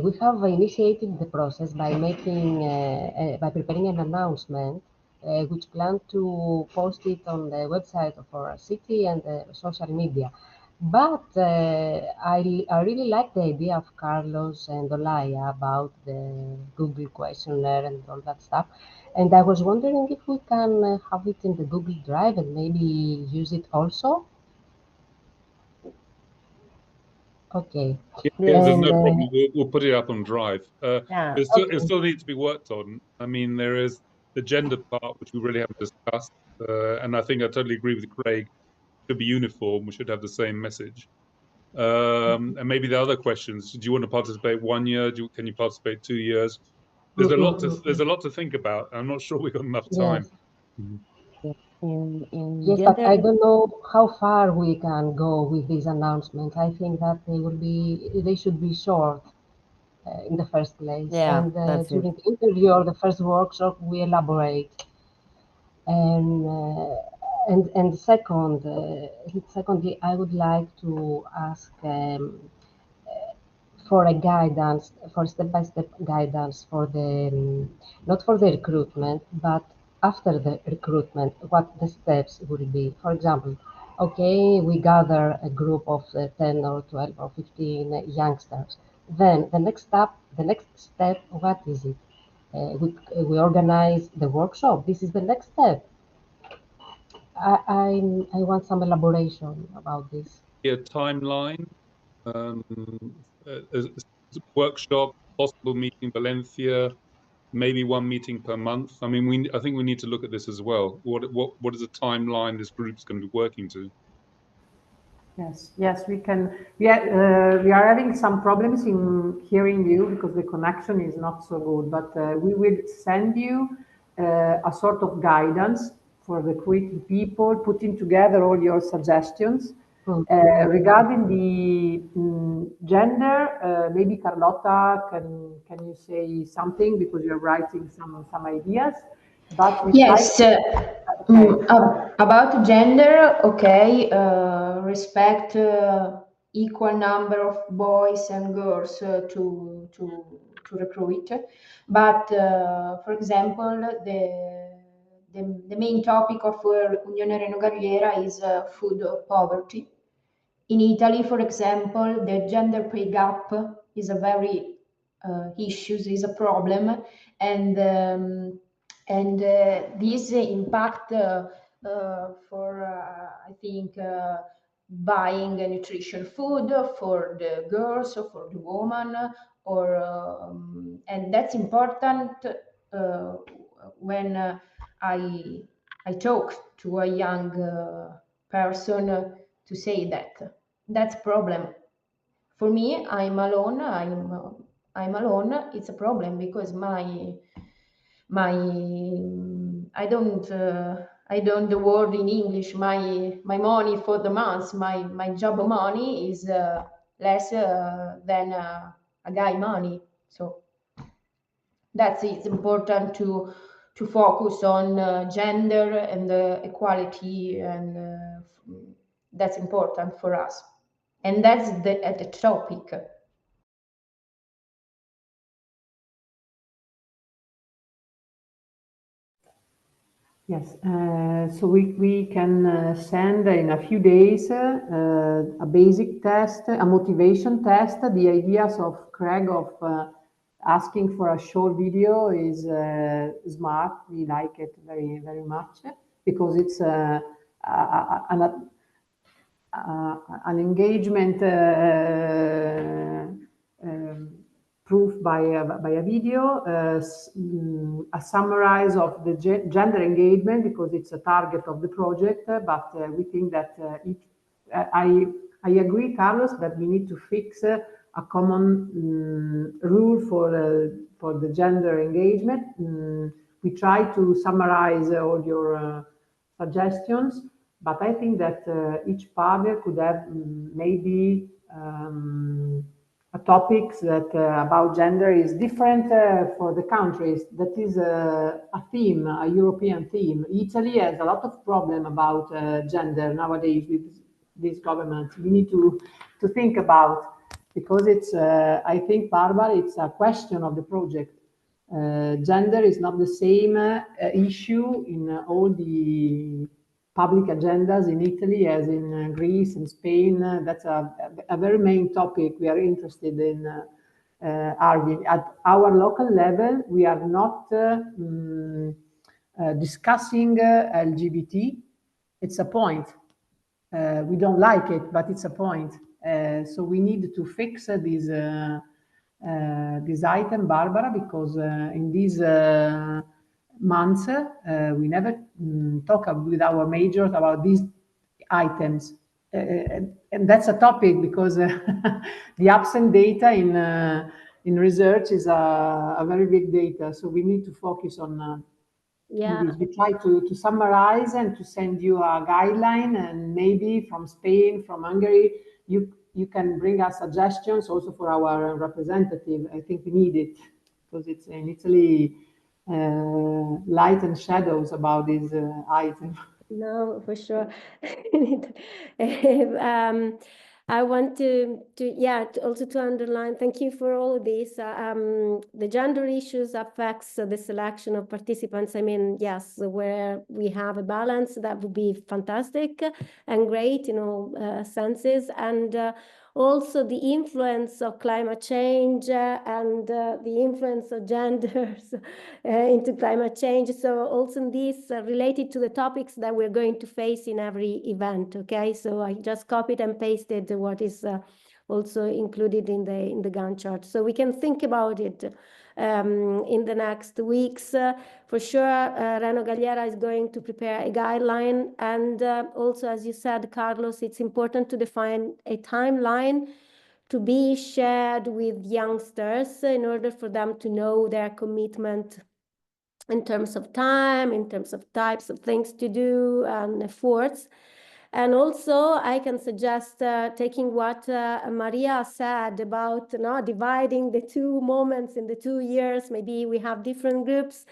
we have initiated the process by by preparing an announcement, which plan to post it on the website of our city and social media. But I really like the idea of Carlos and Olaya about the Google questionnaire and all that stuff. And I was wondering if we can have it in the Google Drive and maybe use it also. Okay. Yeah, there's no problem. We'll put it up on Drive. It still needs to be worked on. I mean, there is the gender part, which we really haven't discussed. And I think I totally agree with Craig. It should be uniform. We should have the same message. And maybe the other questions. Do you want to participate 1 year? Can you participate 2 years? There's a lot to think about. I'm not sure we've got enough time. Yes, but I don't know how far we can go with this announcement. I think that they should be short in the first place. Yeah, and during the interview or the first workshop, we elaborate. And secondly, I would like to ask for a guidance, for step-by-step guidance for the, not for the recruitment, but after the recruitment, what the steps would be. For example, okay, we gather a group of 10 or 12 or 15 youngsters. Then the next step, what is it? We organize the workshop. This is the next step. I want some elaboration about this. A timeline, workshop, possible meeting in Valencia, maybe 1 meeting per month. I mean, I think we need to look at this as well. What is the timeline this group's going to be working to? Yes, we can. We are having some problems in hearing you because the connection is not so good, but we will send you a sort of guidance for recruiting people, putting together all your suggestions. Regarding the gender, maybe Carlotta, can you say something because you're writing some ideas? But yes, about gender, okay, respect equal number of boys and girls to recruit. But for example, the main topic of Unione Reno Galliera is food poverty. In Italy, for example, the gender pay gap is a very issues, is a problem, and this impact for I think buying a nutrition food for the girls or for the woman, or and that's important when I talk to a young person to say that that's problem. For me, I'm alone. I'm alone. It's a problem because I don't the word in English. My money for the month, my job money is less than a guy money. So that's it's important to focus on gender and equality, and that's important for us. And that's the topic. Yes, so we can send in a few days a basic test, a motivation test. The ideas of Craig of asking for a short video is smart. We like it very, very much because it's an engagement proof by a video, a summarize of the gender engagement, because it's a target of the project, but we think that I agree, Carlos, that we need to fix a common rule for the gender engagement. We try to summarize all your suggestions, but I think that each partner could have maybe topics that about gender is different for the countries. That is a theme, a European theme. Italy has a lot of problem about gender nowadays with this government. We need to think about, because it's, I think, Barbara, it's a question of the project. Gender is not the same issue in all the public agendas in Italy as in Greece and Spain. That's a very main topic we are interested in arguing. At our local level, we are not discussing LGBT. It's a point. We don't like it, but it's a point. So we need to fix this item, Barbara, because in these months we never talk with our majors about these items, and that's a topic because the absent data in research is a very big data, so we need to focus on this. We try to summarize and to send you a guideline, and maybe from Spain, from Hungary, you can bring us suggestions also for our representative. I think we need it because it's in Italy light and shadows about this item. No, for sure. I want to also to underline, thank you for all of this. The gender issues affects the selection of participants. I mean, yes, where we have a balance, that would be fantastic and great in all senses. And also the influence of climate change and the influence of genders into climate change. So also in this related to the topics that we're going to face in every event, okay? So I just copied and pasted what is also included in the Gantt chart. So we can think about it in the next weeks. For sure, Reno Galliera is going to prepare a guideline. And also, as you said, Carlos, it's important to define a timeline to be shared with youngsters in order for them to know their commitment in terms of time, in terms of types of things to do and efforts. And also, I can suggest taking what Maria said about dividing the two moments in the 2 years. Maybe we have different groups.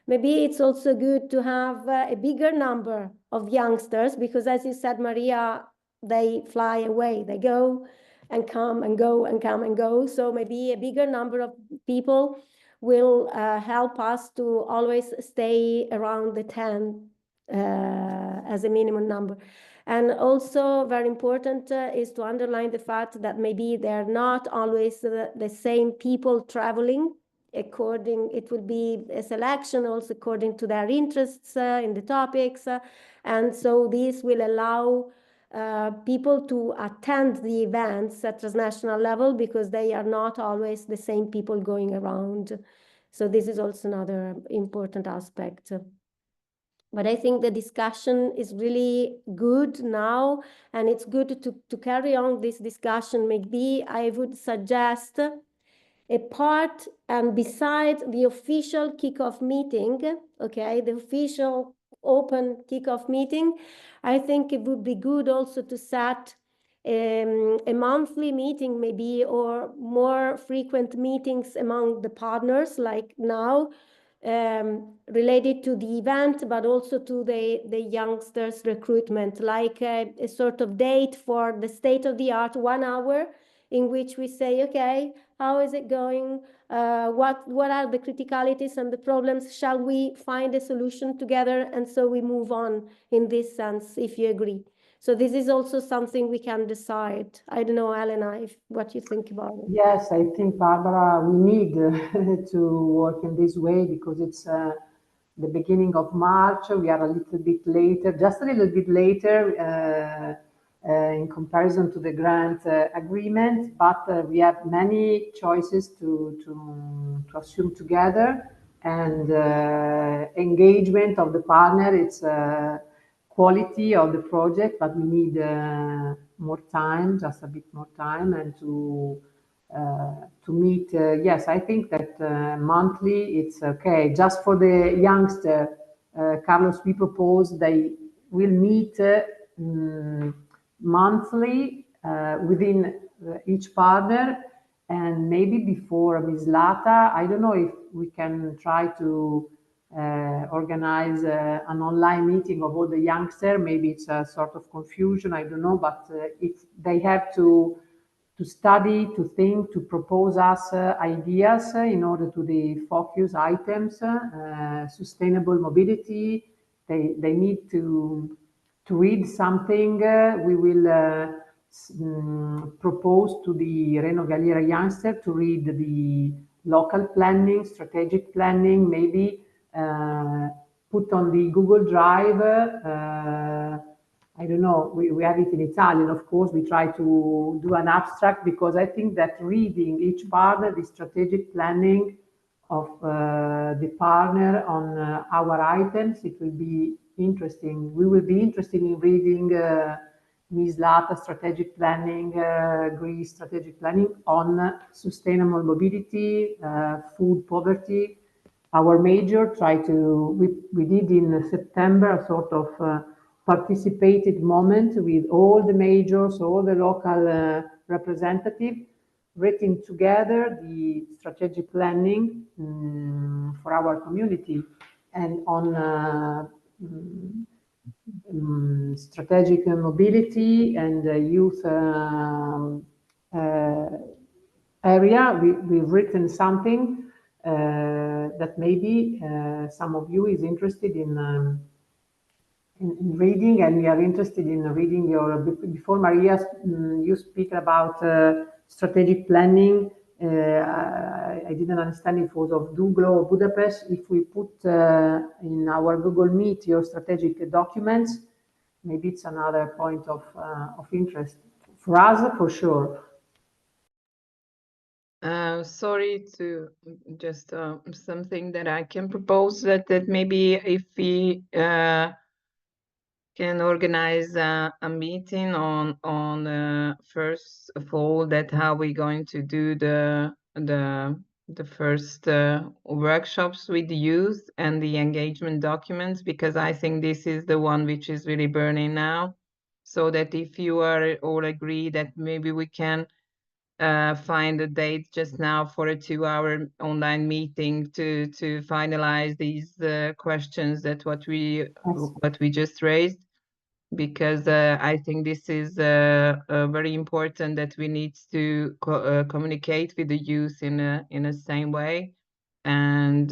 Maybe it's also good to have a bigger number of youngsters, because as you said, Maria, they fly away. They go and come and go and come and go. So maybe a bigger number of people will help us to always stay around the 10 as a minimum number. And also very important is to underline the fact that maybe they're not always the same people traveling. It will be a selection also according to their interests in the topics. And so this will allow people to attend the events at transnational level because they are not always the same people going around. So this is also another important aspect. But I think the discussion is really good now, and it's good to carry on this discussion. Maybe I would suggest a part, and besides the official kickoff meeting, okay, the official open kickoff meeting, I think it would be good also to set a monthly meeting maybe, or more frequent meetings among the partners like now, related to the event, but also to the youngsters recruitment, like a sort of date for the state of the art, 1 hour, in which we say, okay, how is it going? What are the criticalities and the problems? Shall we find a solution together? And so we move on in this sense, if you agree. So this is also something we can decide. I don't know, Elena, what you think about it. Yes, I think, Barbara, we need to work in this way because it's the beginning of March. We are a little bit later, just a little bit later in comparison to the grant agreement, but we have many choices to assume together, and engagement of the partner, it's quality of the project, but we need more time, just a bit more time, and to meet. Yes, I think that monthly it's okay. Just for the youngster, Carlos, we propose they will meet monthly within each partner, and maybe before Mislata. I don't know if we can try to organize an online meeting of all the youngsters. Maybe it's a sort of confusion, I don't know, but if they have to study, to think, to propose us ideas in order to the focus items, sustainable mobility. They need to read something. We will propose to the Reno Galliera youngster to read the local planning, strategic planning, maybe put on the Google Drive. I don't know, we have it in Italian, of course. We try to do an abstract because I think that reading each partner, the strategic planning of the partner on our items, it will be interesting. We will be interested in reading Mislata strategic planning, Greece strategic planning on sustainable mobility, food poverty. Our major we did in September a sort of participated moment with all the majors, all the local representatives, written together the strategic planning for our community, and on strategic mobility and youth area. We've written something that maybe some of you is interested in reading, and we are interested in reading your. Before, Maria, you speak about strategic planning. I didn't understand if it was of Zulgo-Budapest. If we put in our Google Meet your strategic documents, maybe it's another point of interest for us, for sure. Sorry, to just something that I can propose, that maybe if we can organize a meeting on first of all, that how we're going to do the first workshops with the youth and the engagement documents, because I think this is the one which is really burning now. So that if you are all agree that maybe we can find a date just now for a 2-hour online meeting to finalize these questions that what we just raised, because I think this is very important, that we need to communicate with the youth in a same way, and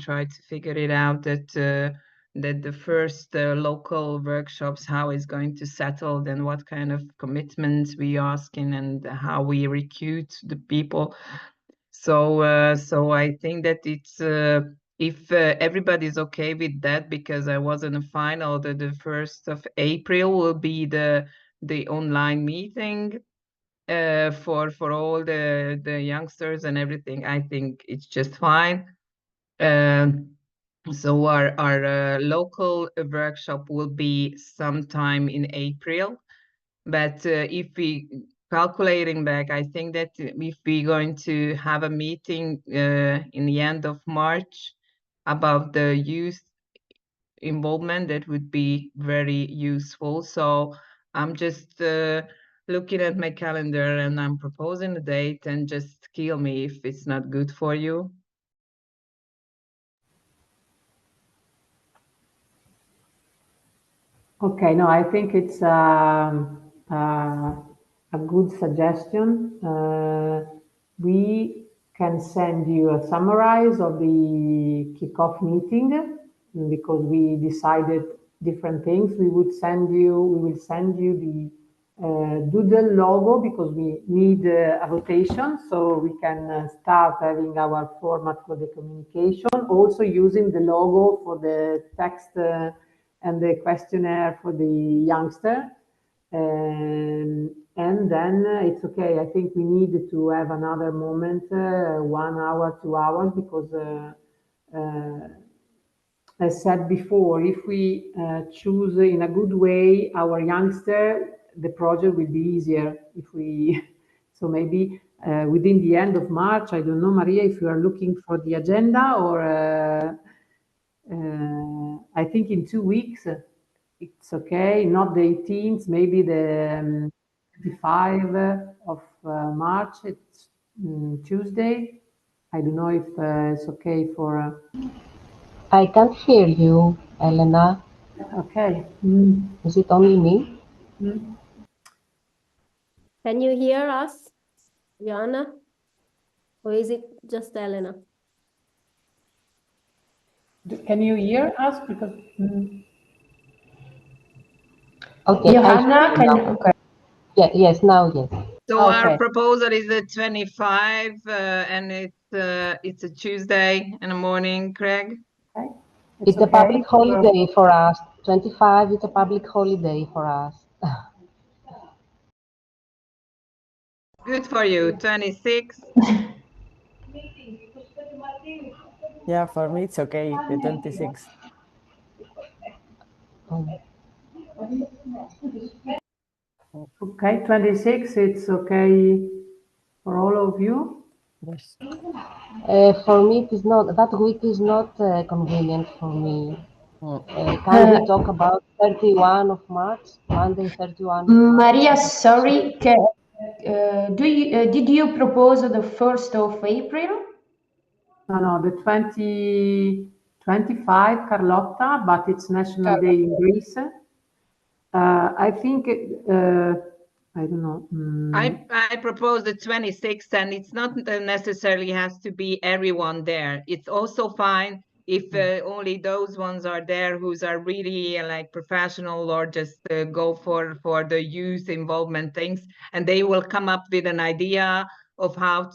try to figure it out, that that the first local workshops, how it's going to settle, then what kind of commitments we asking and how we recruit the people. So I think that it's if everybody's okay with that, because I was in the final, the 1st of April will be the online meeting for all the youngsters and everything. I think it's just fine. So our local workshop will be sometime in April, but if we calculating back, I think that if we're going to have a meeting in the end of March about the youth involvement, that would be very useful. So I'm just looking at my calendar and I'm proposing a date, and just kill me if it's not good for you. Okay, no, I think it's a good suggestion. We can send you a summary of the kickoff meeting, because we decided different things. We will send you the doodle logo, because we need a votation, so we can start having our format for the communication, also using the logo for the text and the questionnaire for the youngster. And then it's okay. I think we need to have another moment, 1 hour, 2 hours, because as said before, if we choose in a good way our youngster, the project will be easier. If we, so maybe within the end of March, I don't know, Maria, if you are looking for the agenda, or I think in 2 weeks, it's okay. Not the 18th, maybe the 25th of March. It's Tuesday. I don't know if it's okay for. I can't hear you, Elena. Okay. Is it only me? Can you hear us, Joanna? Or is it just Elena? Can you hear us? Because okay, Johanna, okay. Yeah, yes, now yes. So our proposal is the 25, and it's a Tuesday in the morning, Craig. Okay. It's a public holiday for us. 25 is a public holiday for us. Good for you. 26. Yeah, for me it's okay, the 26th. Okay, 26, it's okay for all of you? Yes. For me, it is not, that week is not convenient for me. Can we talk about 31 of March, Monday 31? Maria, sorry, did you propose the 1st of April? No, the 25, Carlotta, but it's National Day in Greece. I think, I don't know. I propose the 26th, and it's not necessarily has to be everyone there. It's also fine if only those ones are there who's are really like professional, or just go for the youth involvement things, and they will come up with an idea of how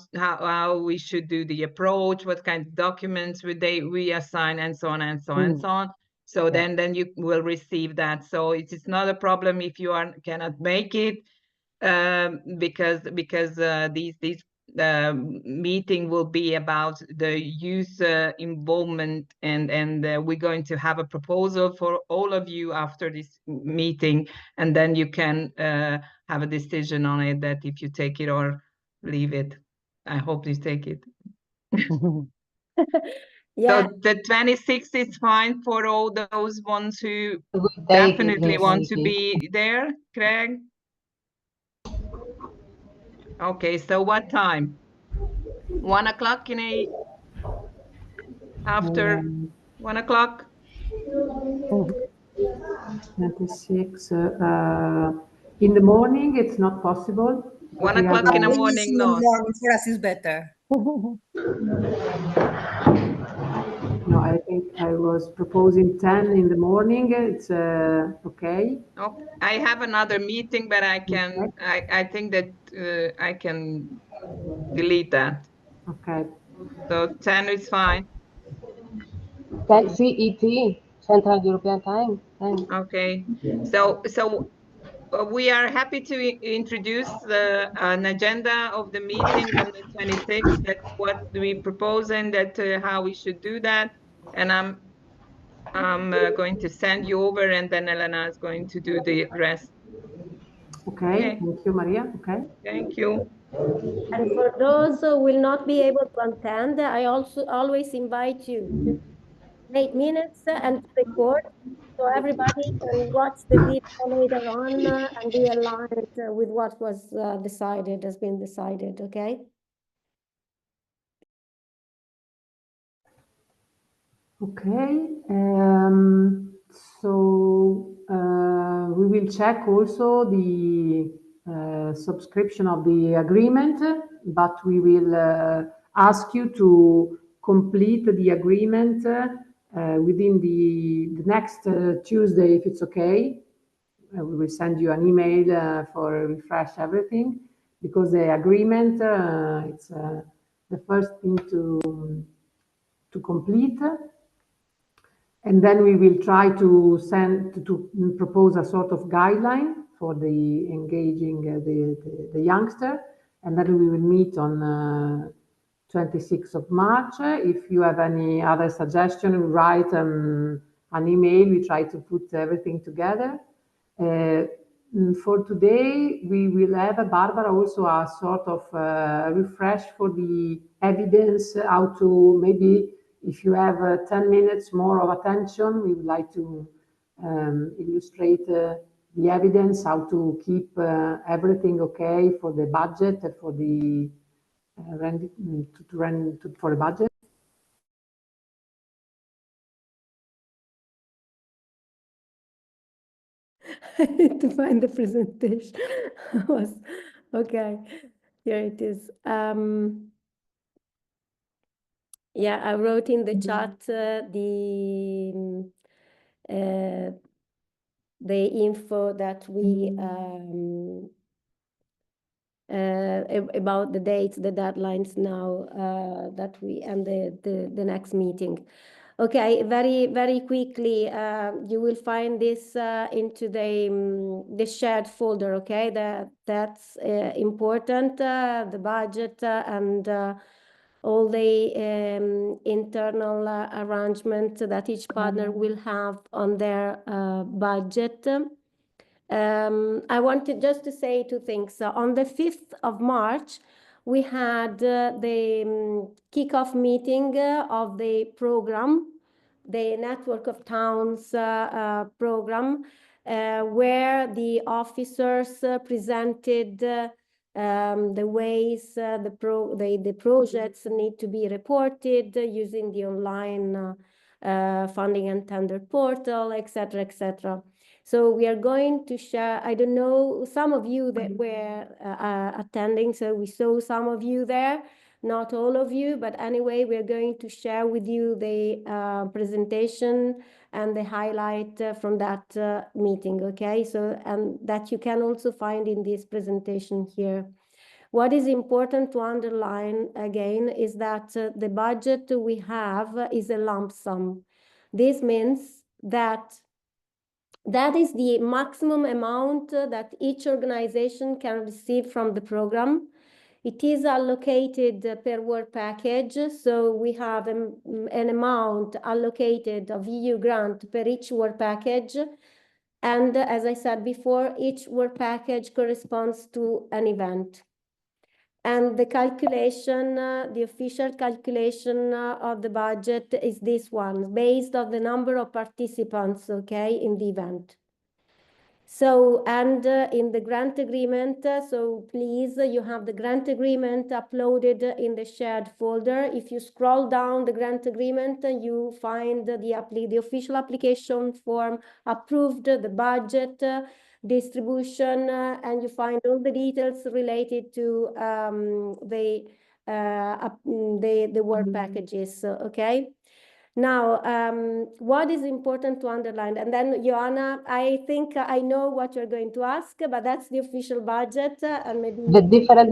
we should do the approach, what kind of documents we assign, and so on and so on and so on. So then you will receive that. So it is not a problem if you cannot make it. Because these meeting will be about the youth involvement, and we're going to have a proposal for all of you after this meeting, and then you can have a decision on it, that if you take it or leave it. I hope you take it. Yeah. So the 26th is fine for all those ones who definitely want to be there, Craig? Okay, so what time? 1 o'clock after 1 o'clock? 26, in the morning, it's not possible. 1 o'clock in the morning, no. For us is better. No, I think I was proposing 10 in the morning. It's okay. Oh, I have another meeting, but I can. Okay. I think that I can delete that. Okay. So 10 is fine. CET, Central European Time. Okay. So we are happy to introduce an agenda of the meeting on the 26th. That's what we propose, and that how we should do that. And I'm going to send you over, and then Elena is going to do the rest. Okay. Thank you, Maria. Okay. Thank you. And for those who will not be able to attend, I also always invite you to make minutes and record, so everybody can watch the video later on and be aligned with what was has been decided, okay? Okay. So we will check also the subscription of the agreement, but we will ask you to complete the agreement within the next Tuesday, if it's okay. We will send you an email for refresh everything, because the agreement it's the first thing to complete. And then we will try to propose a sort of guideline for the engaging the youngster, and then we will meet on 26th of March. If you have any other suggestion, write an email. We try to put everything together. For today, we will have, Barbara, also a sort of refresh for the evidence, how to maybe, if you have 10 minutes more of attention, we would like to illustrate the evidence, how to keep everything okay for the budget, for the for the budget. I need to find the presentation. Okay, here it is. Yeah, I wrote in the chat the info that we about the dates, the deadlines now that we and the next meeting. Okay, very quickly, you will find this into the shared folder. Okay, that's important. The budget and all the internal arrangement that each partner will have on their budget. I wanted just to say two things. On the 5th of March, we had the kickoff meeting of the program, the Network of Towns program, where the officers presented the ways the projects need to be reported using the online funding and tender portal, etc., etc. So we are going to share, I don't know, some of you that were attending, so we saw some of you there, not all of you, but anyway, we're going to share with you the presentation and the highlight from that meeting, okay? So, and that you can also find in this presentation here. What is important to underline again is that the budget we have is a lump sum. This means that is the maximum amount that each organization can receive from the program. It is allocated per work package, so we have an amount allocated of EU grant per each work package. And as I said before, each work package corresponds to an event. And the calculation, the official calculation of the budget is this one, based on the number of participants, okay, in the event. So, and in the grant agreement, so please, you have the grant agreement uploaded in the shared folder. If you scroll down the grant agreement, you find the official application form, approved, the budget, distribution, and you find all the details related to the work packages, okay? Now, what is important to underline? And then, Joanna, I think I know what you're going to ask, but that's the official budget, and maybe the different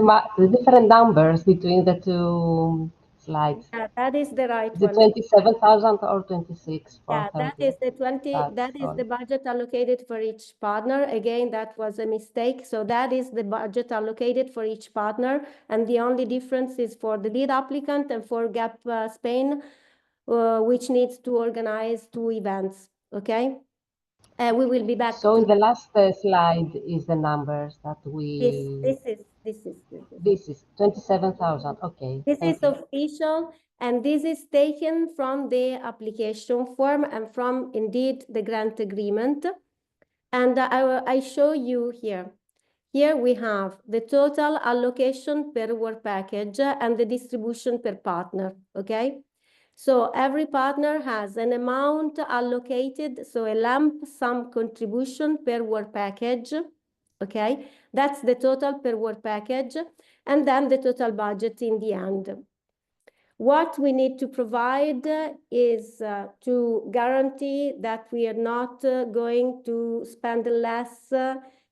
numbers between the two slides. Yeah, that is the right The one. 27,000 or 26 for Yeah, that 30. is the 20. That is the budget allocated for each partner. Again, that was a mistake. So that is the budget allocated for each partner, and the only difference is for the lead applicant and for GAP Spain, which needs to organize 2 events. Okay, we will be back. So in the last slide is the numbers that we. This is 27,000. Okay. This is official, and this is taken from the application form and from indeed the grant agreement. And I show you here. Here we have the total allocation per work package and the distribution per partner, okay? So every partner has an amount allocated, so a lump sum contribution per work package, okay? That's the total per work package, and then the total budget in the end. What we need to provide is to guarantee that we are not going to spend less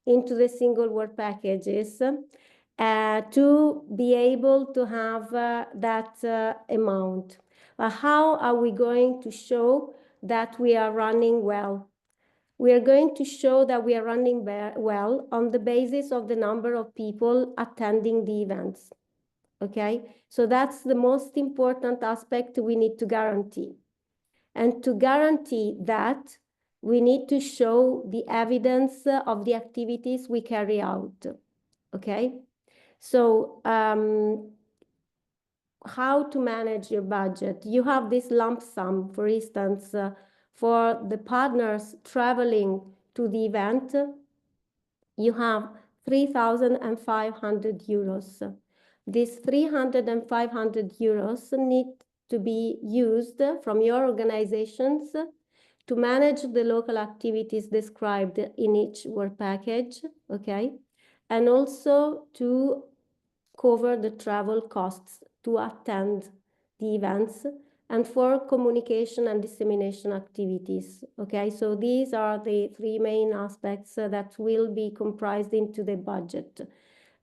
into the single work packages to be able to have that amount. How are we going to show that we are running well? We are going to show that we are running well on the basis of the number of people attending the events. Okay, so that's the most important aspect we need to guarantee. And to guarantee that, we need to show the evidence of the activities we carry out. Okay, so how to manage your budget? You have this lump sum, for instance, for the partners traveling to the event, you have 3,500 euros. These 300 and 500 euros need to be used from your organizations to manage the local activities described in each work package, okay? And also to cover the travel costs to attend the events and for communication and dissemination activities, okay? So these are the 3 main aspects that will be comprised into the budget.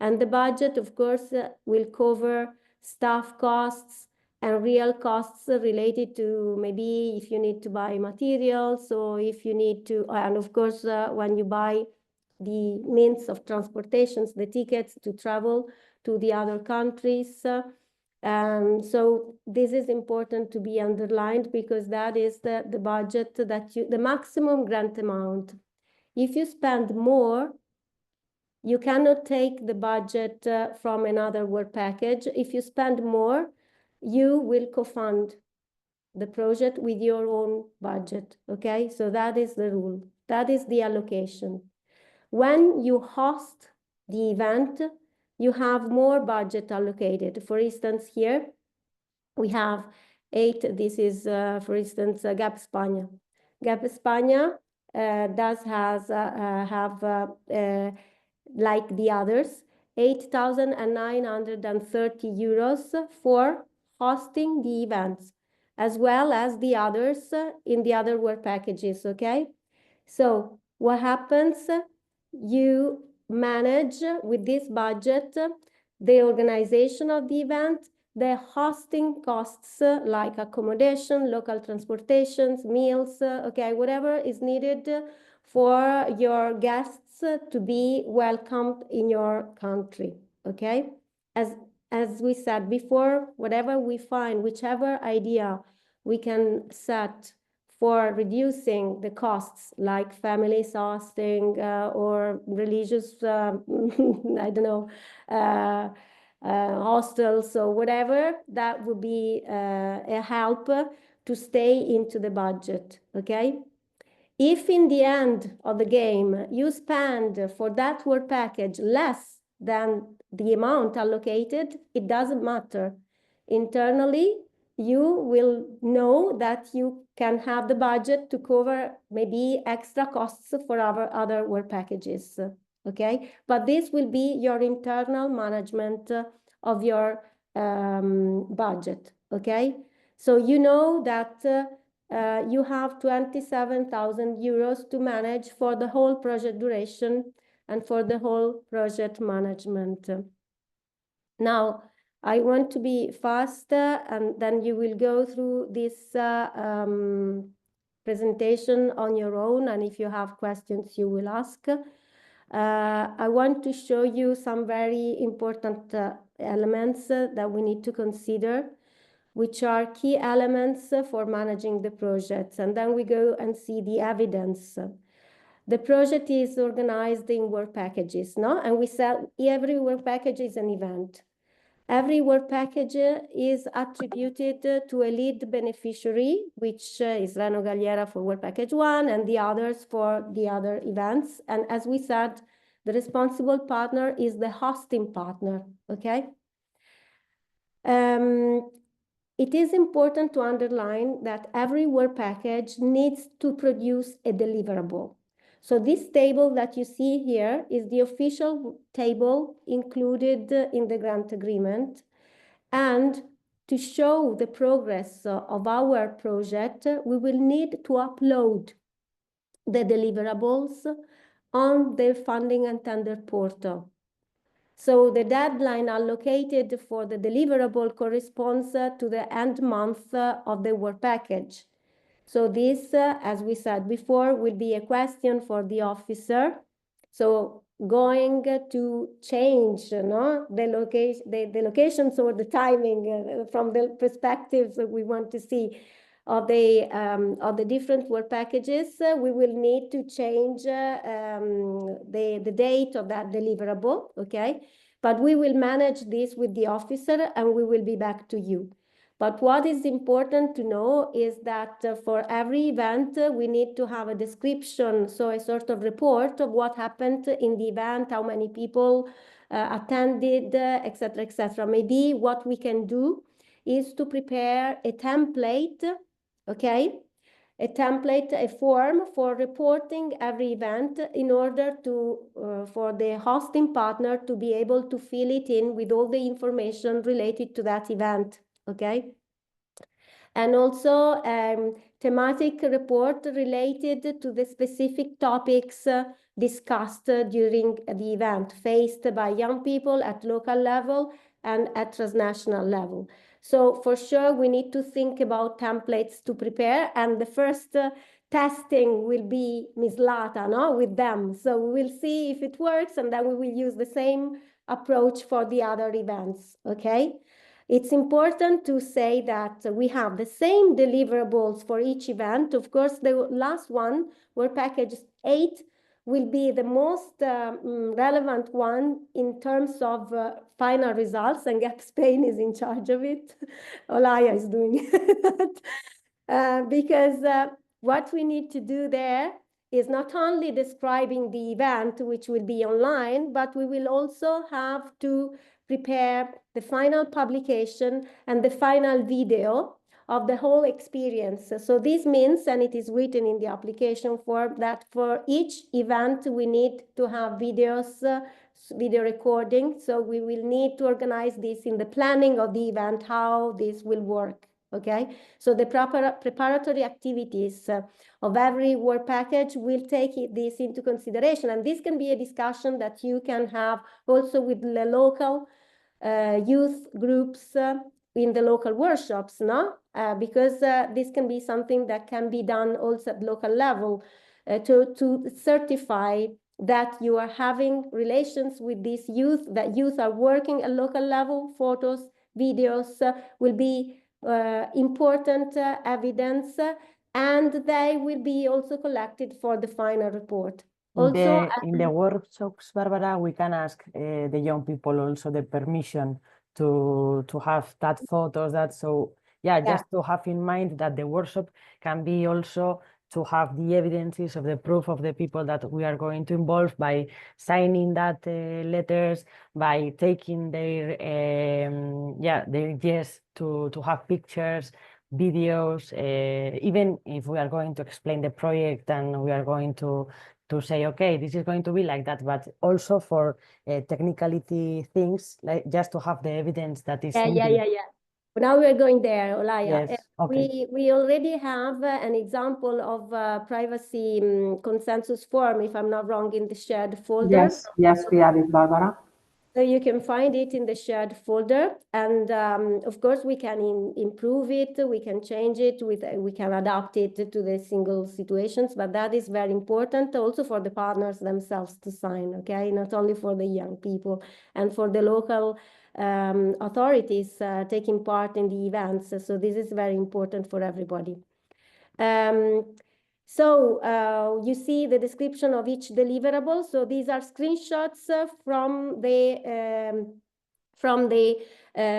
And the budget, of course, will cover staff costs and real costs related to maybe if you need to buy materials or if you need to, and of course, when you buy the means of transportations, the tickets to travel to the other countries. So this is important to be underlined because that is the budget that the maximum grant amount. If you spend more, you cannot take the budget from another work package. If you spend more, you will co-fund the project with your own budget, okay? So that is the rule. That is the allocation. When you host the event, you have more budget allocated. For instance, here we have 8, this is, for instance, GAP Spagna. GAP Spagna have like the others, 8,930 euros for hosting the events, as well as the others in the other work packages, okay? So what happens? You manage with this budget the organization of the event, the hosting costs like accommodation, local transportations, meals, okay, whatever is needed for your guests to be welcomed in your country, okay? As we said before, whatever we find, whichever idea we can set for reducing the costs like families hosting or religious, I don't know, hostels or whatever, that would be a help to stay into the budget, okay? If in the end of the game you spend for that work package less than the amount allocated, it doesn't matter. Internally, you will know that you can have the budget to cover maybe extra costs for our other work packages, okay? But this will be your internal management of your budget, okay? So you know that you have 27,000 euros to manage for the whole project duration and for the whole project management. Now, I want to be fast, and then you will go through this presentation on your own, and if you have questions, you will ask. I want to show you some very important elements that we need to consider, which are key elements for managing the projects. And then we go and see the evidence. The project is organized in work packages, no? And we sell every work package is an event. Every work package is attributed to a lead beneficiary, which is Reno Galliera for work package 1 and the others for the other events. And as we said, the responsible partner is the hosting partner, okay? It is important to underline that every work package needs to produce a deliverable. So this table that you see here is the official table included in the grant agreement. And to show the progress of our project, we will need to upload the deliverables on the funding and tender portal. So the deadline allocated for the deliverable corresponds to the end month of the work package. So this, as we said before, will be a question for the officer. So going to change the locations or the timing from the perspectives that we want to see of the different work packages, we will need to change the date of that deliverable, okay? But we will manage this with the officer and we will be back to you. But what is important to know is that for every event, we need to have a description, so a sort of report of what happened in the event, how many people attended, etc., etc. Maybe what we can do is to prepare a template, okay? A template, a form for reporting every event in order to, for the hosting partner to be able to fill it in with all the information related to that event. Okay, and also thematic report related to the specific topics discussed during the event faced by young people at local level and at transnational level. So for sure, we need to think about templates to prepare, and the first testing will be Mislata, no, with them. So we will see if it works, and then we will use the same approach for the other events, okay? It's important to say that we have the same deliverables for each event. Of course, the last one, where package 8, will be the most relevant one in terms of final results, and GAP Spain is in charge of it. Olaya is doing that. Because what we need to do there is not only describing the event, which will be online, but we will also have to prepare the final publication and the final video of the whole experience. So this means, and it is written in the application form, that for each event we need to have videos, video recording. So we will need to organize this in the planning of the event, how this will work. Okay, so the proper preparatory activities of every work package will take this into consideration, and this can be a discussion that you can have also with the local youth groups in the local workshops, no? Because this can be something that can be done also at local level to certify that you are having relations with these youth, that youth are working at local level. Photos, videos will be important evidence, and they will be also collected for the final report. Also, in the workshops, Barbara, we can ask the young people also the permission to have that photos, that, so yeah, just to have in mind that the workshop can be also to have the evidences of the proof of the people that we are going to involve by signing that letters, by taking their their yes to have pictures, videos, even if we are going to explain the project and we are going to say, okay, this is going to be like that, but also for technicality things, like just to have the evidence that is needed. Now we're going there, Olaya. Yes, okay. We already have an example of privacy consensus form, if I'm not wrong, in the shared folder. Yes, we have it, Barbara. So you can find it in the shared folder, and of course we can improve it, we can change it, we can adapt it to the single situations, but that is very important also for the partners themselves to sign, okay? Not only for the young people and for the local authorities taking part in the events. So this is very important for everybody. So you see the description of each deliverable. So these are screenshots from the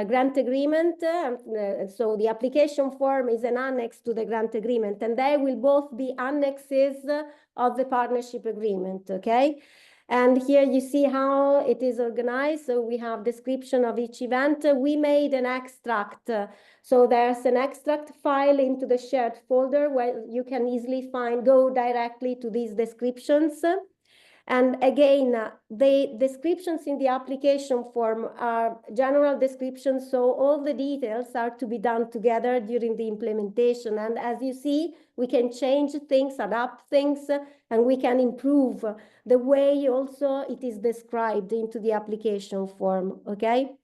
grant agreement. So the application form is an annex to the grant agreement, and they will both be annexes of the partnership agreement, okay? And here you see how it is organized. So we have description of each event. We made an extract. So there's an extract file into the shared folder where you can easily go directly to these descriptions. And again, the descriptions in the application form are general descriptions, so all the details are to be done together during the implementation. And as you see, we can change things, adapt things, and we can improve the way also it is described into the application form, okay?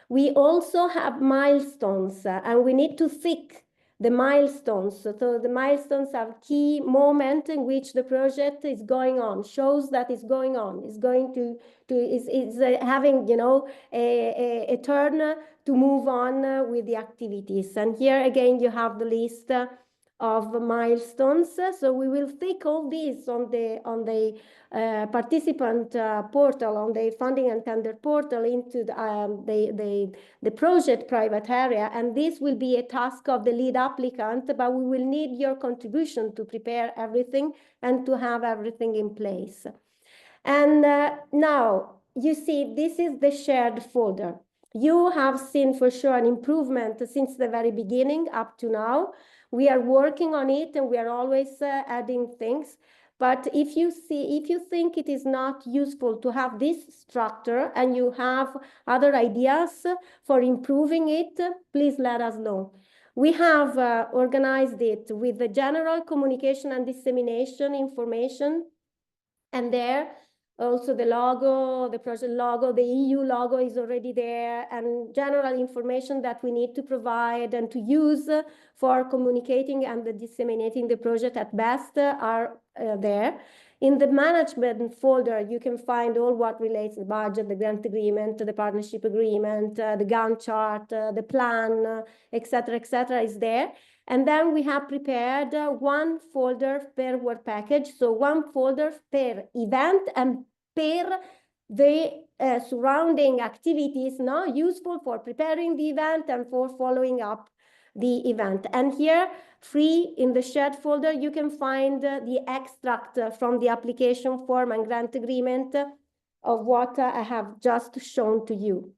We also have milestones, and we need to tick the milestones. So the milestones are key moment in which the project is going on, shows that it's going on, is having, you know, a turn to move on with the activities. And here again, you have the list of milestones. So we will tick all these on the participant portal, on the funding and tender portal into the project private area, and this will be a task of the lead applicant, but we will need your contribution to prepare everything and to have everything in place. And now you see this is the shared folder. You have seen for sure an improvement since the very beginning up to now. We are working on it and we are always adding things. But if you think it is not useful to have this structure and you have other ideas for improving it, please let us know. We have organized it with the general communication and dissemination information, and there also the logo, the project logo, the EU logo is already there, and general information that we need to provide and to use for communicating and disseminating the project at best are there. In the management folder, you can find all what relates to the budget, the grant agreement, the partnership agreement, the Gantt chart, the plan, etc., is there. And then we have prepared one folder per work package, so one folder per event and per the surrounding activities now useful for preparing the event and for following up the event. And here, free in the shared folder, you can find the extract from the application form and grant agreement of what I have just shown to you.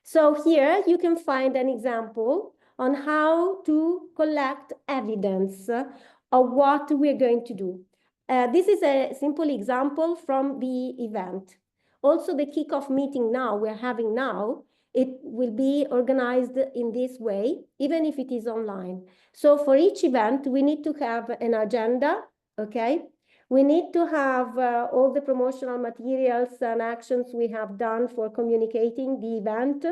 So here you can find an example on how to collect evidence of what we're going to do. This is a simple example from the event. Also, the kickoff meeting now we're having now, it will be organized in this way, even if it is online. So for each event, we need to have an agenda, okay? We need to have all the promotional materials and actions we have done for communicating the event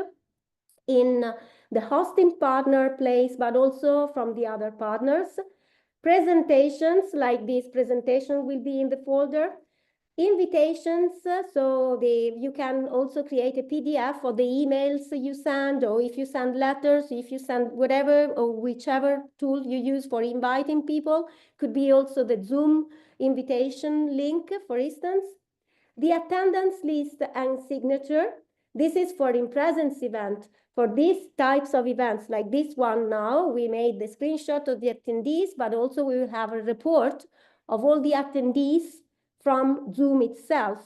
in the hosting partner place, but also from the other partners. Presentations, like this presentation, will be in the folder. Invitations, so you can also create a PDF for the emails you send, or if you send letters, if you send whatever or whichever tool you use for inviting people. Could be also the Zoom invitation link, for instance. The attendance list and signature. This is for in-presence event. For these types of events, like this one now, we made the screenshot of the attendees, but also we will have a report of all the attendees from Zoom itself,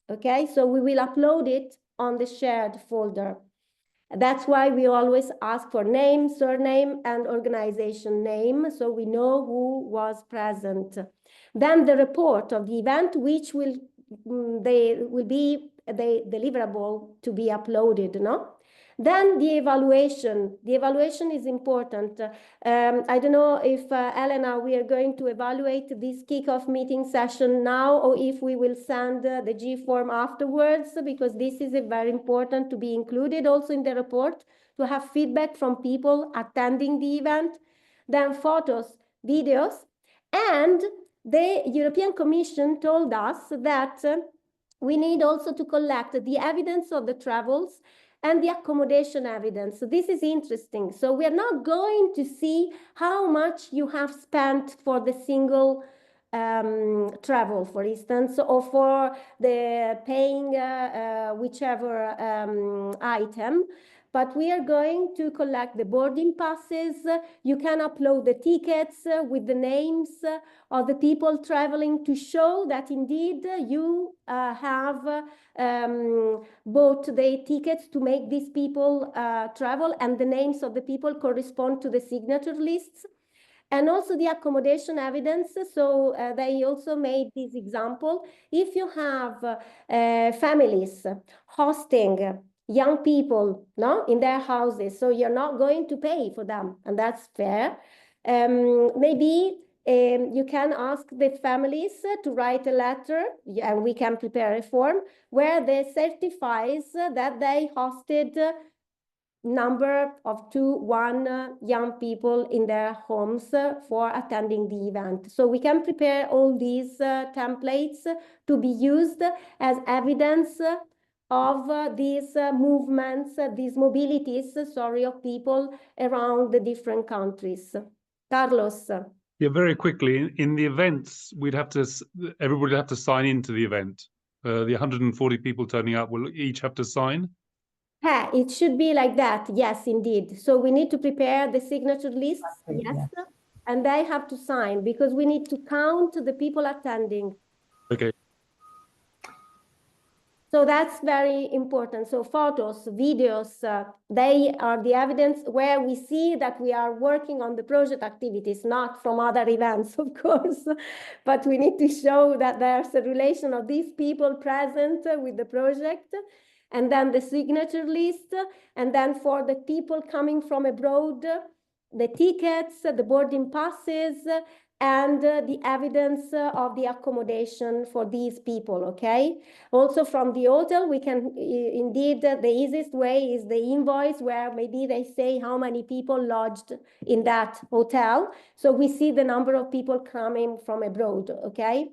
okay? So we will upload it on the shared folder. That's why we always ask for name, surname, and organization name, so we know who was present. Then the report of the event, which will be the deliverable to be uploaded, no? Then the evaluation. The evaluation is important. I don't know if, Elena, we are going to evaluate this kickoff meeting session now, or if we will send the G form afterwards, because this is very important to be included also in the report, to have feedback from people attending the event. Then photos, videos, and the European Commission told us that we need also to collect the evidence of the travels and the accommodation evidence. So this is interesting. So we are not going to see how much you have spent for the single travel, for instance, or for the paying whichever item. But we are going to collect the boarding passes. You can upload the tickets with the names of the people traveling to show that indeed you have bought the tickets to make these people travel, and the names of the people correspond to the signature lists. And also the accommodation evidence. So they also made this example. If you have families hosting young people, no, in their houses, so you're not going to pay for them, and that's fair. Maybe you can ask the families to write a letter, and we can prepare a form where they certifies that they hosted number of 1 young people in their homes for attending the event. So we can prepare all these templates to be used as evidence of these movements, these mobilities, of people around the different countries. Carlos. Yeah, very quickly, in the events, everybody would have to sign into the event. The 140 people turning up will each have to sign? Yeah, it should be like that. Yes, indeed. So we need to prepare the signature lists. Yes. And they have to sign, because we need to count the people attending. Okay. So that's very important. So photos, videos, they are the evidence where we see that we are working on the project activities, not from other events, of course. But we need to show that there's a relation of these people present with the project. And then the signature list, and then for the people coming from abroad, the tickets, the boarding passes, and the evidence of the accommodation for these people, okay? Also from the hotel, we can, indeed, the easiest way is the invoice, where maybe they say how many people lodged in that hotel. So we see the number of people coming from abroad, okay?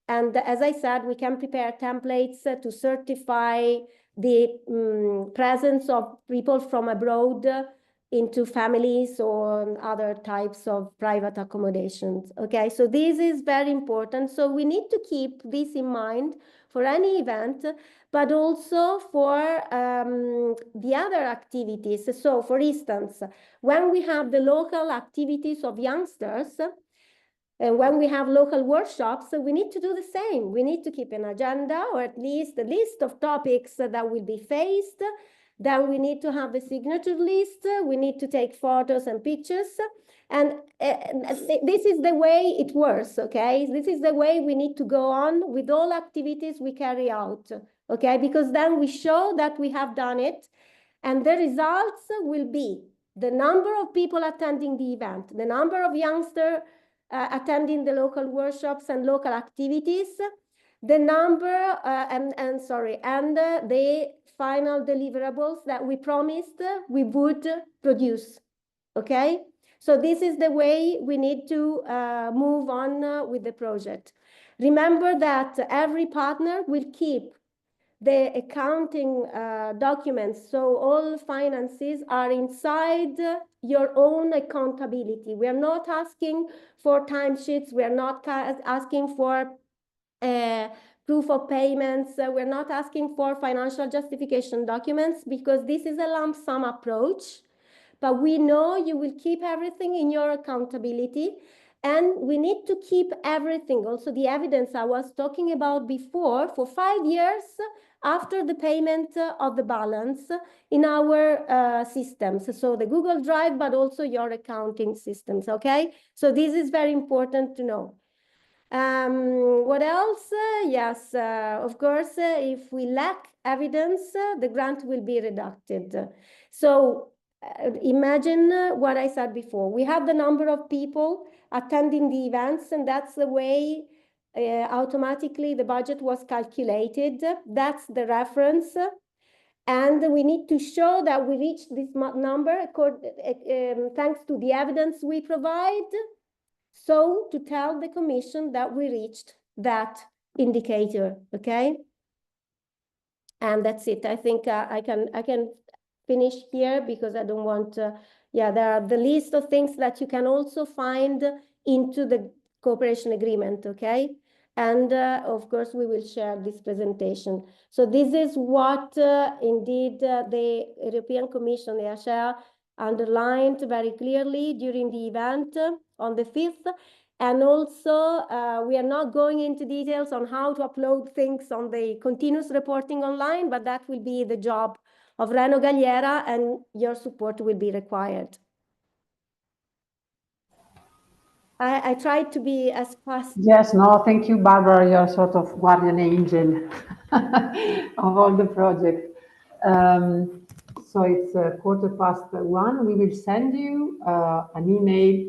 And as I said, we can prepare templates to certify the presence of people from abroad into families or other types of private accommodations. Okay, so this is very important. So we need to keep this in mind for any event, but also for the other activities. So for instance, when we have the local activities of youngsters, and when we have local workshops, we need to do the same. We need to keep an agenda, or at least a list of topics that will be faced. Then we need to have the signature list. We need to take photos and pictures. And this is the way it works, okay? This is the way we need to go on with all activities we carry out, okay? Because then we show that we have done it. And the results will be the number of people attending the event, the number of youngsters attending the local workshops and local activities, the number and the final deliverables that we promised we would produce. Okay, so this is the way we need to move on with the project. Remember that every partner will keep the accounting documents, so all finances are inside your own accountability. We are not asking for timesheets. We are not asking for proof of payments. We're not asking for financial justification documents, because this is a lump sum approach. But we know you will keep everything in your accountability. And we need to keep everything, also the evidence I was talking about before, for 5 years after the payment of the balance in our systems. So the Google Drive, but also your accounting systems, okay? So this is very important to know. What else? Yes, of course, if we lack evidence, the grant will be reducted. So imagine what I said before. We have the number of people attending the events, and that's the way automatically the budget was calculated. That's the reference. And we need to show that we reached this number thanks to the evidence we provide. So to tell the Commission that we reached that indicator, okay? And that's it. I think I can finish here because I don't want, yeah, there are the list of things that you can also find into the cooperation agreement, okay? And of course, we will share this presentation. So this is what indeed the European Commission, the AAK, underlined very clearly during the event on the 5th. And also, we are not going into details on how to upload things on the continuous reporting online, but that will be the job of Reno Galliera, and your support will be required. I tried to be as fast. Yes, no, thank you, Barbara. You're sort of guardian angel of all the projects. So it's 1:15. We will send you an email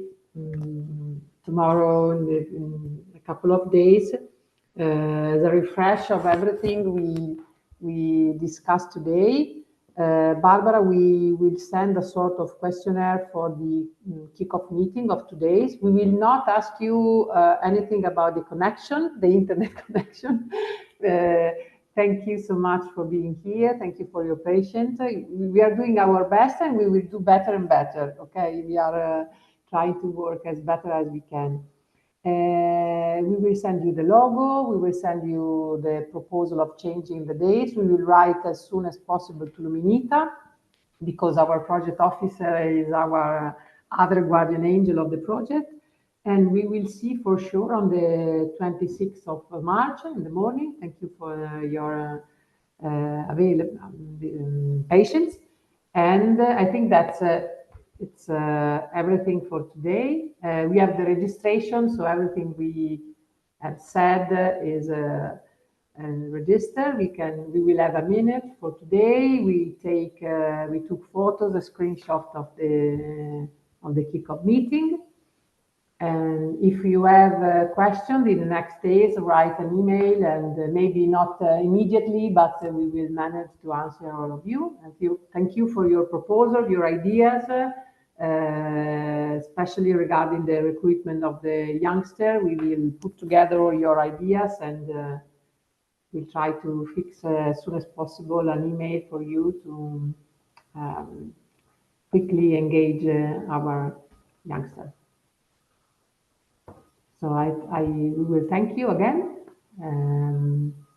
tomorrow in a couple of days, the refresh of everything we discussed today. Barbara, we will send a sort of questionnaire for the kickoff meeting of today's. We will not ask you anything about the connection, the internet connection. Thank you so much for being here. Thank you for your patience. We are doing our best and we will do better and better. Okay, we are trying to work as better as we can. We will send you the logo. We will send you the proposal of changing the dates. We will write as soon as possible to Luminita because our project officer is our other guardian angel of the project. And we will see for sure on the 26th of March in the morning. Thank you for your patience. And I think that's it's everything for today. We have the registration, so everything we have said is registered. We will have a minute for today. We took photos, a screenshot of the kickoff meeting. And if you have questions in the next days, write an email, and maybe not immediately, but we will manage to answer all of you. Thank you for your proposal, your ideas, especially regarding the recruitment of the youngster. We will put together all your ideas and we'll try to fix as soon as possible an email for you to quickly engage our youngster. So we will thank you again.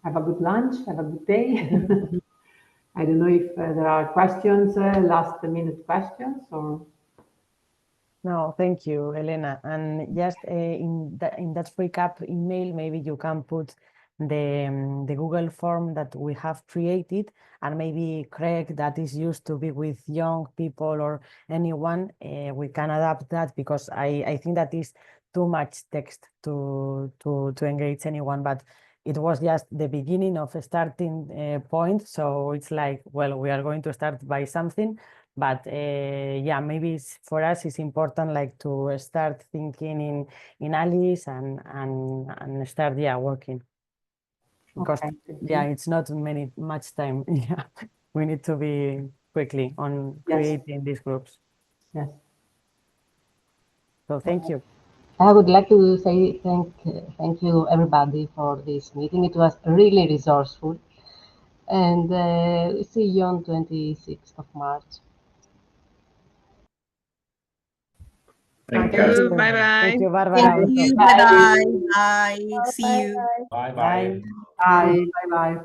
Have a good lunch, have a good day. I don't know if there are questions, last minute questions or. No, thank you, Elena. And just in that recap email, maybe you can put the Google form that we have created, and maybe Craig, that is used to be with young people or anyone, we can adapt that, because I think that is too much text to engage anyone, but it was just the beginning of a starting point. So it's like, well, we are going to start by something, but yeah, maybe for us it's important like to start thinking in alleys and start working, because yeah, it's not much time. Yeah, we need to be quickly on creating these groups. Yes. So thank you. I would like to say thank you everybody for this meeting. It was really resourceful, and see you on 26th of March. Thank you. Bye bye. Thank you, Barbara. Thank you. Bye bye. Bye. See you. Bye bye. Bye bye.